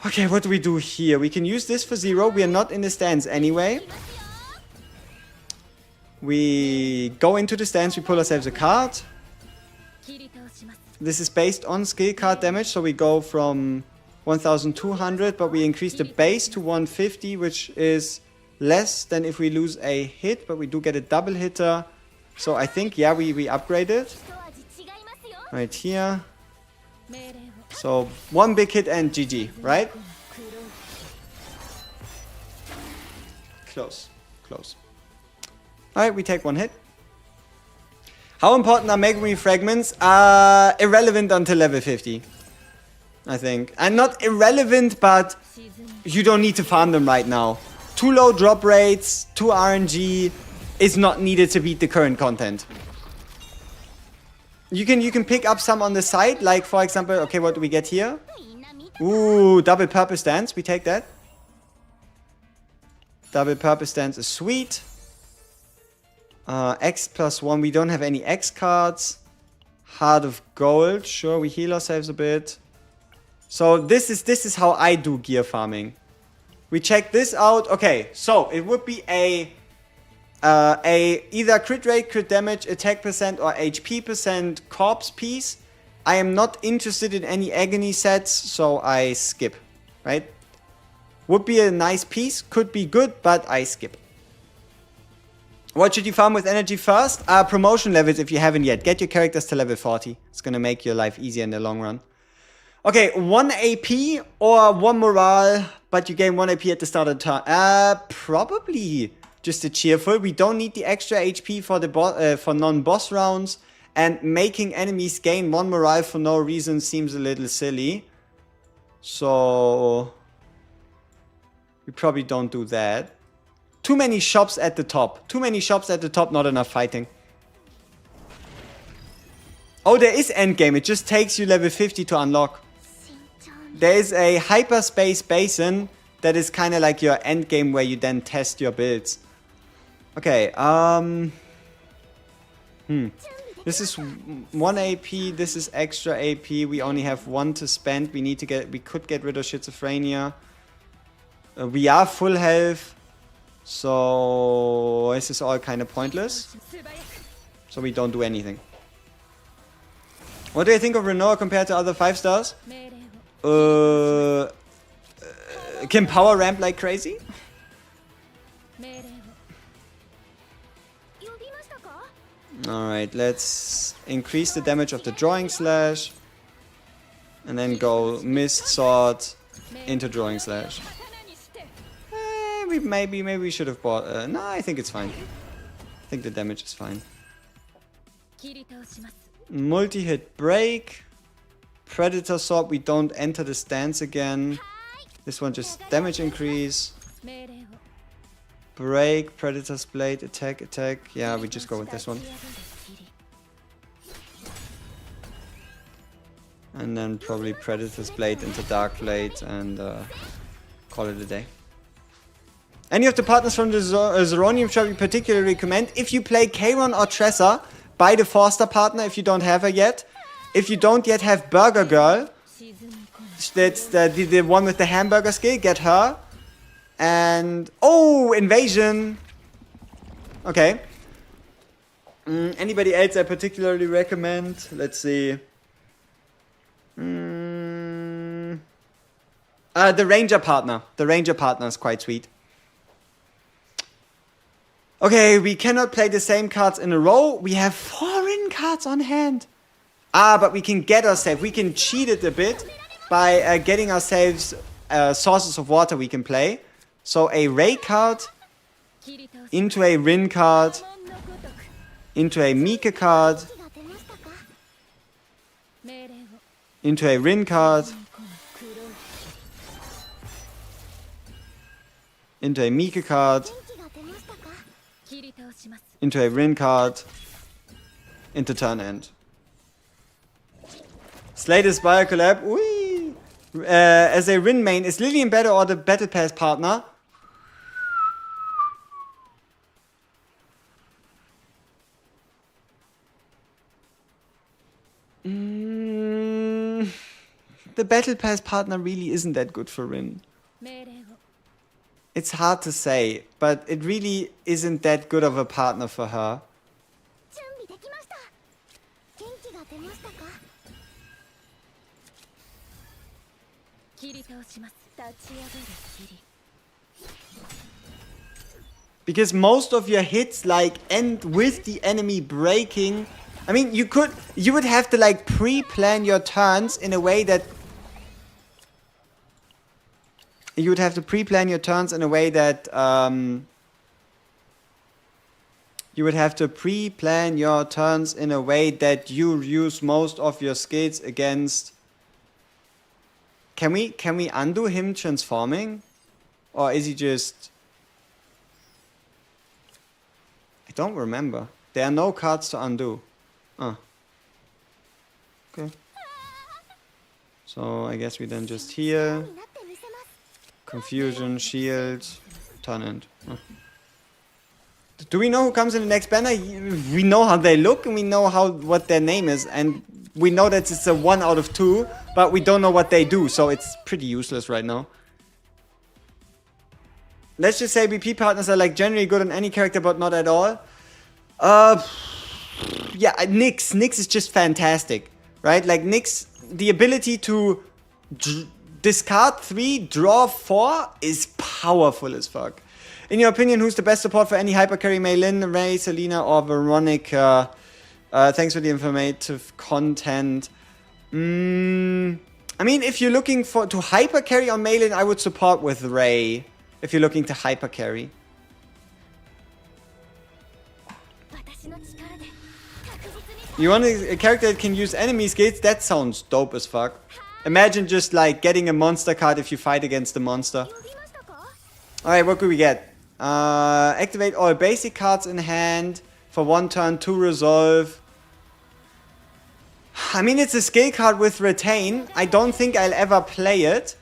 Speaker 2: Okay, what do we do here? We can use this for 0. We are not in the stance anyway. We go into the stance, we pull ourselves a card. This is based on skill card damage, so we go from 1200, but we increase the base to 150, which is less than if we lose a hit, but we do get a double hitter. So I think, yeah, we upgrade it. Right here. So 1 big hit and GG, right? Close. Close. Alright, we take 1 hit. How important are Megumi fragments? Irrelevant until level 50. I think. And not irrelevant, but you don't need to farm them right now. Too low drop rates, 2 RNG is not needed to beat the current content. You can pick up some on the side, like for example, okay, what do we get here? Ooh, double purpose dance, we take that. Double purpose dance is sweet. X+1, we don't have any X cards. Heart of Gold, sure, we heal ourselves a bit. So this is how I do gear farming. We check this out. Okay, so it would be a either crit rate, crit damage, attack percent, or HP percent corpse piece. I am not interested in any agony sets, so I skip. Right? Would be a nice piece, could be good, but I skip. What should you farm with energy first? Promotion levels if you haven't yet. Get your characters to level 40. It's gonna make your life easier in the long run. Okay, 1 AP or 1 morale, but you gain 1 AP at the start of the turn. Probably just a cheerful. We don't need the extra HP for the for non-boss rounds, and making enemies gain 1 morale for no reason seems a little silly. So we probably don't do that. Too many shops at the top. Too many shops at the top, not enough fighting. Oh, there is endgame. It just takes you level 50 to unlock. There is a hyperspace basin that is kind of like your endgame where you then test your builds. Okay, This is 1 AP, this is extra AP. We only have 1 to spend. We could get rid of schizophrenia. We are full health. So this is all kind of pointless. So we don't do anything. What do you think of Renoa compared to other 5 stars? Can power ramp like crazy? Alright, let's increase the damage of the drawing slash. And then go mist sword into drawing slash. Maybe we should have bought... no, I think it's fine. I think the damage is fine. Multi-hit break. Predator sword, we don't enter the stance again. This one just damage increase. Break, Predator's blade, attack, attack. Yeah, we just go with this one. And then probably Predator's blade into Dark Blade and call it a day. Any of the partners from the Zeronium shop you particularly recommend? If you play Kron or Tressa, buy the Forster partner if you don't have her yet. If you don't yet have Burger Girl, that's the one with the hamburger skill, get her. And... oh, Invasion! Okay. Anybody else I particularly recommend? Let's see. The Ranger partner. The Ranger partner is quite sweet. Okay, we cannot play the same cards in a row. We have foreign cards on hand. But we can get ourselves, we can cheat it a bit by getting ourselves sources of water we can play. So a Ray card into a Rin card into a Mika card into a Rin card into a Mika card into a Rin card into turn end. Slater's Bio collab. Whee! As a Rin main, is Lillian better or the Battle Pass partner? The Battle Pass partner really isn't that good for Rin. It's hard to say, but it really isn't that good of a partner for her. Because most of your hits like end with the enemy breaking. I mean, you would have to like pre-plan your turns in a way that you would have to pre-plan your turns in a way that you would have to pre-plan your turns in a way that you use most of your skills against. Can we undo him transforming? Or is he just... I don't remember. There are no cards to undo. Okay. So I guess we then just heal. Confusion, shield, turn end. Do we know who comes in the next banner? We know how they look and we know what their name is, and we know that it's a 1 out of 2, but we don't know what they do, so it's pretty useless right now. Let's just say BP partners are like generally good on any character, but not at all. Yeah, Nyx. Nyx is just fantastic, right? Like Nyx, the ability to discard 3, draw 4 is powerful as fuck. In your opinion, who's the best support for any hypercarry? Maylin, Ray, Selena, or Veronica? Thanks for the informative content. I mean, if you're looking to hypercarry on Maylin, I would support with Ray. If you're looking to hypercarry. You want a character that can use enemy skills? That sounds dope as fuck. Imagine just like getting a monster card if you fight against the monster. Alright, what could we get? Activate all basic cards in hand for 1 turn to resolve. I mean, it's a skill card with retain. I don't think I'll ever play it.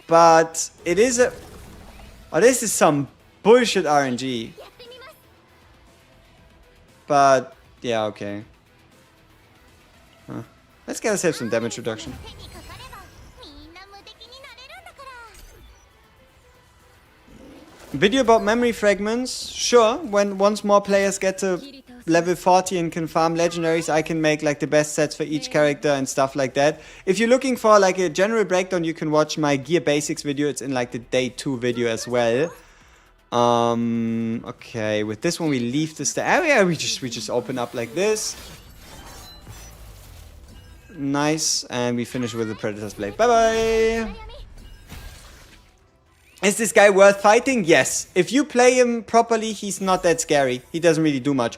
Speaker 2: But it is a... Oh, this is some bullshit RNG. But, yeah, okay. Let's get ourselves some damage reduction. Video about memory fragments? Sure, once more players get to level 40 and can farm legendaries, I can make like the best sets for each character and stuff like that. If you're looking for like a general breakdown, you can watch my Gear Basics video. It's in like the day 2 video as well. Okay, with this one we leave this area. We just open up like this. Nice, and we finish with the Predator's Blade. Bye bye. Is this guy worth fighting? Yes. If you play him properly, he's not that scary. He doesn't really do much.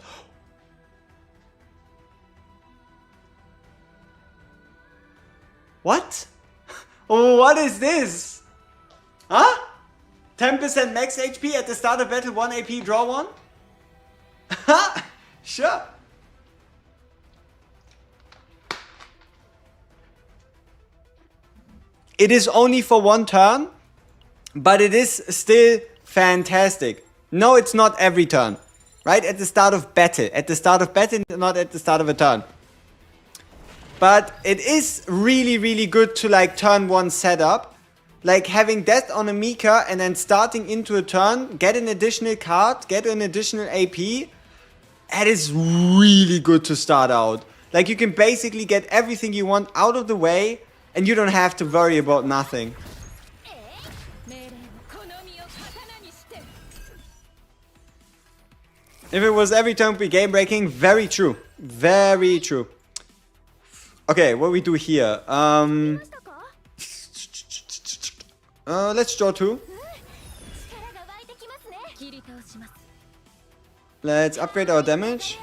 Speaker 2: What? What is this? Huh? 10% max HP at the start of battle, 1 AP, draw 1? Ha! Sure. It is only for 1 turn, but it is still fantastic. No, it's not every turn. Right? At the start of battle. At the start of battle, not at the start of a turn. But it is really, really good to like turn 1 setup. Like having that on a Mika and then starting into a turn, get an additional card, get an additional AP. That is really good to start out. Like you can basically get everything you want out of the way and you don't have to worry about nothing. If it was every turn be game breaking, very true. Very true. Okay, what we do here? Let's draw 2. Let's upgrade our damage.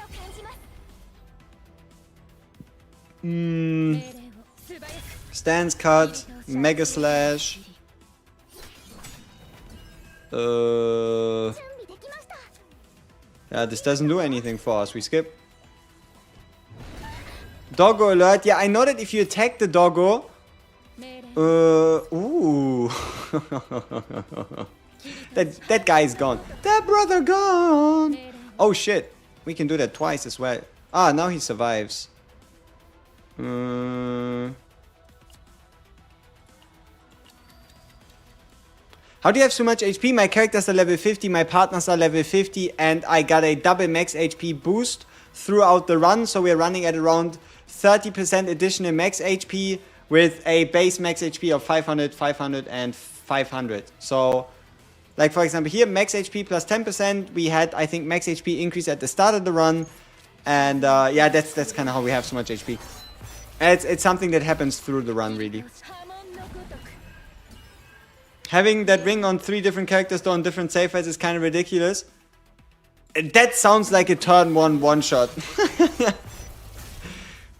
Speaker 2: Stance cut, Mega Slash. Yeah, this doesn't do anything for us. We skip. Doggo alert. Yeah, I know that if you attack the doggo... Ooh. that guy is gone. That brother gone. Oh shit. We can do that twice as well. Ah, now he survives. How do you have so much HP? My characters are level 50, my partners are level 50, and I got a double max HP boost throughout the run. So we're running at around 30% additional max HP with a base max HP of 500, 500, and 500. So Like, for example, here, max HP plus 10%. We had, I think, max HP increase at the start of the run. And, yeah, that's kind of how we have so much HP. It's something that happens through the run, really. Having that ring on 3 different characters, though, on different save files is kind of ridiculous. That sounds like a turn 1 one-shot.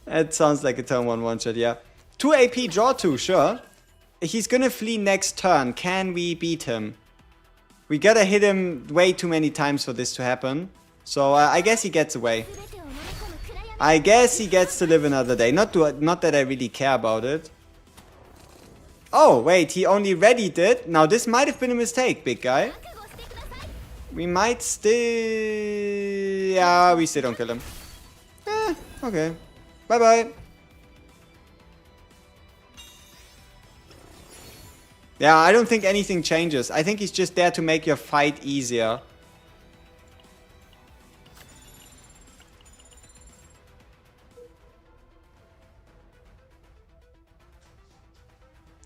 Speaker 2: That sounds like a turn 1 one-shot, yeah. 2 AP, draw 2, sure. He's gonna flee next turn. Can we beat him? We gotta hit him way too many times for this to happen. So I guess he gets away. I guess he gets to live another day. Not that I really care about it. Oh, wait, he only readied it. Now this might have been a mistake, big guy. We might still... Yeah, we still don't kill him. Okay. Bye-bye. Yeah, I don't think anything changes. I think he's just there to make your fight easier.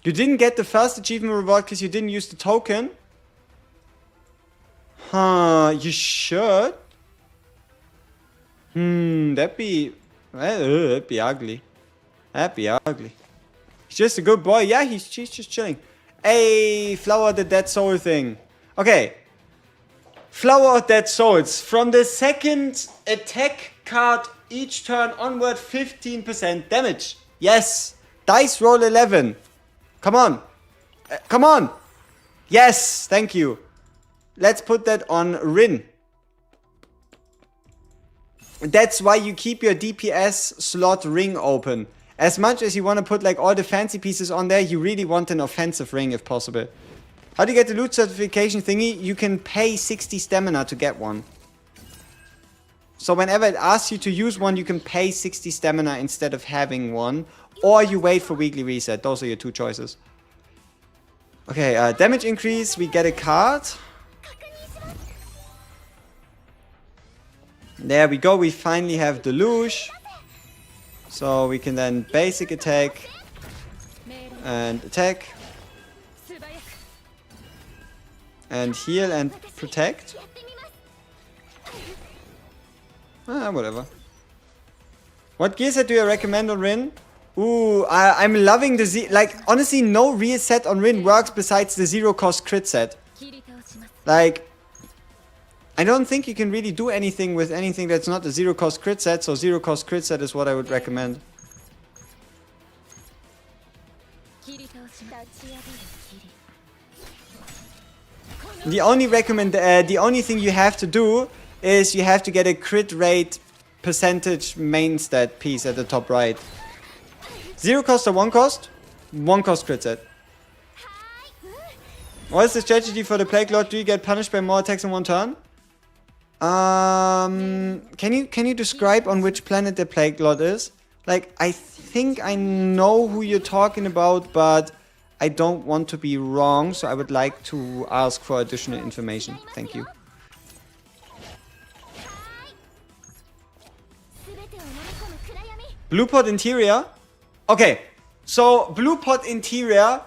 Speaker 2: You didn't get the first achievement reward because you didn't use the token? Huh, you should. That'd be... Well, that'd be ugly. That'd be ugly. He's just a good boy. Yeah, he's just chilling. Hey, Flower the Dead Soul thing. Okay. Flower of Dead Souls. From the second attack card each turn onward, 15% damage. Yes. Dice roll 11. Come on. Come on. Yes. Thank you. Let's put that on Rin. That's why you keep your DPS slot ring open. As much as you want to put like all the fancy pieces on there, you really want an offensive ring if possible. How do you get the loot certification thingy? You can pay 60 stamina to get one. So whenever it asks you to use one, you can pay 60 stamina instead of having one. Or you wait for weekly reset. Those are your 2 choices. Okay, damage increase. We get a card. There we go. We finally have Deluge. So we can then basic attack and attack and heal and protect. Whatever. What gear set do you recommend on Rin? Ooh, I'm loving the like, honestly, no real set on Rin works besides the 0 cost crit set. Like, I don't think you can really do anything with anything that's not a 0 cost crit set, so 0 cost crit set is what I would recommend. The only thing you have to do is you have to get a crit rate percentage main stat piece at the top right. 0 cost or 1 cost? 1 cost crit set. What is the strategy for the Plague Lord? Do you get punished by more attacks in 1 turn? Can you describe on which planet the Plague Lord is? Like, I think I know who you're talking about, but I don't want to be wrong, so I would like to ask for additional information. Thank you. Blue pot interior? Okay, so blue pot interior,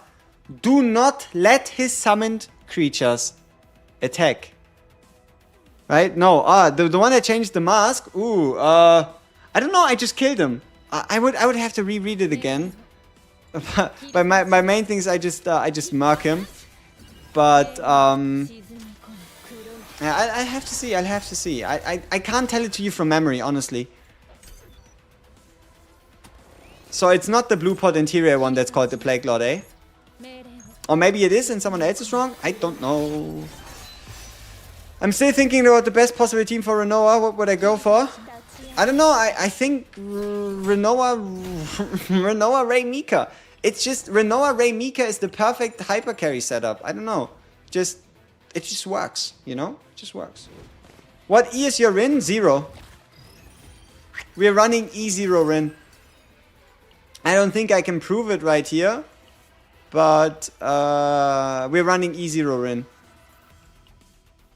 Speaker 2: do not let his summoned creatures attack. Right? No, the one that changed the mask, ooh, I don't know, I just killed him. I would have to reread it again. But my main thing is I just mark him. But yeah, I'll have to see. I can't tell it to you from memory, honestly. So it's not the blue pot interior one that's called the Plague Lord, eh? Or maybe it is and someone else is wrong? I don't know. I'm still thinking about the best possible team for Renoa. What would I go for? I don't know. I think Renoa Ray Mika. It's just Renoa Ray Mika is the perfect hyper carry setup. I don't know. It just works, you know? It just works. What E is your Rin? 0. We're running E0 Rin. I don't think I can prove it right here. But we're running E0 Rin.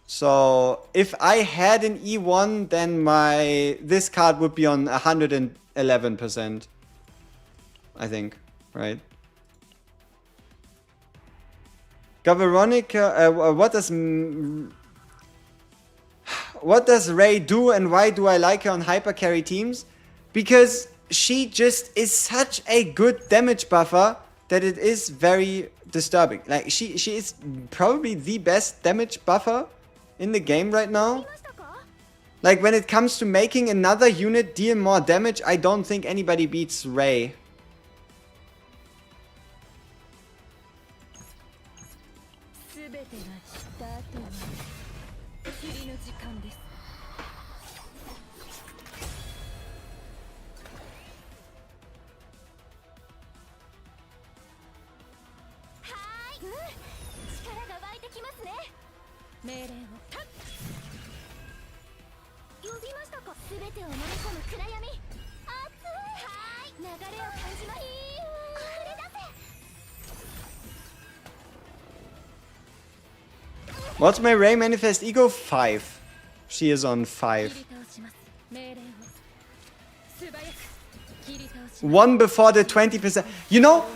Speaker 2: So if I had an E1, then this card would be on 111%. I think, right? Got Veronica. What does Ray do, and why do I like her on hyper carry teams? Because she just is such a good damage buffer that it is very disturbing. Like she is probably the best damage buffer in the game right now. Like when it comes to making another unit deal more damage, I don't think anybody beats Ray. What's my Ray manifest ego? 5. She is on 5. One before the 20%. You know,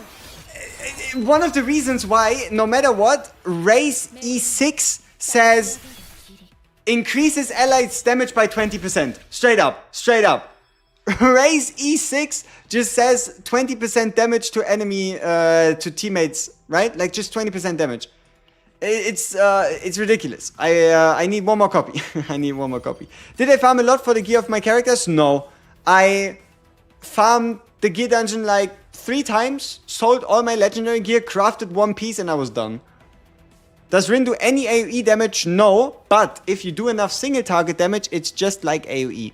Speaker 2: one of the reasons why, no matter what, Ray's E6 says increases allies damage by 20%. Straight up. Straight up. Ray's E6 just says 20% damage to enemy, to teammates, right? Like just 20% damage. It's ridiculous. I need one more copy. I need one more copy. Did I farm a lot for the gear of my characters? No. I farmed the gear dungeon like 3 times, sold all my legendary gear, crafted one piece, and I was done. Does Rin do any AoE damage? No. But if you do enough single target damage, it's just like AoE.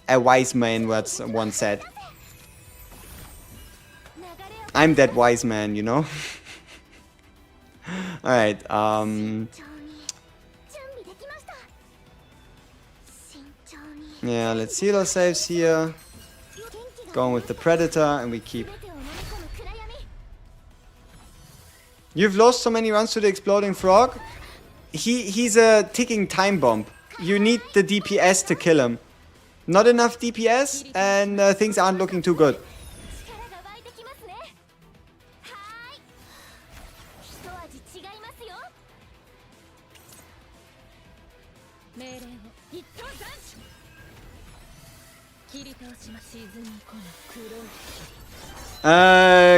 Speaker 2: A wise man once said. I'm that wise man, you know? Alright, yeah, let's heal ourselves here. Going with the Predator, and we keep. You've lost so many runs to the Exploding Frog. He's a ticking time bomb. You need the DPS to kill him. Not enough DPS, and things aren't looking too good.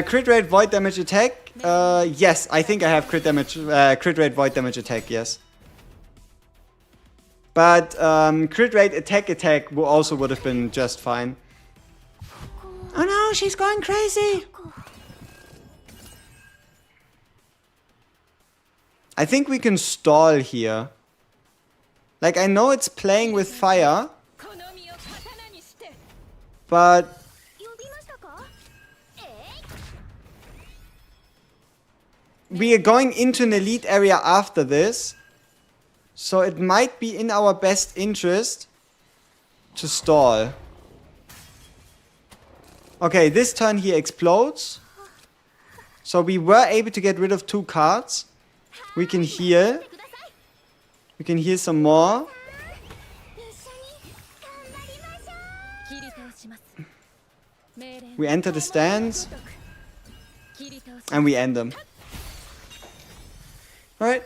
Speaker 2: Crit rate void damage attack. Yes, I think I have crit rate void damage attack. Yes, but crit rate attack also would have been just fine. Oh no, she's going crazy. I think we can stall here. Like, I know it's playing with fire, but we are going into an elite area after this, so it might be in our best interest to stall. Okay, this turn he explodes, so we were able to get rid of 2 cards. We can heal. We can heal some more. We enter the stands. And we end them. Alright.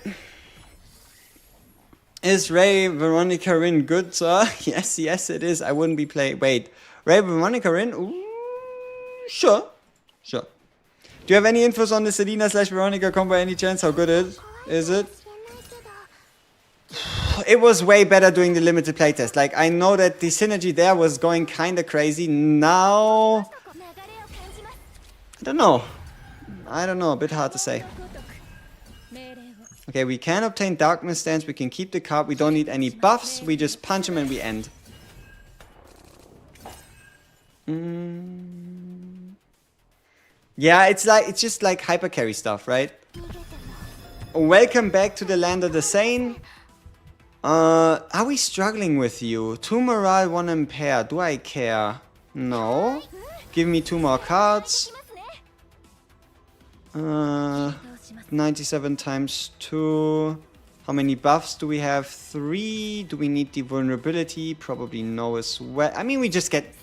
Speaker 2: Is Ray Veronica Rin good, sir? Yes, yes it is. I wouldn't be playing. Wait. Ray Veronica Rin? Ooh, sure. Sure. Do you have any infos on the Selena/Veronica combo by any chance? How good is it? It was way better doing the limited playtest. Like, I know that the synergy there was going kinda crazy. Now, I don't know. A bit hard to say. Okay, we can obtain Darkness Stance. We can keep the card. We don't need any buffs. We just punch him and we end. Yeah, it's just like hyper carry stuff, right? Welcome back to the land of the sane. Are we struggling with you? 2 morale, 1 impair. Do I care? No. Give me 2 more cards. 97 times 2. How many buffs do we have? 3. Do we need the vulnerability? Probably no as well. I mean, let's get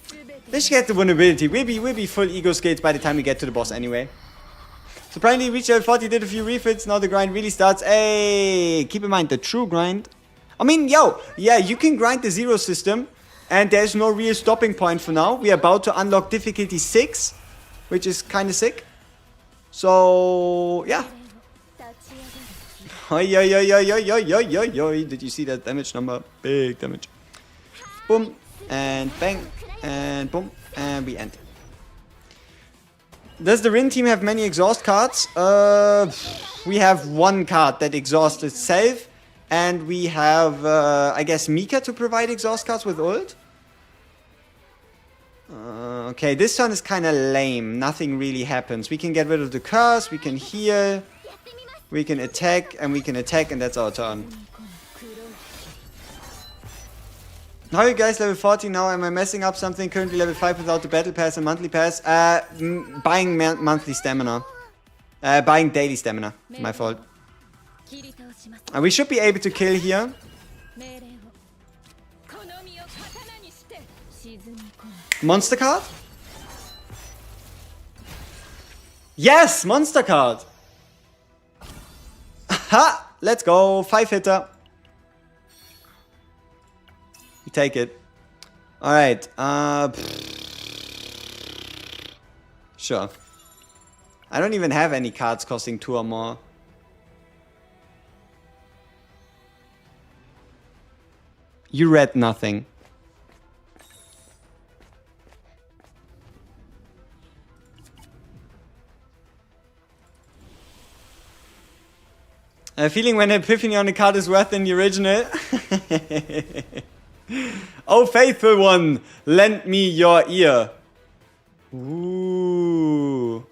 Speaker 2: the vulnerability. We'll be full ego skills by the time we get to the boss anyway. Surprisingly, reached level 40, did a few refits, now the grind really starts. Hey, keep in mind, the true grind. I mean, yo, yeah, you can grind the zero system, and there's no real stopping point for now. We are about to unlock difficulty 6, which is kind of sick. So, yeah. Oi, oi, oi, oi, oi, oi, oi, oi, oi. Did you see that damage number? Big damage. Boom, and bang, and boom, and we end. Does the Rin team have many exhaust cards? We have one card that exhausts itself, and we have, I guess, Mika to provide exhaust cards with ult. Okay, this turn is kind of lame. Nothing really happens. We can get rid of the curse, we can heal, we can attack, and that's our turn. How are you guys level 40 now? Am I messing up something? Currently level 5 without the battle pass and monthly pass. Buying monthly stamina. Buying daily stamina. My fault. We should be able to kill here. Monster card? Yes! Monster card! Ha! Let's go! 5-hitter. You take it. Alright. Sure. I don't even have any cards costing 2 or more. You read nothing. A feeling when Epiphany on the card is worth than the original. Oh, faithful one, lend me your ear. Ooh.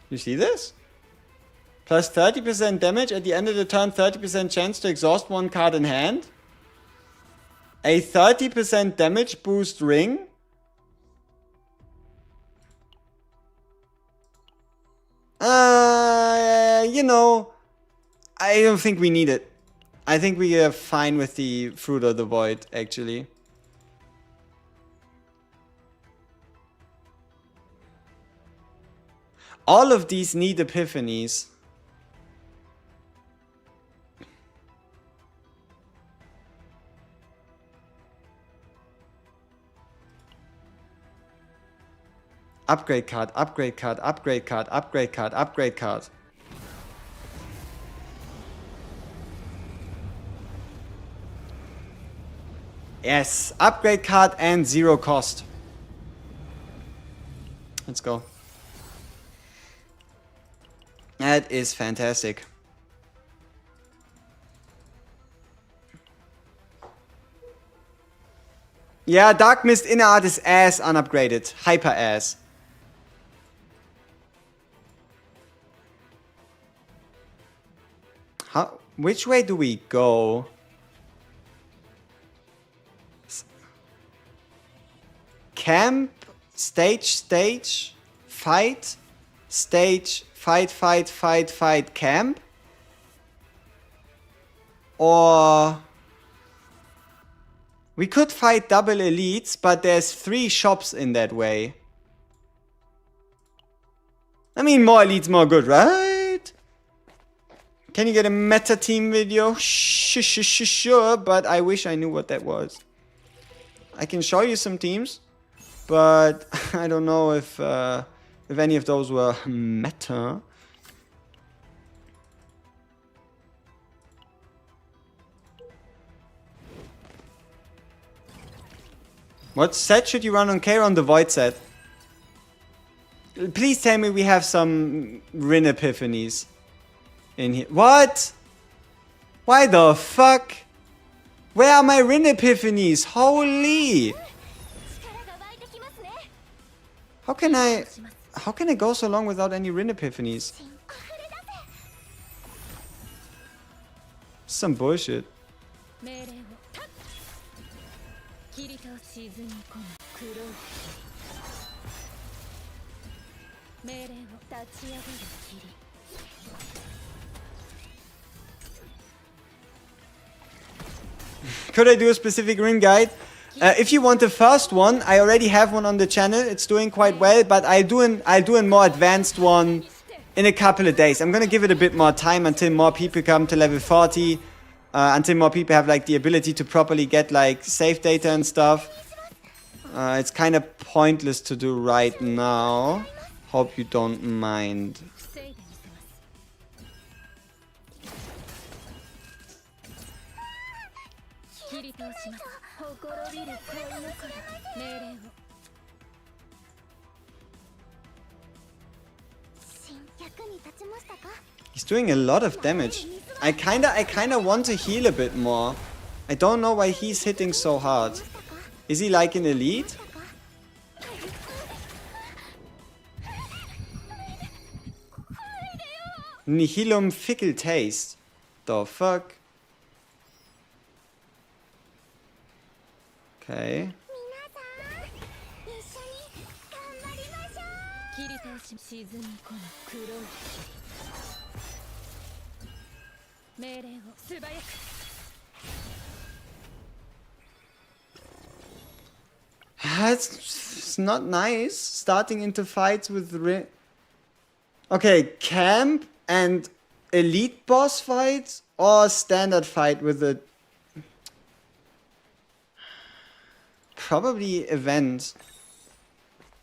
Speaker 2: You see this? Plus 30% damage at the end of the turn, 30% chance to exhaust one card in hand. A 30% damage boost ring. You know, I don't think we need it. I think we are fine with the Fruit of the Void, actually. All of these need epiphanies. Upgrade card, upgrade card, upgrade card, upgrade card, upgrade card. Yes, upgrade card and 0 cost. Let's go. That is fantastic. Yeah, Dark Mist Inner Art is ass unupgraded. Hyper ass. How? Which way do we go? Camp, stage, fight, stage, fight, camp? Or we could fight double elites, but there's 3 shops in that way. I mean, more elites, more good, right? Can you get a meta team video? Sure, but I wish I knew what that was. I can show you some teams, but I don't know if any of those were meta. What set should you run on Kron? The Void set. Please tell me we have some Rin epiphanies in here. What? Why the fuck? Where are my Rin epiphanies? Holy! How can I go so long without any Rin epiphanies? Some bullshit. Could I do a specific ring guide? If you want the first one, I already have one on the channel. It's doing quite well, but I'll do a more advanced one in a couple of days. I'm gonna give it a bit more time until more people come to level 40, until more people have like the ability to properly get like save data and stuff. It's kind of pointless to do right now. Hope you don't mind. He's doing a lot of damage. I kinda want to heal a bit more. I don't know why he's hitting so hard. Is he like an elite? Nihilum fickle taste. The fuck? Okay. It's not nice starting into fights with okay, camp and elite boss fights or standard fight with a probably event.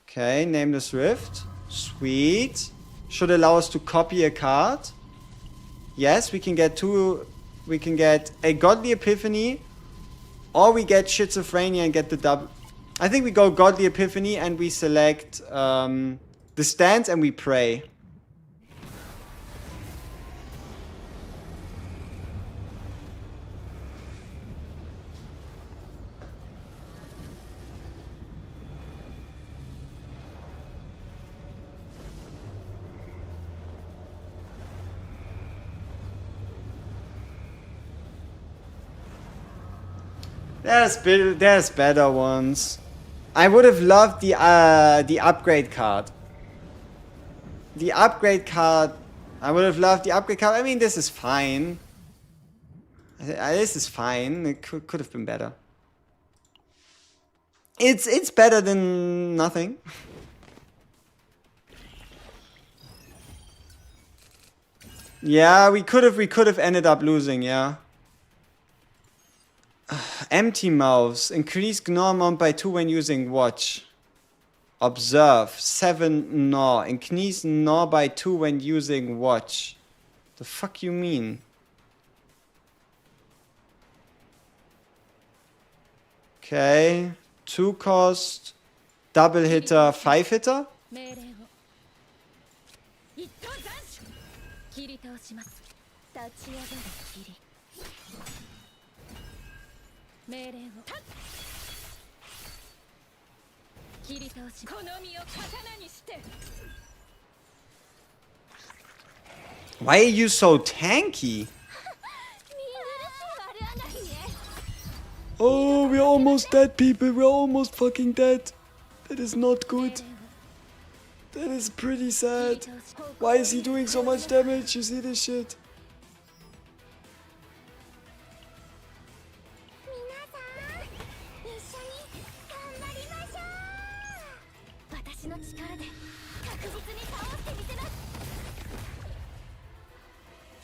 Speaker 2: Okay, Nameless Rift. Sweet. Should allow us to copy a card. Yes, we can get two. We can get a Godly Epiphany, or we get Schizophrenia and get the double. I think we go Godly Epiphany and we select the stance and we pray. There's better ones. I would have loved the upgrade card. The upgrade card. I would have loved the upgrade card. I mean, this is fine. This is fine. It could have been better. It's better than nothing. Yeah, we could have ended up losing. Yeah. Empty mouths. Increase gnaw amount by 2 when using watch. Observe. 7 gnaw. Increase gnaw by 2 when using watch. The fuck you mean? Okay. 2 cost. Double hitter. 5 hitter? Why are you so tanky? Oh, we're almost dead, people. We're almost fucking dead. That is not good. That is pretty sad. Why is he doing so much damage? You see this shit?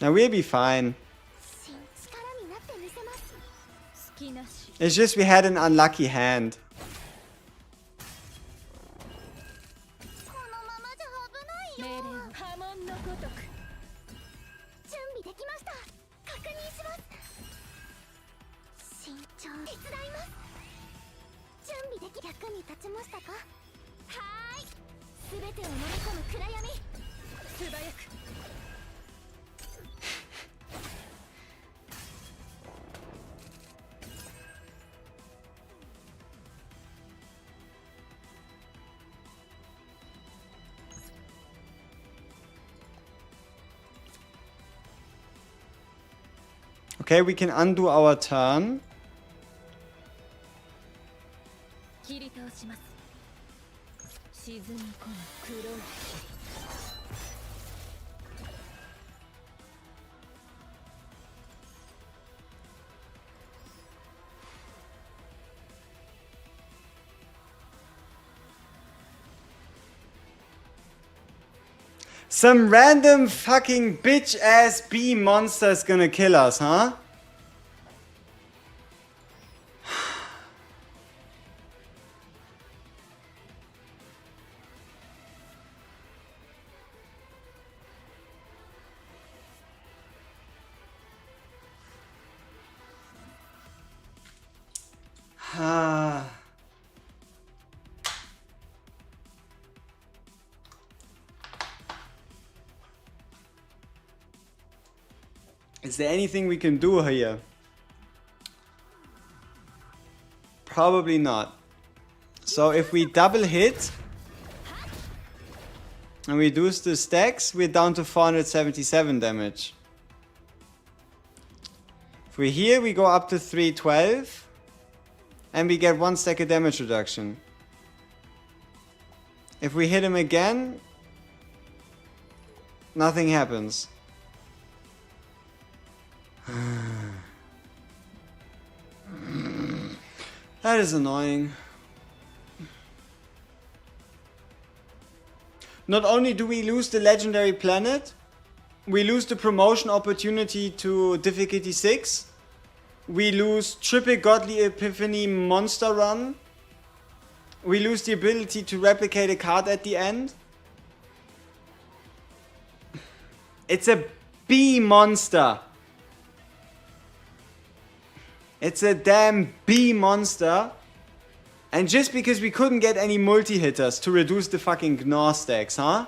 Speaker 2: Now we'll be fine. It's just we had an unlucky hand. Okay, we can undo our turn. Some random fucking bitch ass bee monster is gonna kill us, huh? Is there anything we can do here? Probably not. So if we double hit and reduce the stacks, we're down to 477 damage. If we're here, we go up to 312 and we get 1 stack of damage reduction. If we hit him again, nothing happens. That is annoying. Not only do we lose the legendary planet, we lose the promotion opportunity to difficulty 6. We lose triple godly epiphany monster run. We lose the ability to replicate a card at the end. It's a bee monster. It's a damn bee monster. And just because we couldn't get any multi-hitters to reduce the fucking Gnaw stacks, huh?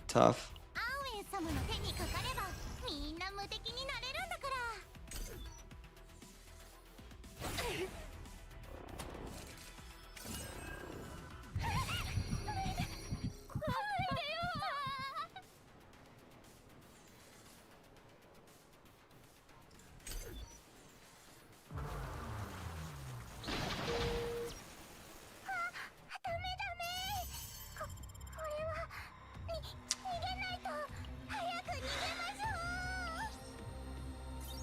Speaker 2: Tough.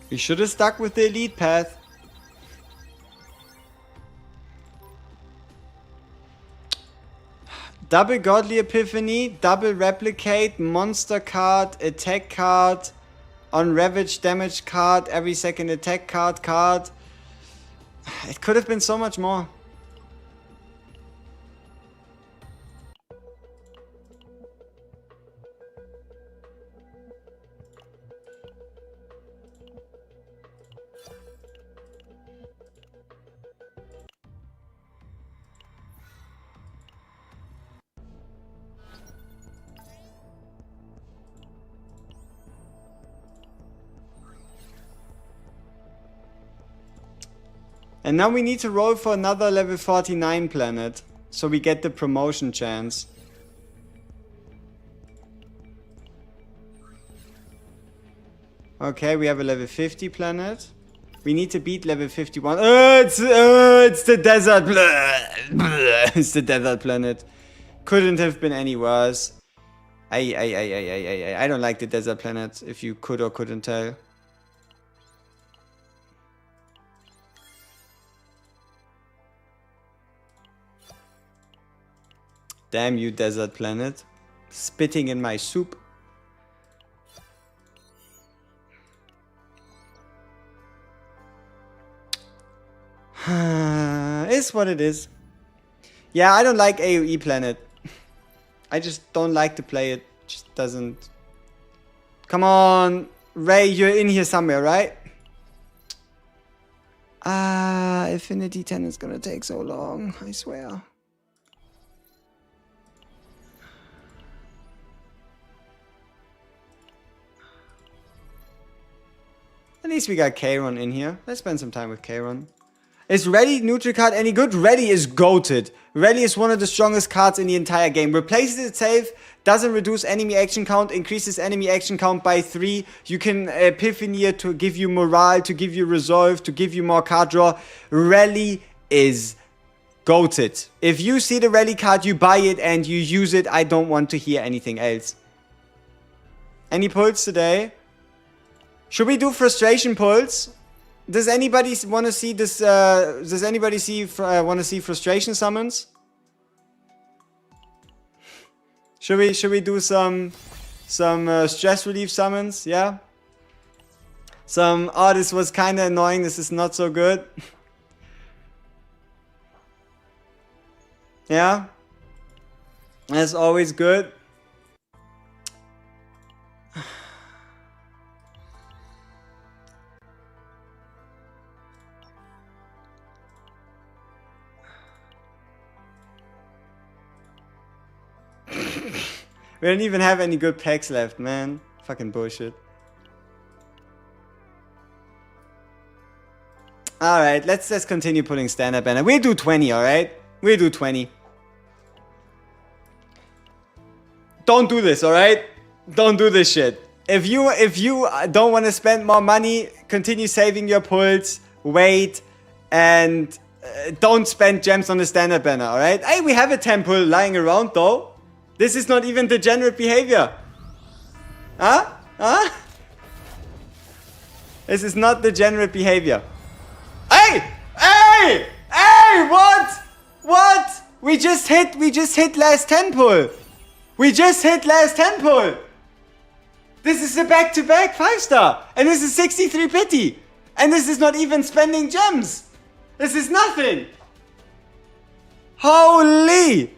Speaker 2: We should have stuck with the elite path. Double Godly Epiphany, double Replicate, Monster card, Attack card, on Ravage damage card, every second attack card. It could have been so much more. And now we need to roll for another level 49 planet, so we get the promotion chance. Okay, we have a level 50 planet. We need to beat level 51. It's the desert. It's the desert planet. Couldn't have been any worse. I don't like the desert planet, if you could or couldn't tell. Damn you, desert planet. Spitting in my soup. Is what it is. Yeah, I don't like AoE planet. I just don't like to play it. Just doesn't. Come on, Ray, you're in here somewhere, right? Infinity 10 is gonna take so long, I swear. At least we got Kron in here. Let's spend some time with Kron. Is Ready neutral card any good? Ready is goated. Ready is one of the strongest cards in the entire game. Replaces itself, doesn't reduce enemy action count, increases enemy action count by 3. You can Epiphany to give you morale, to give you resolve, to give you more card draw. Rally is goated. If you see the Rally card, you buy it and you use it. I don't want to hear anything else. Any pulls today? Should we do frustration pulls? Does anybody want to see this? Does anybody want to see frustration summons? Should we do some stress relief summons? Yeah. Oh, this was kind of annoying. This is not so good. Yeah. That's always good. We don't even have any good packs left, man. Fucking bullshit. Alright, let's just continue pulling stand-up banner. We'll do 20, alright? We'll do 20. Don't do this, alright? Don't do this shit. If you don't want to spend more money, continue saving your pulls, wait, and don't spend gems on the stand-up banner, alright? Hey, we have a 10 pull lying around though. This is not even degenerate behavior. Huh? Huh? This is not degenerate behavior. Hey! Hey! Hey! What? What? We just hit last 10 pull. We just hit last 10 pull. This is a back-to-back 5-star. And this is 63 pity. And this is not even spending gems. This is nothing. Holy!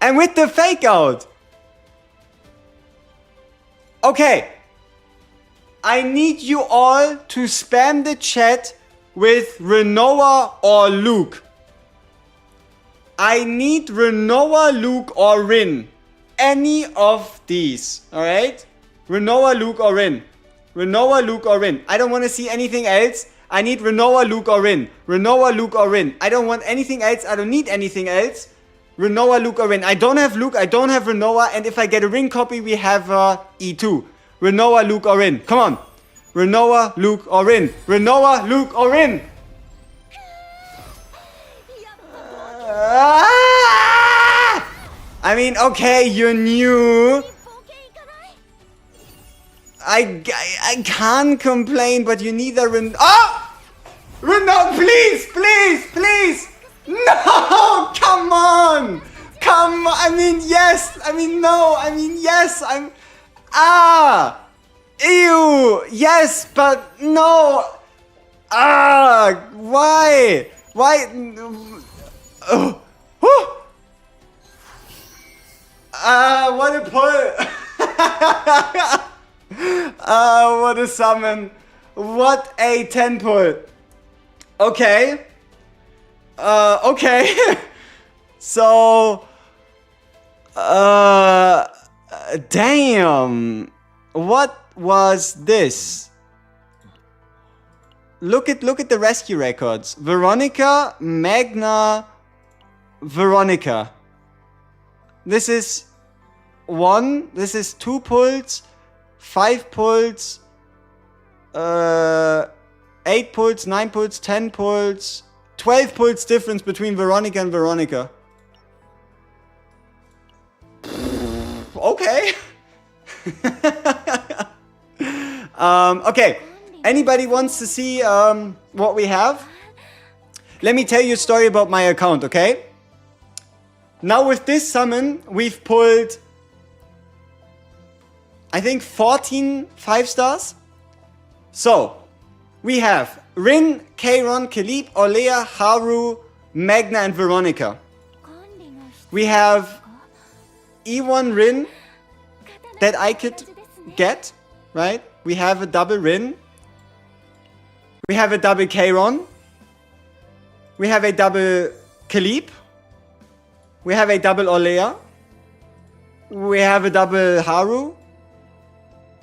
Speaker 2: And with the fake out. Okay. I need you all to spam the chat with Renoa or Luke. I need Renoa, Luke, or Rin. Any of these. Alright? Renoa, Luke, or Rin. Renoa, Luke, or Rin. I don't want to see anything else. I need Renoa, Luke, or Rin. Renoa, Luke, or Rin. I don't want anything else. I don't need anything else. Renoa, Luke, or Rin. I don't have Luke. I don't have Renoa. And if I get a Rin copy, we have E2. Renoa, Luke, or Rin. Come on. Renoa, Luke, or Rin. Renoa, Luke, or Rin. I mean, okay, you're new. I can't complain, but you need a Ren. Oh! Renoa, please, please, please. No, come on. Come on. I mean, yes. I mean, no. I mean, yes. Ew. Yes, but no. Why? Why? What a pull. What a summon. What a 10 pull. Okay. Okay. So, damn. What was this? Look at the rescue records. Veronica, Magna, Veronica. This is 1. This is 2 pulls, 5 pulls, 8 pulls, 9 pulls, 10 pulls, 12 pulls difference between Veronica and Veronica. Okay. Okay. Anybody wants to see what we have? Let me tell you a story about my account, okay? Now with this summon, we've pulled, I think, 14 5-stars. So, we have Rin, Kron, Kalib, Olea, Haru, Magna, and Veronica. We have E1 Rin that I could get, right? We have a double Rin. We have a double Kron. We have a double Kalib. We have a double Olea. We have a double Haru.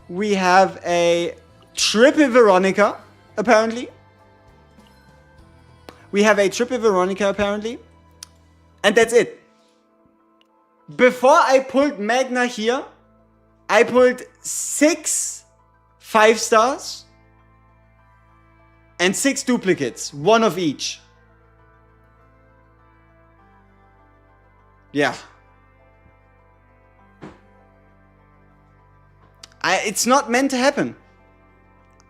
Speaker 2: We have a triple Veronica, apparently. We have a triple Veronica, apparently. And that's it. Before I pulled Magna here, I pulled 6 5-stars and 6 duplicates, 1 of each. Yeah. It's not meant to happen.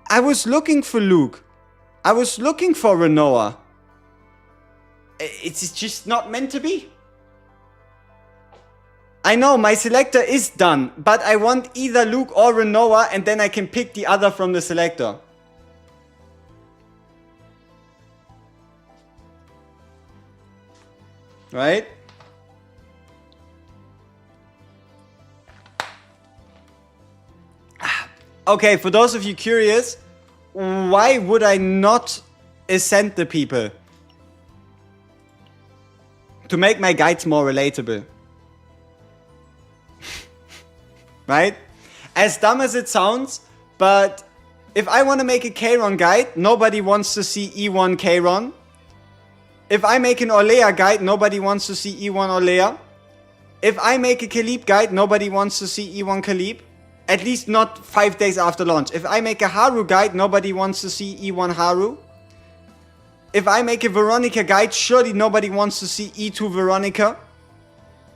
Speaker 2: I was looking for Luke. I was looking for Renoa. It's just not meant to be. I know, my selector is done, but I want either Luke or Renoa, and then I can pick the other from the selector. Right? Okay, for those of you curious, why would I not ascend the people? To make my guides more relatable. Right? As dumb as it sounds, but if I want to make a Kron guide, nobody wants to see E1 Kron. If I make an Orlea guide, nobody wants to see E1 Orlea. If I make a Kalib guide, nobody wants to see E1 Kalib. At least not 5 days after launch. If I make a Haru guide, nobody wants to see E1 Haru. If I make a Veronica guide, surely nobody wants to see E2 Veronica.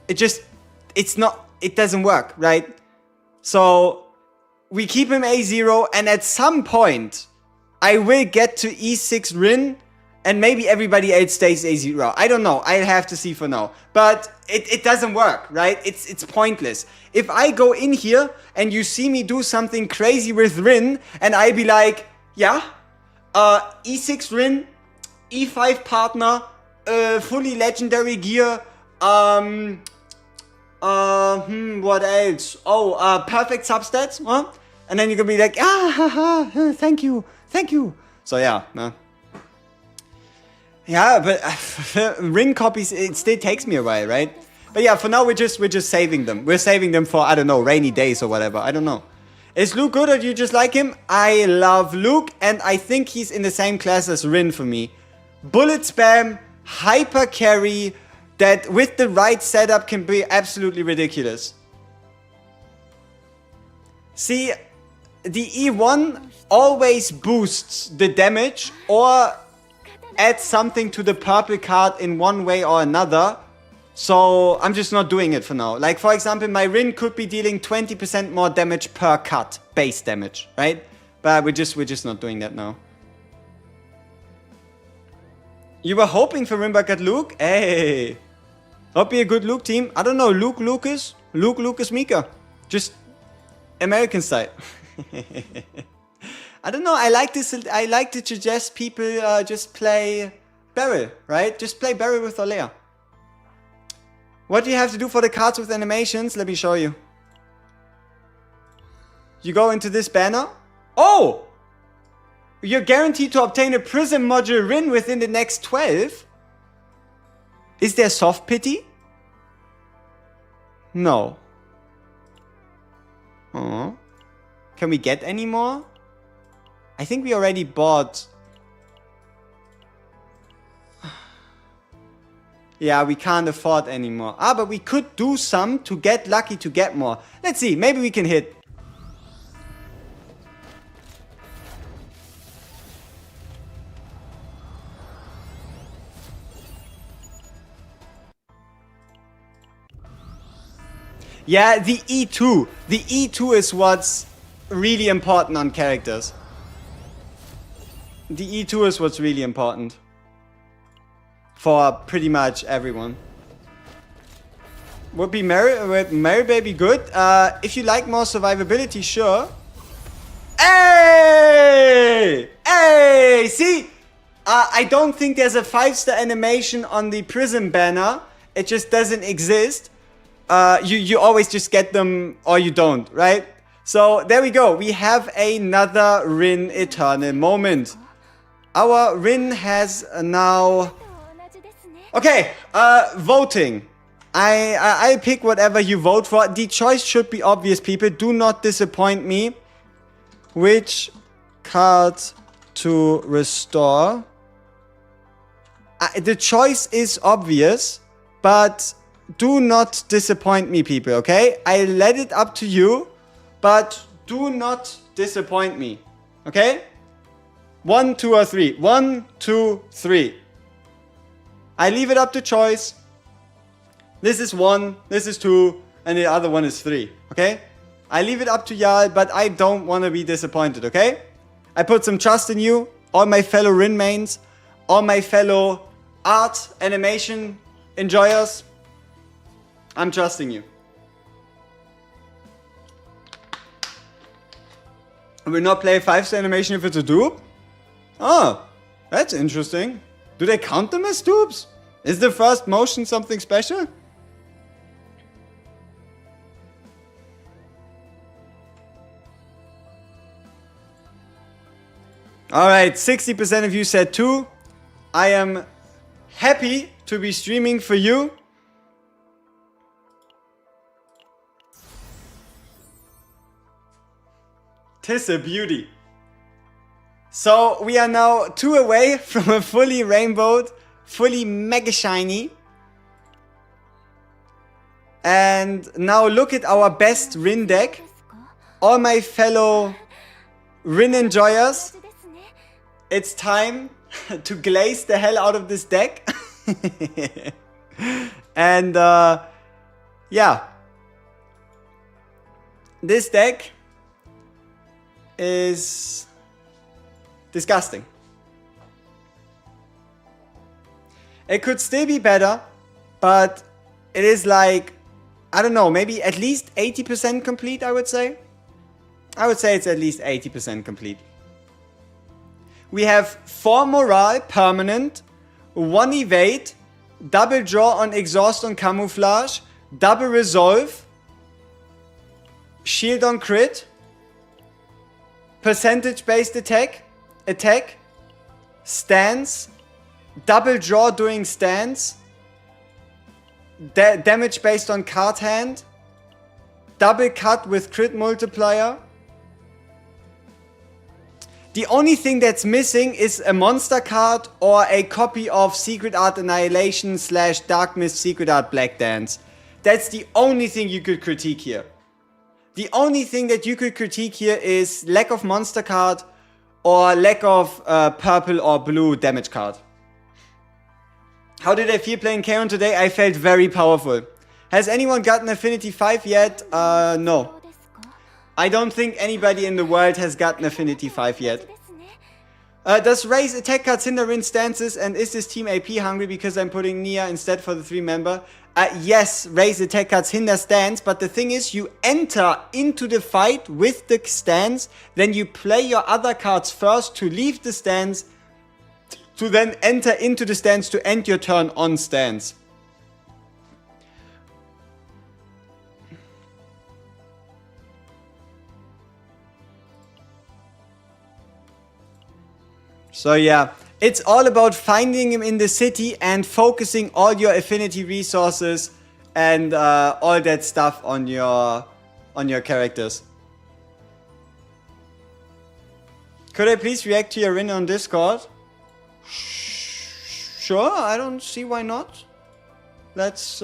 Speaker 2: It doesn't work, right? So we keep him A0, and at some point I will get to E6 Rin, and maybe everybody else stays A0. I don't know. I'll have to see for now. But it doesn't work, right? It's pointless. If I go in here and you see me do something crazy with Rin, and I be like, yeah, E6 Rin, E5 partner, fully legendary gear, what else? Oh, perfect substats, huh? And then you can be like, thank you. So yeah, no. Yeah, but ring copies, it still takes me a while, right? But yeah, for now we're just saving them. We're saving them for, I don't know, rainy days or whatever. I don't know. Is Luke good or do you just like him? I love Luke, and I think he's in the same class as Rin for me. Bullet spam, hyper carry, that with the right setup can be absolutely ridiculous. See, the E1 always boosts the damage or adds something to the purple card in one way or another. So I'm just not doing it for now. Like, for example, my Rin could be dealing 20% more damage per cut, base damage, right? But we're just not doing that now. You were hoping for Rimba got Luke? Hey! Hope be a good Luke team. I don't know, Luke Lucas, Mika. Just American style. I don't know, I like this. I like to suggest people just play Beryl, right? Just play Beryl with Orlea. What do you have to do for the cards with animations? Let me show you. You go into this banner. Oh! You're guaranteed to obtain a Prism module Rin within the next 12. Is there soft pity? No. Oh. Can we get any more? I think we already bought. Yeah, we can't afford anymore. Ah, but we could do some to get lucky to get more. Let's see, maybe we can hit. Yeah, the E2. The E2 is what's really important on characters. The E2 is what's really important. For pretty much everyone. Would Mary Baby good? If you like more survivability, sure. Hey! Hey! See? I don't think there's a 5-star animation on the Prism banner. It just doesn't exist. You always just get them or you don't, right? So there we go. We have another Rin Eternal moment. Our Rin has now... Okay, voting. I pick whatever you vote for. The choice should be obvious, people. Do not disappoint me. Which card to restore? The choice is obvious, but do not disappoint me, people, okay? I let it up to you, but do not disappoint me, okay? 1, 2, or 3. 1, 2, 3. I leave it up to choice. This is 1, this is 2, and the other one is 3, okay? I leave it up to y'all, but I don't want to be disappointed, okay? I put some trust in you, all my fellow Rin mains, all my fellow art, animation enjoyers. I'm trusting you. I will not play a 5-star animation if it's a dupe? Oh, that's interesting. Do they count them as dupes? Is the first motion something special? Alright, 60% of you said 2. I am happy to be streaming for you. Tis a beauty. So we are now 2 away from a fully rainbowed, fully mega shiny. And now look at our best Rin deck. All my fellow Rin enjoyers, it's time to glaze the hell out of this deck. And yeah, this deck is disgusting. It could still be better, but it is like, I don't know, maybe at least 80% complete, I would say. I would say it's at least 80% complete. We have 4 morale permanent, 1 evade, double draw on exhaust on camouflage, double resolve, shield on crit, percentage based attack, stance, double draw during stance, damage based on card hand, double cut with crit multiplier. The only thing that's missing is a monster card or a copy of Secret Art Annihilation / Dark Mist Secret Art Black Dance. That's the only thing you could critique here. The only thing that you could critique here is lack of monster card or lack of purple or blue damage card. How did I feel playing Kron today? I felt very powerful. Has anyone gotten Affinity 5 yet? No. I don't think anybody in the world has gotten Affinity 5 yet. Does raise attack cards hinder Rin stances, and is this team AP hungry because I'm putting Nia instead for the 3-member? Yes, raise attack cards hinder stance, but the thing is you enter into the fight with the stance, then you play your other cards first to leave the stance, to then enter into the stance to end your turn on stance. So yeah, it's all about finding him in the city and focusing all your affinity resources and all that stuff on your characters. Could I please react to your win on Discord? Sure, I don't see why not. Let's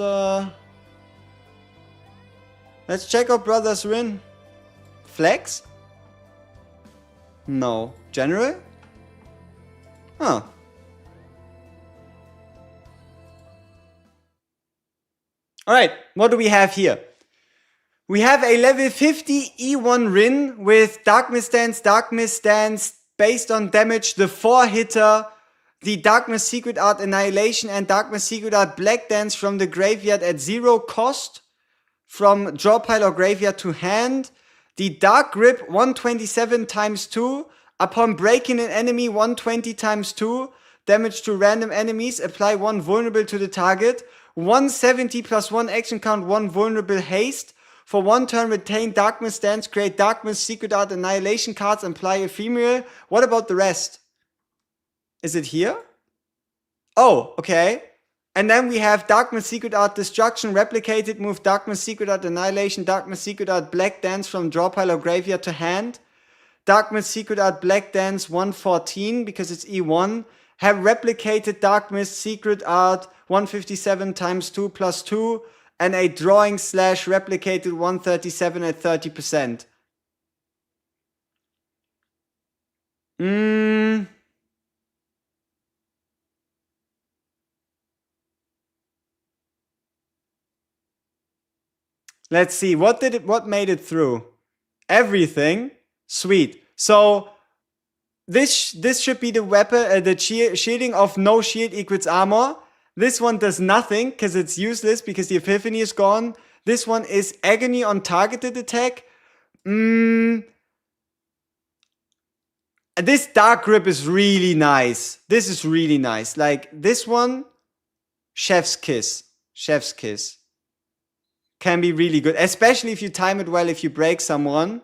Speaker 2: check out Brothers Rin. Flex? No. General? Huh. Alright, what do we have here? We have a level 50 E1 Rin with Dark Mist Stance based on damage, the 4-hitter, the Dark Mist Secret Art Annihilation and Dark Mist Secret Art Black Dance from the graveyard at 0 cost, from draw pile or graveyard to hand, the Dark Grip 127 times 2, upon breaking an enemy 120 times 2, damage to random enemies, apply 1 vulnerable to the target, 170 plus 1 action count, 1 vulnerable haste, for 1 turn retain Dark Mist Stance, create Dark Mist Secret Art Annihilation cards, and apply Ephemeral. What about the rest? Is it here? Oh, okay. And then we have Dark Mist Secret Art Destruction, Replicated, move Dark Mist Secret Art Annihilation, Dark Mist Secret Art Black Dance from draw pile or graveyard to hand, Dark Mist Secret Art Black Dance 114 because it's E1. Have replicated Dark Mist Secret Art 157 times 2 plus 2 and a drawing / replicated 137 at 30%. Let's see, what made it through? Everything. Sweet. So This should be the weapon, the shielding of no shield equals armor. This one does nothing because it's useless because the epiphany is gone. This one is agony on targeted attack. This dark grip is really nice. This is really nice. Like this one, chef's kiss. Chef's kiss. Can be really good, especially if you time it well, if you break someone.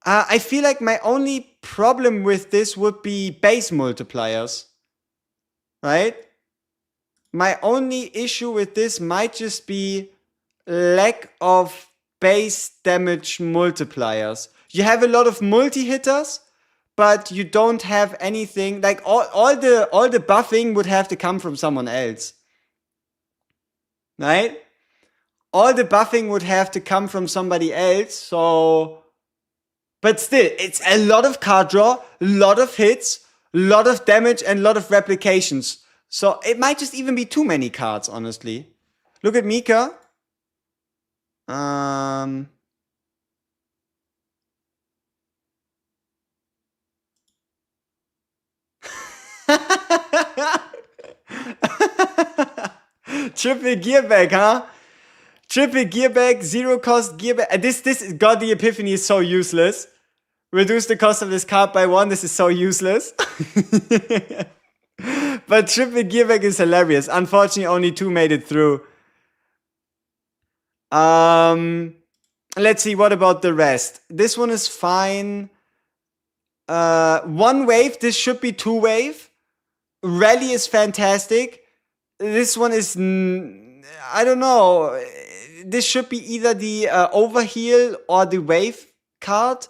Speaker 2: I feel like my only problem with this would be base multipliers. Right? My only issue with this might just be lack of base damage multipliers. You have a lot of multi-hitters, but you don't have anything, like all the buffing would have to come from someone else. Right? All the buffing would have to come from somebody else, so... But still, it's a lot of card draw, a lot of hits, a lot of damage, and a lot of replications. So it might just even be too many cards, honestly. Look at Mika. Triple gearback, huh? Triple gearback, zero cost gearback. This God, the Epiphany is so useless. Reduce the cost of this card by 1. This is so useless. But triple gearback is hilarious. Unfortunately, only 2 made it through. Let's see, what about the rest? This one is fine. 1 wave. This should be 2 wave. Rally is fantastic. This one is... I don't know. This should be either the overheal or the wave card.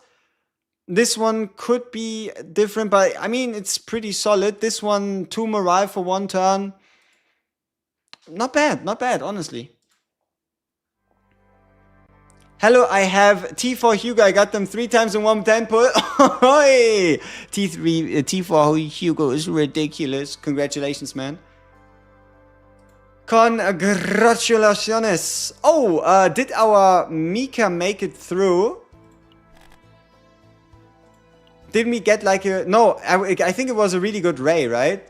Speaker 2: This one could be different, but I mean, it's pretty solid. This one, 2 morale for 1 turn. Not bad, honestly. Hello, I have T4 Hugo. I got them 3 times in 1 temple. T4 Hugo is ridiculous. Congratulations, man. Congratulations. Oh, did our Mika make it through? Didn't we get like a... No, I think it was a really good Ray, right?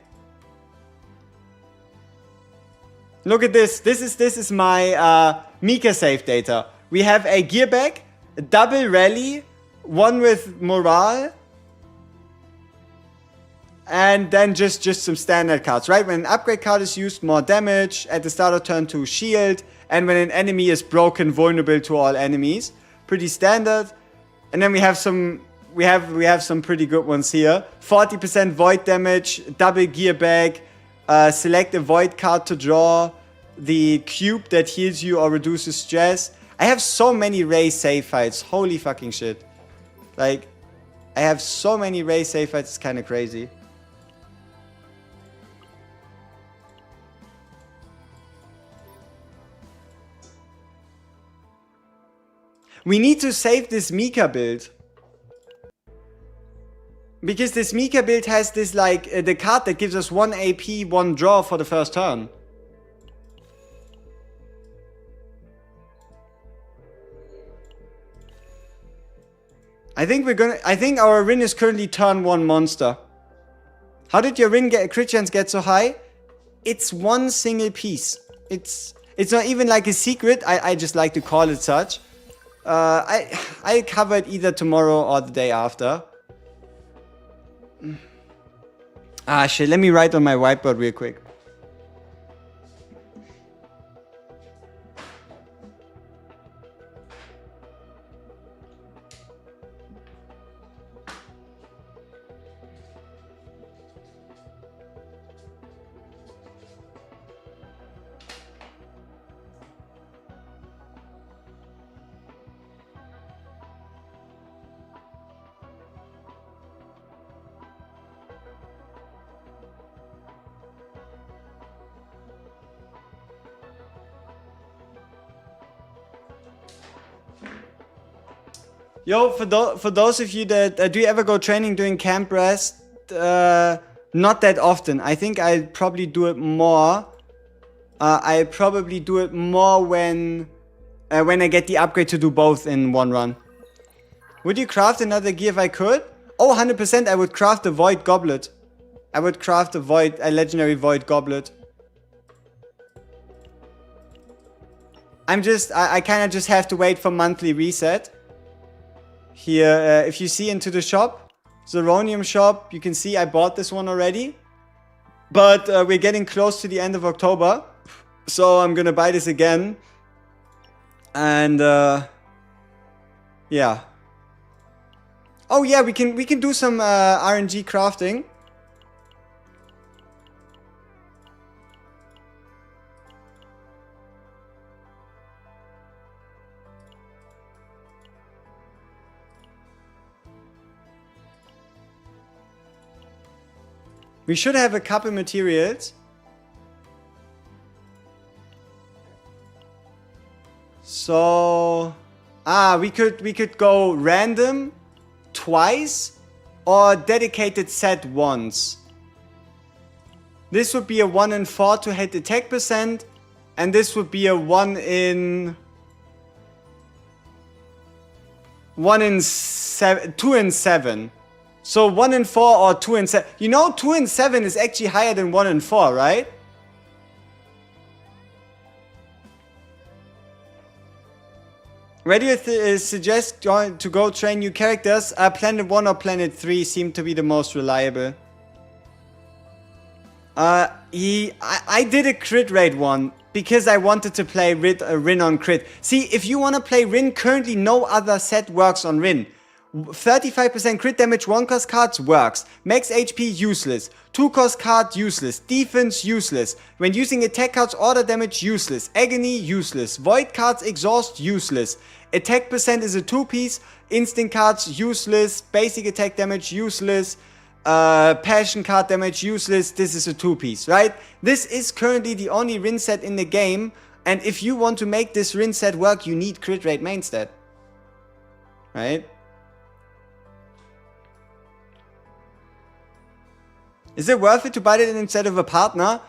Speaker 2: Look at this. This is my Mika save data. We have a gearback, a double rally, 1 with morale, and then just some standard cards, right? When an upgrade card is used, more damage. At the start of turn 2, shield. And when an enemy is broken, vulnerable to all enemies. Pretty standard. And then we have some... We have some pretty good ones here. 40% void damage, double gear bag, select a void card to draw, the cube that heals you or reduces stress. I have so many Ray save fights. Holy fucking shit. Like, I have so many Ray save fights, it's kind of crazy. We need to save this Mika build. Because this Mika build has this, like, the card that gives us 1 AP, 1 draw for the first turn. I think our Rin is currently turn 1 monster. How did your Rin crit chance get so high? It's 1 single piece. It's not even like a secret. I just like to call it such. I'll cover it either tomorrow or the day after. Ah, shit. Let me write on my whiteboard real quick. Yo, for those of you that do you ever go training during camp rest? Not that often. I think I'll probably do it more. I'll probably do it more when I get the upgrade to do both in one run. Would you craft another gear if I could? Oh, 100% I would craft a void goblet. I would craft a legendary void goblet. I kind of just have to wait for monthly reset. Here, if you see into the shop, Zeronium shop, you can see I bought this one already. But we're getting close to the end of October. So I'm gonna buy this again. And yeah. Oh yeah, we can do some RNG crafting. We should have a couple materials. So, we could go random twice or dedicated set once. This would be a 1 in 4 to hit attack percent, and this would be a 2 in 7. So 1 in 4 or 2 in 7. You know 2 in 7 is actually higher than 1 in 4, right? Where do you suggest to go train new characters? Planet 1 or Planet 3 seem to be the most reliable. I did a crit rate one because I wanted to play Rin on crit. See, if you want to play Rin, currently no other set works on Rin. 35% crit damage 1 cost cards works. Max HP useless. 2 cost card useless. Defense useless. When using attack cards order damage useless. Agony useless. Void cards exhaust useless. Attack percent is a 2-piece. Instinct cards useless. Basic attack damage useless. Passion card damage useless. This is a 2-piece, right? This is currently the only Rin set in the game. And if you want to make this Rin set work, you need crit rate main stat. Right? Is it worth it to buy it instead of a partner?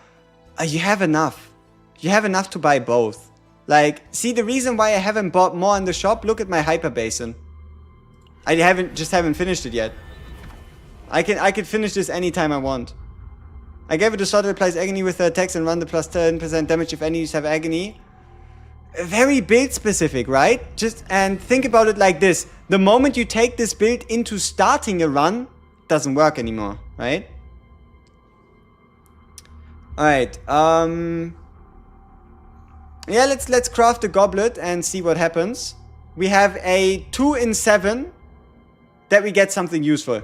Speaker 2: You have enough. You have enough to buy both. Like, see the reason why I haven't bought more in the shop? Look at my hyper basin. I haven't finished it yet. I can finish this anytime I want. I gave it a shot that applies agony with the attacks and run the plus 10% damage if enemies have agony. Very build specific, right? And think about it like this. The moment you take this build into starting a run, it doesn't work anymore, right? Alright, yeah, let's craft a goblet and see what happens. We have a 2 in 7 that we get something useful.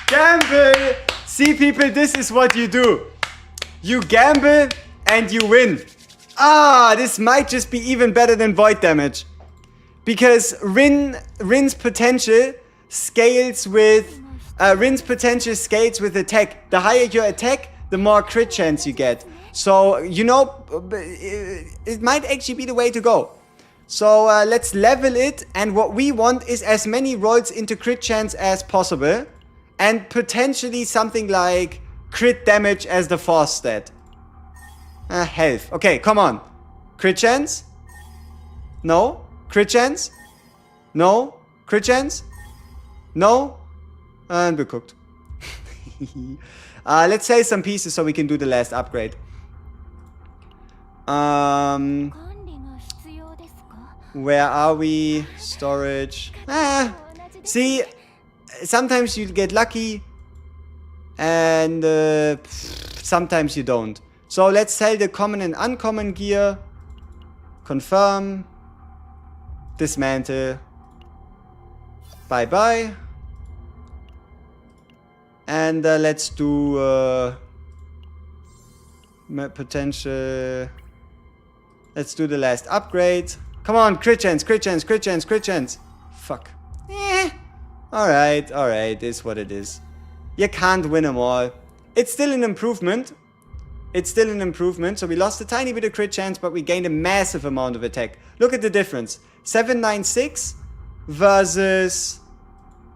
Speaker 2: Gamble! See people, this is what you do. You gamble and you win. This might just be even better than void damage. Because Rin's potential scales with attack. The higher your attack, the more crit chance you get. So, you know, it might actually be the way to go. So, let's level it. And what we want is as many rolls into crit chance as possible. And potentially something like crit damage as the force stat. Health. Okay, come on. Crit chance? No. Crit chance? No. Crit chance? No. And we're cooked. Let's sell some pieces so we can do the last upgrade. Where are we? Storage. See, sometimes you get lucky and sometimes you don't. So let's sell the common and uncommon gear. Confirm. Dismantle. Bye bye. And let's do potential. Let's do the last upgrade. Come on, crit chance, crit chance, crit chance, crit chance. Fuck. Alright, alright, is what it is. You can't win them all. It's still an improvement. It's still an improvement. So we lost a tiny bit of crit chance, but we gained a massive amount of attack. Look at the difference. 796 versus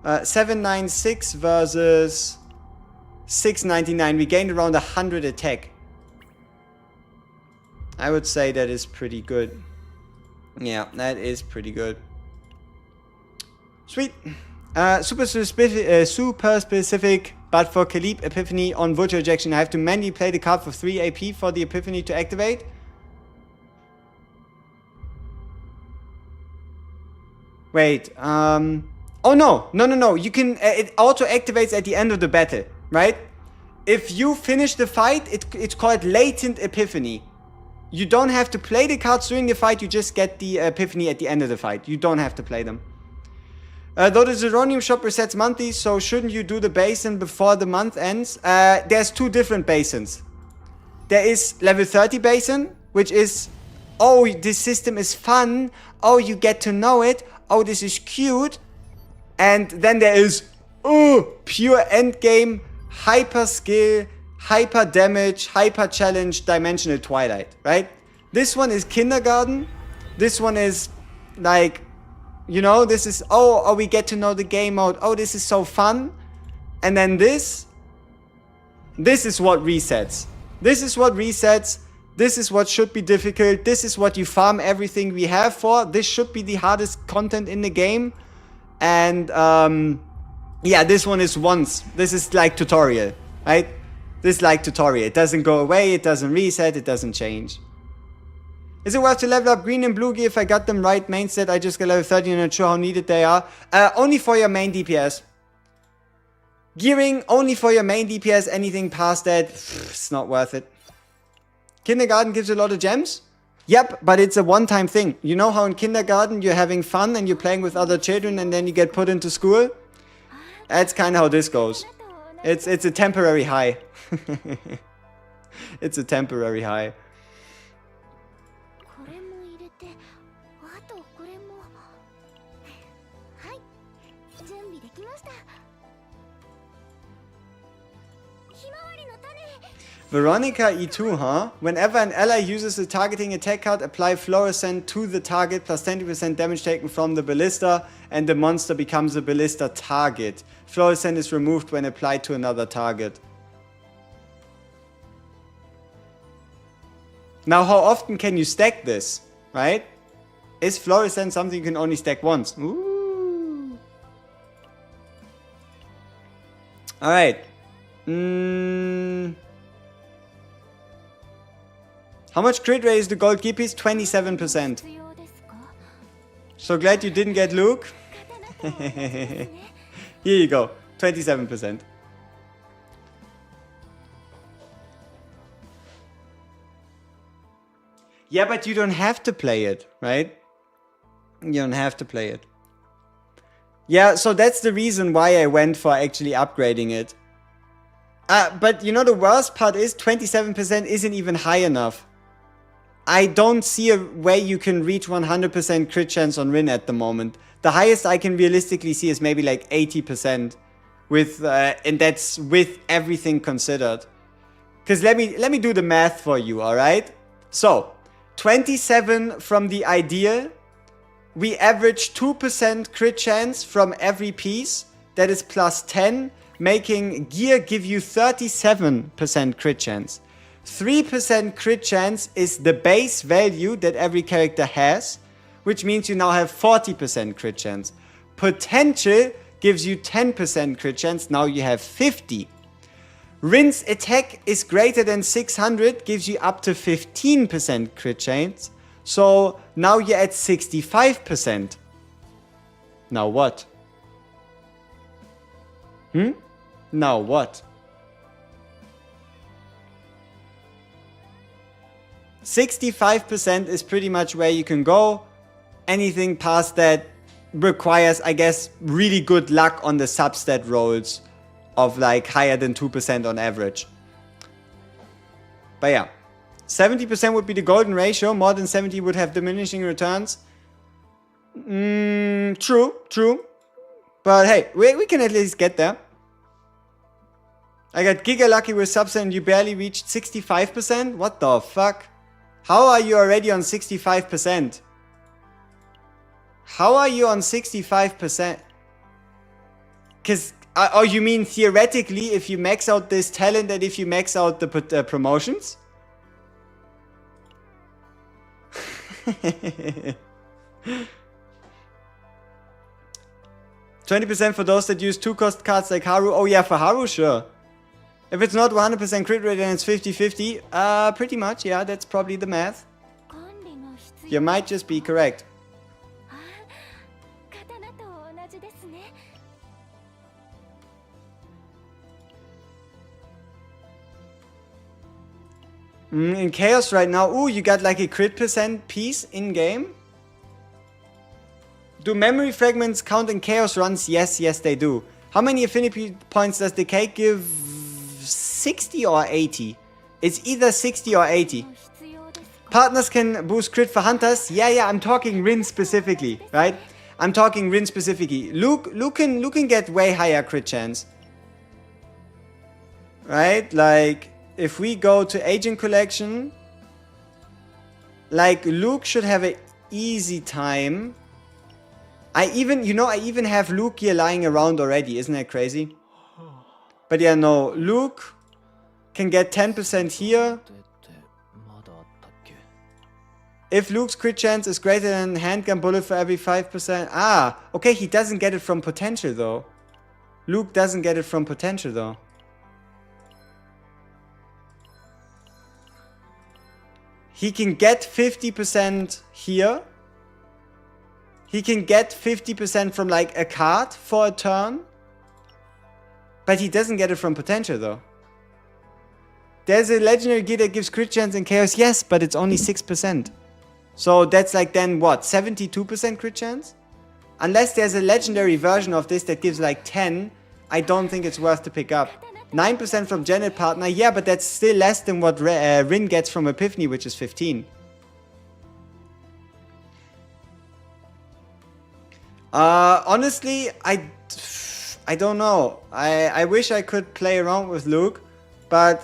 Speaker 2: 796 versus 699. We gained around 100 attack. I would say that is pretty good. Yeah, that is pretty good. Sweet. Super specific, but for Caleb Epiphany on Vulture Ejection, I have to manually play the card for 3 AP for the Epiphany to activate. Wait, oh no. You can, it auto activates at the end of the battle, right? If you finish the fight, it's called Latent Epiphany. You don't have to play the cards during the fight, you just get the Epiphany at the end of the fight. You don't have to play them. Though the Zeronium shop resets monthly, so shouldn't you do the basin before the month ends? There's 2 different basins. There is level 30 basin, which is, oh, this system is fun. Oh, you get to know it. Oh, this is cute. And then there is, pure endgame, hyper skill, hyper damage, hyper challenge, dimensional twilight, right? This one is kindergarten. This one is like, you know, this is, oh, we get to know the game mode. Oh, this is so fun. And then this is what resets. This is what resets. This is what should be difficult. This is what you farm everything we have for. This should be the hardest content in the game. And, yeah, this one is once. This is like tutorial, right? This is like tutorial. It doesn't go away. It doesn't reset. It doesn't change. Is it worth to level up green and blue gear if I got them right main set? I just got level 30 and not sure how needed they are. Only for your main DPS. Gearing only for your main DPS. Anything past that, it's not worth it. Kindergarten gives a lot of gems. Yep, but it's a one-time thing. You know how in kindergarten you're having fun and you're playing with other children and then you get put into school? That's kind of how this goes. It's a temporary high. It's a temporary high. Veronica E2, huh? Whenever an ally uses a targeting attack card, apply Fluorescent to the target plus 20% damage taken from the ballista, and the monster becomes a ballista target. Fluorescent is removed when applied to another target. Now, how often can you stack this, right? Is Fluorescent something you can only stack once? Ooh. Alright. How much crit rate is the gold gear piece? 27%. So glad you didn't get Luke. Here you go. 27%. Yeah, but you don't have to play it, right? You don't have to play it. Yeah, so that's the reason why I went for actually upgrading it. But you know, the worst part is 27% isn't even high enough. I don't see a way you can reach 100% crit chance on Rin at the moment. The highest I can realistically see is maybe like 80% with, and that's with everything considered. Because let me do the math for you, alright? So, 27 from the ideal. We average 2% crit chance from every piece. That is plus 10, making gear give you 37% crit chance. 3% crit chance is the base value that every character has, which means you now have 40% crit chance. Potential gives you 10% crit chance, now you have 50. Rin's attack is greater than 600, gives you up to 15% crit chance, so now you're at 65%. Now what? Now what? 65% is pretty much where you can go. Anything past that requires, I guess, really good luck on the substat rolls of like higher than 2% on average. But yeah, 70% would be the golden ratio. More than 70 would have diminishing returns. True. But hey, we can at least get there. I got giga lucky with substat and you barely reached 65%? What the fuck? How are you already on 65%? How are you on 65%? Because, oh, you mean theoretically if you max out this talent and if you max out the promotions? 20% for those that use 2-cost cards like Haru. Oh yeah, for Haru, sure. If it's not 100% crit rate and it's 50-50, pretty much, yeah, that's probably the math. You might just be correct. In Chaos right now, ooh, you got like a crit percent piece in-game? Do memory fragments count in Chaos runs? Yes, yes they do. How many affinity points does the cake give? 60 or 80? It's either 60 or 80. Partners can boost crit for hunters. Yeah, I'm talking Rin specifically, right? I'm talking Rin specifically. Luke can get way higher crit chance. Right? Like, if we go to Agent Collection, like, Luke should have an easy time. I even have Luke here lying around already. Isn't that crazy? But yeah, no. Luke can get 10% here. If Luke's crit chance is greater than handgun bullet for every 5%. Ah, okay, he doesn't get it from potential though. Luke doesn't get it from potential though. He can get 50% here. He can get 50% from like a card for a turn. But he doesn't get it from potential though. There's a legendary gear that gives crit chance in Chaos. Yes, but it's only 6%. So that's like then what? 72% crit chance? Unless there's a legendary version of this that gives like 10, I don't think it's worth to pick up. 9% from Janet Partner. Yeah, but that's still less than what Rin gets from Epiphany, which is 15. Honestly, I don't know. I wish I could play around with Luke, but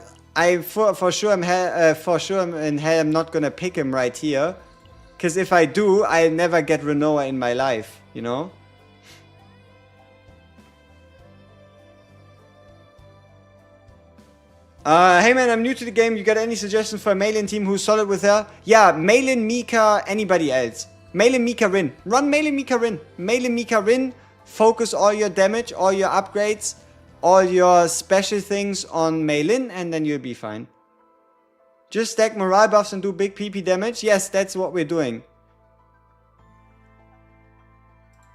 Speaker 2: for sure in hell I'm not gonna pick him right here, because if I do, I never get Renoa in my life, you know. Hey man, I'm new to the game. You got any suggestions for a Malin team who's solid with her? Yeah, Malin, Mika, anybody else. Malin, Mika, Rin. Run Malin, Mika, Rin. Malin, Mika, Rin. Focus all your damage, all your upgrades, all your special things on Malin, and then you'll be fine. Just stack morale buffs and do big PP damage. Yes, that's what we're doing.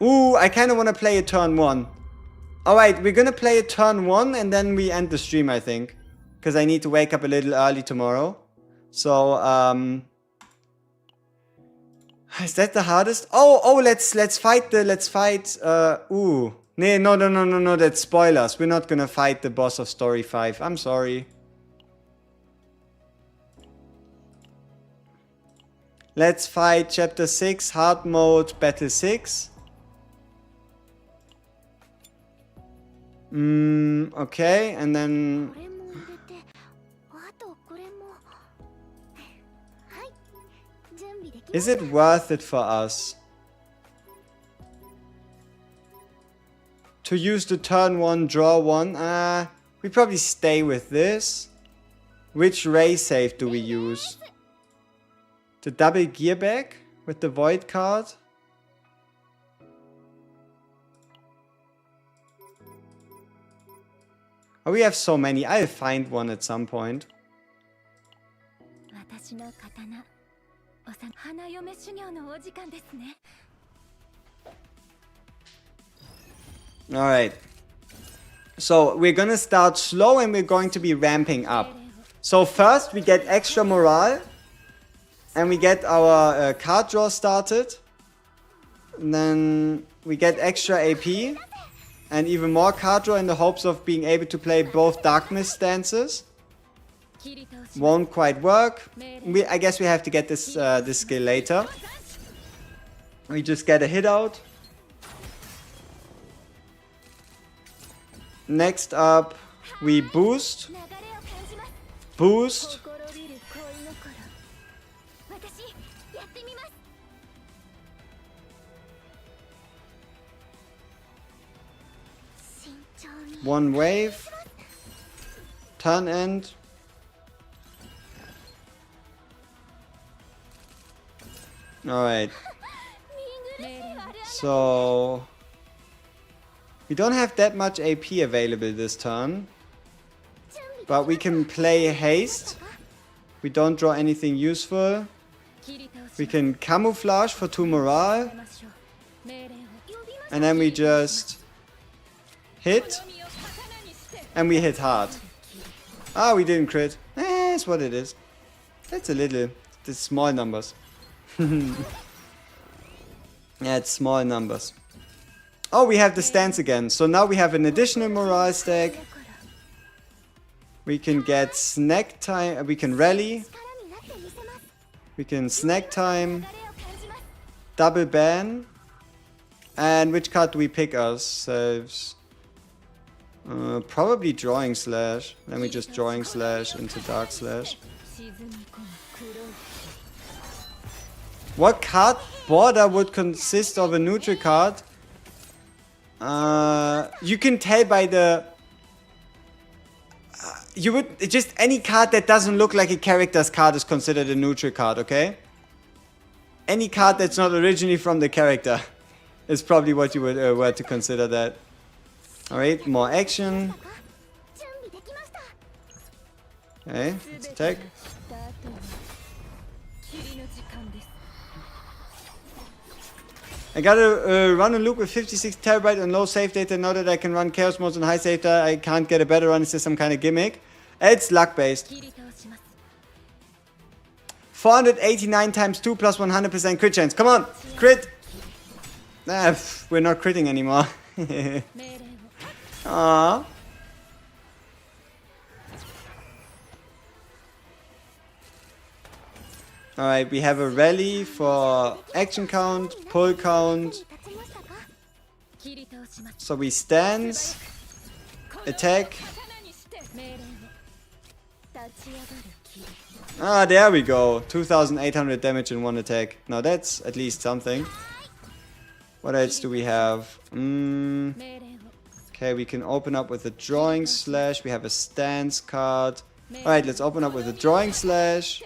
Speaker 2: Ooh, I kind of want to play a turn 1. Alright, we're gonna play a turn 1 and then we end the stream, I think. Because I need to wake up a little early tomorrow. So, is that the hardest? Oh, let's fight. Ooh. No, that's spoilers. We're not gonna fight the boss of Story 5. I'm sorry. Let's fight Chapter 6, Hard Mode, Battle 6. Okay, and then... Is it worth it for us to use the turn 1, draw 1? We probably stay with this. Which ray save do we use? The double gear back with the void card? Oh, we have so many. I'll find one at some point. Alright. So we're gonna start slow and we're going to be ramping up. So first we get extra morale. And we get our card draw started. And then we get extra AP. And even more card draw in the hopes of being able to play both darkness stances. Won't quite work. I guess we have to get this skill later. We just get a hit out. Next up, we boost. Boost. One wave. Turn end. Alright. So... we don't have that much AP available this turn. But we can play haste. We don't draw anything useful. We can camouflage for 2 morale. And then we just hit. And we hit hard. Ah, we didn't crit. That's what it is. That's a little... it's small numbers. Yeah, it's small numbers. Oh, we have the stance again. So now we have an additional morale stack. We can get snack time. We can rally. We can snack time. Double ban. And which card do we pick ourselves? Probably drawing slash. Let me just drawing slash into dark slash. What card border would consist of a neutral card? You can tell by the... you would... just any card that doesn't look like a character's card is considered a neutral card, okay? Any card that's not originally from the character is probably what you would were to consider that. Alright, more action. Okay, let's attack. I gotta run a loop with 56 terabyte and low save data. Now that I can run chaos modes and high save data, I can't get a better run. Is this some kind of gimmick? It's luck based. 489 times 2 plus 100% crit chance. Come on, crit! Ah, we're not critting anymore. Aww. Alright, we have a rally for action count, pull count. So we stance, attack. Ah, there we go. 2800 damage in one attack. Now that's at least something. What else do we have? Okay, we can open up with a drawing slash. We have a stance card. Alright, let's open up with a drawing slash.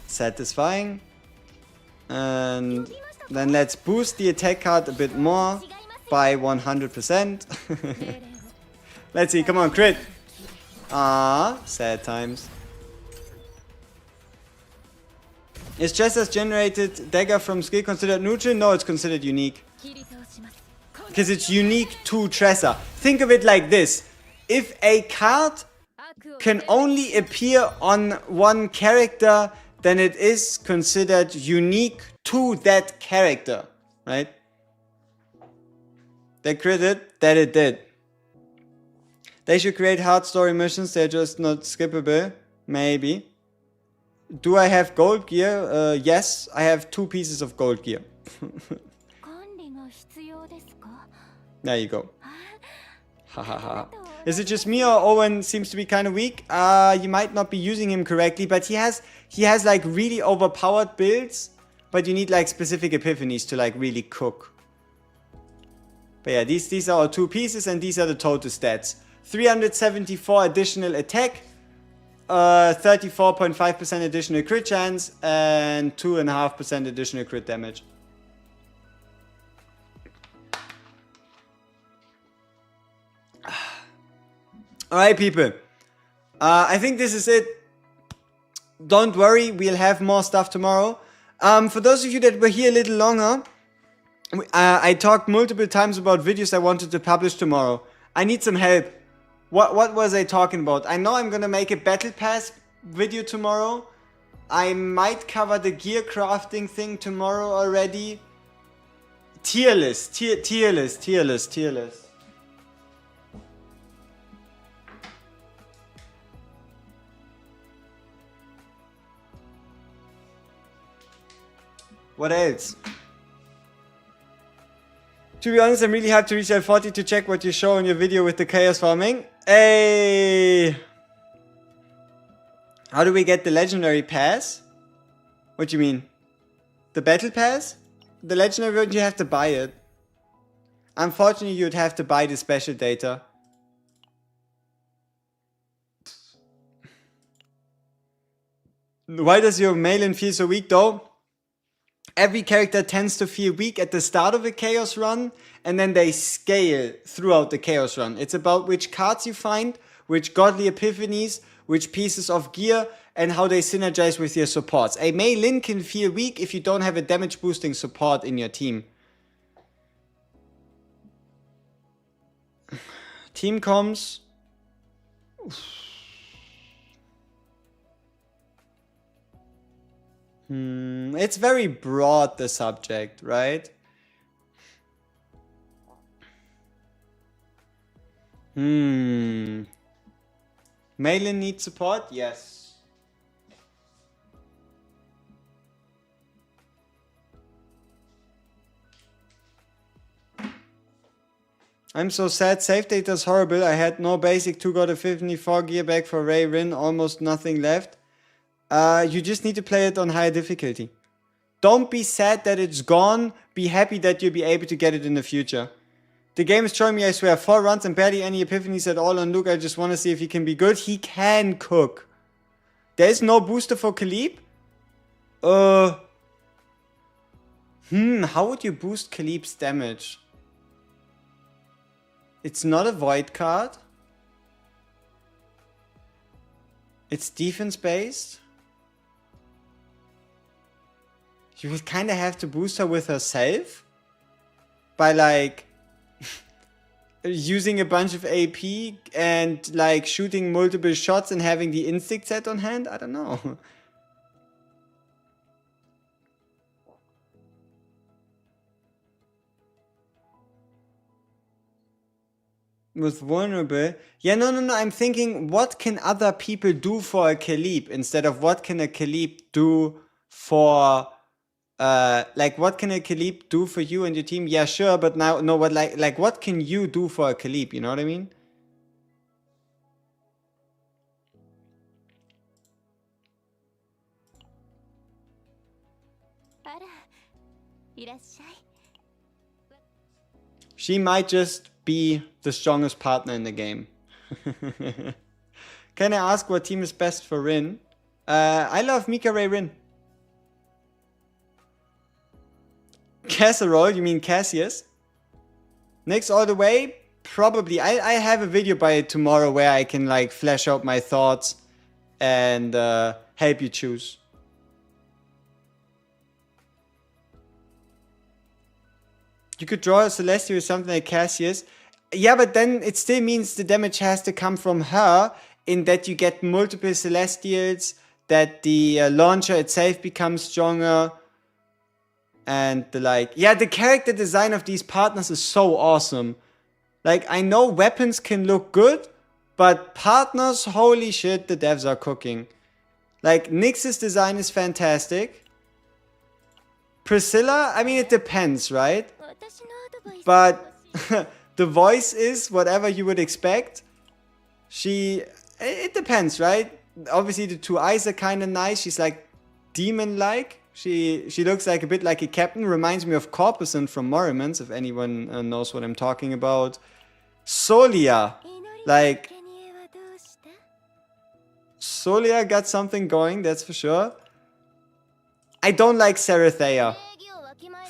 Speaker 2: Satisfying. And then let's boost the attack card a bit more by 100%. Let's see, come on, crit. Ah, sad times. Is Chester's generated dagger from skill considered neutral? No, it's considered unique. Because it's unique to Tressa. Think of it like this. If a card can only appear on one character, then it is considered unique to that character. Right? They critted, that it did. They should create hard story missions, they're just not skippable. Maybe. Do I have gold gear? Yes, I have 2 pieces of gold gear. There you go. Hahaha. Is it just me or Owen seems to be kind of weak? You might not be using him correctly, but he has like really overpowered builds, but you need like specific epiphanies to like really cook. But yeah, these are our 2 pieces and these are the total stats. 374 additional attack, 34.5% additional crit chance, and 2.5% additional crit damage. Alright, people. I think this is it. Don't worry, we'll have more stuff tomorrow. For those of you that were here a little longer, I talked multiple times about videos I wanted to publish tomorrow. I need some help. What was I talking about? I know I'm gonna make a battle pass video tomorrow. I might cover the gear crafting thing tomorrow already. Tier list. What else? To be honest, I'm really hyped to reach level 40 to check what you show in your video with the chaos farming. Hey! How do we get the legendary pass? What do you mean? The battle pass? The legendary one, you have to buy it. Unfortunately, you'd have to buy the special data. Why does your Malin feel so weak though? Every character tends to feel weak at the start of a Chaos run, and then they scale throughout the Chaos run. It's about which cards you find, which godly epiphanies, which pieces of gear, and how they synergize with your supports. A Mei Lin can feel weak if you don't have a damage boosting support in your team. Team comms. It's very broad, the subject, right? Malin needs support? Yes. I'm so sad. Save data's horrible. I had no basic 2 god epiphany, 4 gear back for Ray Rin, almost nothing left. You just need to play it on higher difficulty. Don't be sad that it's gone. Be happy that you'll be able to get it in the future. The game is showing me, I swear, 4 runs and barely any epiphanies at all on Luke. I just want to see if he can be good. He can cook. There is no booster for Khalib? How would you boost Khalib's damage? It's not a void card. It's defense based. You would kind of have to boost her with herself by like using a bunch of AP and like shooting multiple shots and having the instinct set on hand. I don't know. With vulnerable. Yeah, no. I'm thinking, what can other people do for a Khalib instead of what can a Khalib do for like what can a Khalib do for you and your team? Yeah, sure, but now no, what like what can you do for a Khalib? You know what I mean? She might just be the strongest partner in the game. Can I ask what team is best for Rin? I love Mika Ray Rin. Casserole, you mean Cassius? Next all the way? Probably. I have a video by it tomorrow where I can like flesh out my thoughts and help you choose. You could draw a Celestial with something like Cassius. Yeah, but then it still means the damage has to come from her in that you get multiple Celestials, that the launcher itself becomes stronger. And the character design of these partners is so awesome. Like, I know weapons can look good, but partners, holy shit, the devs are cooking. Like, Nyx's design is fantastic. Priscilla, I mean, it depends, right? But the voice is whatever you would expect. It depends, right? Obviously, the 2 eyes are kind of nice. She's like demon-like. She looks like a bit like a captain. Reminds me of Corpusant from Morrimans, if anyone knows what I'm talking about. Solia. Like, Solia got something going, that's for sure. I don't like Serathea.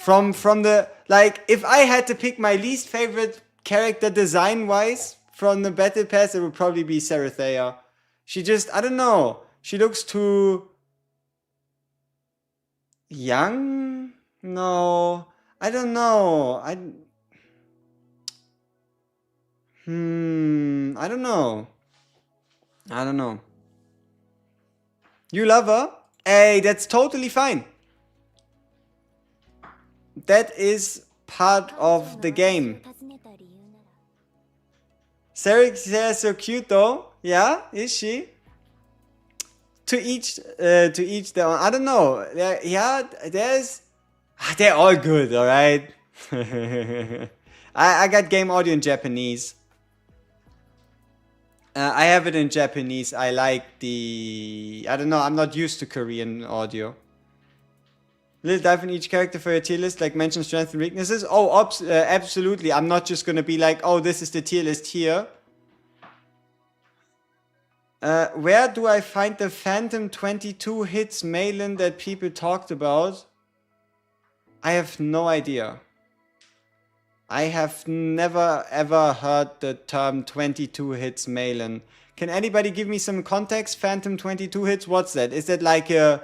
Speaker 2: From the... Like, if I had to pick my least favorite character design-wise from the Battle Pass, it would probably be Serathea. She just... I don't know. She looks too... young? No. I don't know. I don't know. I don't know. You love her? Hey, that's totally fine. That is part of the game. Serathea is so cute though. Yeah, is she? To each their own. I don't know. Yeah, they're all good, alright? I got game audio in Japanese. I have it in Japanese. I like I don't know, I'm not used to Korean audio. Little dive in each character for your tier list, like mention strengths and weaknesses. Oh, absolutely. I'm not just gonna be like, oh, this is the tier list here. Where do I find the Phantom 22 hits Malin that people talked about? I have no idea. I have never ever heard the term 22 hits Malin. Can anybody give me some context? Phantom 22 hits, what's that? Is that like a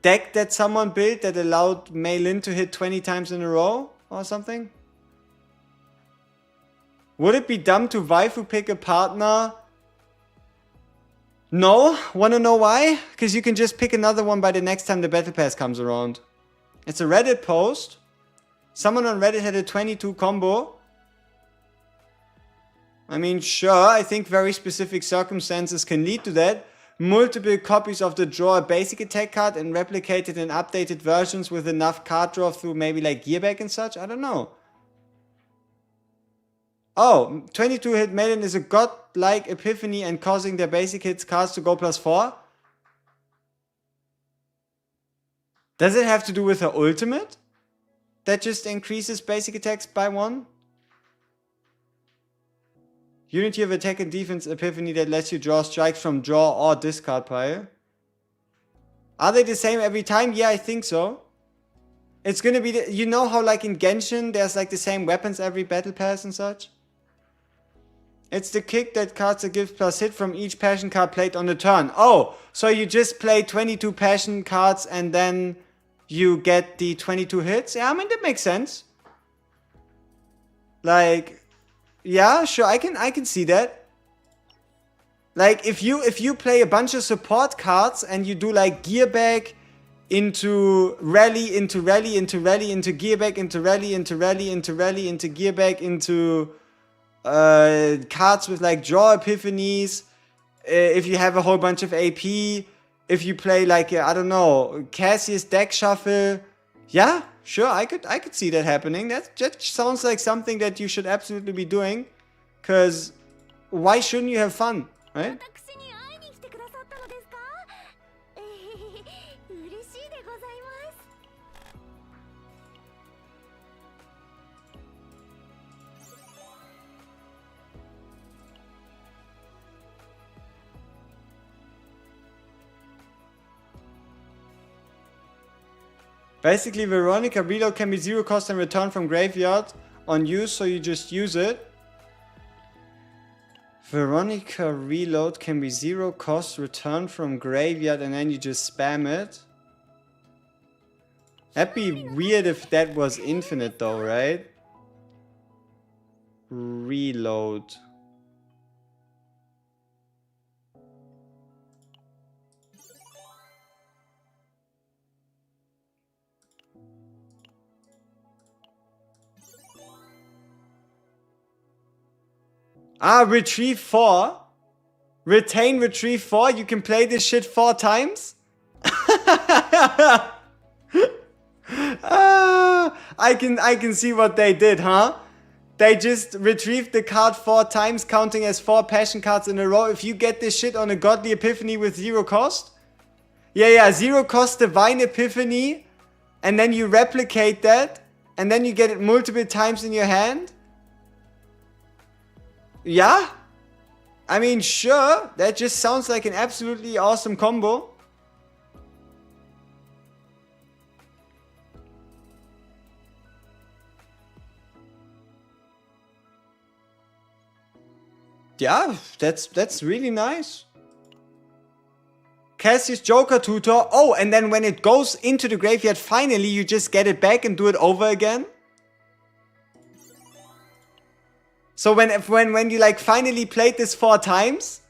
Speaker 2: deck that someone built that allowed Malin to hit 20 times in a row or something? Would it be dumb to waifu pick a partner? No. Wanna know why? Because you can just pick another one by the next time the battle pass comes around. It's a Reddit post. Someone on Reddit had a 22 combo. I mean, sure, I think very specific circumstances can lead to that. Multiple copies of the draw a basic attack card and replicated in updated versions with enough card draw through maybe like gearback and such? I don't know. Oh, 22 hit Malin is a godlike epiphany and causing their basic hits cards to go +4? Does it have to do with her ultimate? That just increases basic attacks by 1? Unity of attack and defense epiphany that lets you draw strikes from draw or discard pile. Are they the same every time? Yeah, I think so. It's gonna be you know how like in Genshin there's like the same weapons every battle pass and such? It's the kick that cards a gift plus hit from each passion card played on the turn. Oh, so you just play 22 passion cards and then you get the 22 hits? Yeah, I mean that makes sense. Like, yeah, sure, I can see that. Like if you play a bunch of support cards and you do like gearback into rally into rally into rally into gearback into rally into rally into rally into gearback into cards with like draw epiphanies, if you have a whole bunch of AP, if you play like I don't know, Cassius deck shuffle, yeah, sure, I could see that happening. That sounds like something that you should absolutely be doing, cause why shouldn't you have fun, right? Basically, Veronica Reload can be 0 cost and return from graveyard on use, so you just use it. Veronica Reload can be 0 cost, return from graveyard, and then you just spam it. That'd be weird if that was infinite though, right? Reload. Ah, retrieve 4. Retain retrieve 4. You can play this shit 4 times? I can see what they did, huh? They just retrieved the card 4 times, counting as 4 passion cards in a row. If you get this shit on a godly epiphany with 0 cost. Yeah, 0 cost divine epiphany. And then you replicate that. And then you get it multiple times in your hand. Yeah? I mean, sure. That just sounds like an absolutely awesome combo. Yeah, that's really nice. Cassius Joker Tutor. Oh, and then when it goes into the graveyard, finally you just get it back and do it over again. So when you like finally played this 4 times,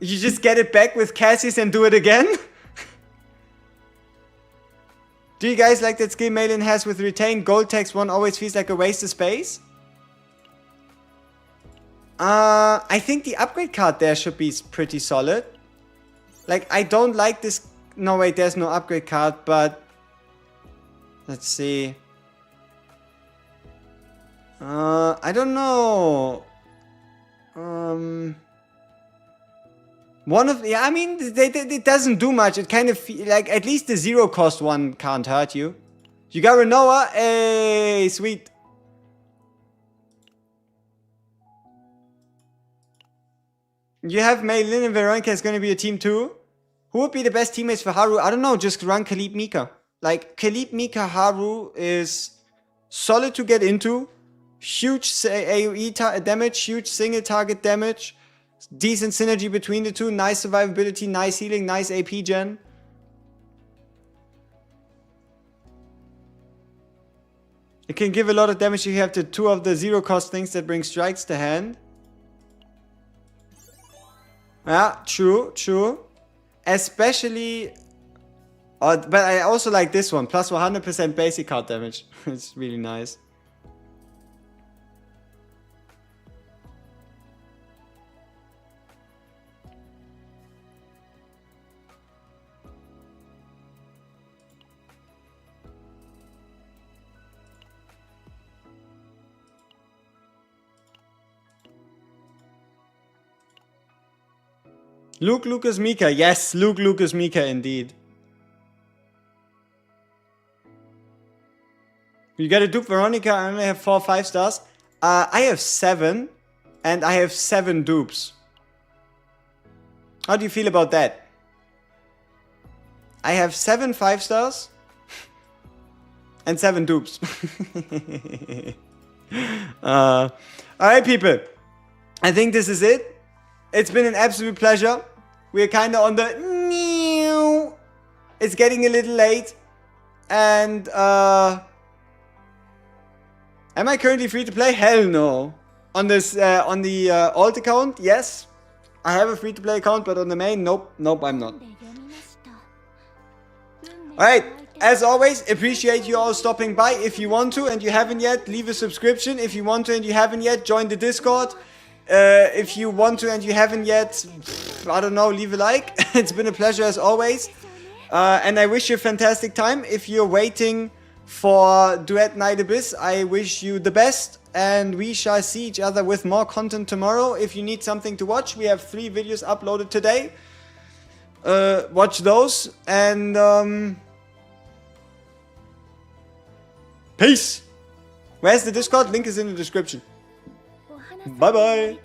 Speaker 2: you just get it back with Cassius and do it again? Do you guys like that skill Malin has with retain? Gold text 1 always feels like a waste of space. I think the upgrade card there should be pretty solid. Like, I don't like this. No, wait, there's no upgrade card, but let's see. I don't know. One of the, I mean, it doesn't do much. It kind of, like, at least the 0 cost one can't hurt you. You got Renoa? Hey, sweet. You have Mei Lin and Veronica is going to be a team too. Who would be the best teammates for Haru? I don't know, just run Khalid Mika. Like, Khalid Mika Haru is solid to get into. Huge AoE damage, huge single target damage. Decent synergy between the two. Nice survivability, nice healing, nice AP gen. It can give a lot of damage if you have the 2 of the 0 cost things that bring strikes to hand. Yeah, true, true. Especially... but I also like this one. Plus 100% basic card damage. It's really nice. Luke Lucas Mika. Yes, Luke Lucas Mika indeed. You got a Duke Veronica. I only have 4 5-stars. I have 7. And I have 7 dupes. How do you feel about that? I have 7 5-stars. And 7 dupes. Alright, people. I think this is it. It's been an absolute pleasure. We're kind of on the... It's getting a little late. And, am I currently free to play? Hell no. On this, on the alt account, yes. I have a free to play account, but on the main, nope. Nope, I'm not. Alright. As always, appreciate you all stopping by. If you want to and you haven't yet, leave a subscription. If you want to and you haven't yet, join the Discord. If you want to and you haven't yet, I don't know, leave a like. It's been a pleasure as always. And I wish you a fantastic time. If you're waiting for Duet Night Abyss, I wish you the best. And we shall see each other with more content tomorrow. If you need something to watch, we have 3 videos uploaded today. Watch those. And peace. Where's the Discord? Link is in the description. Bye bye.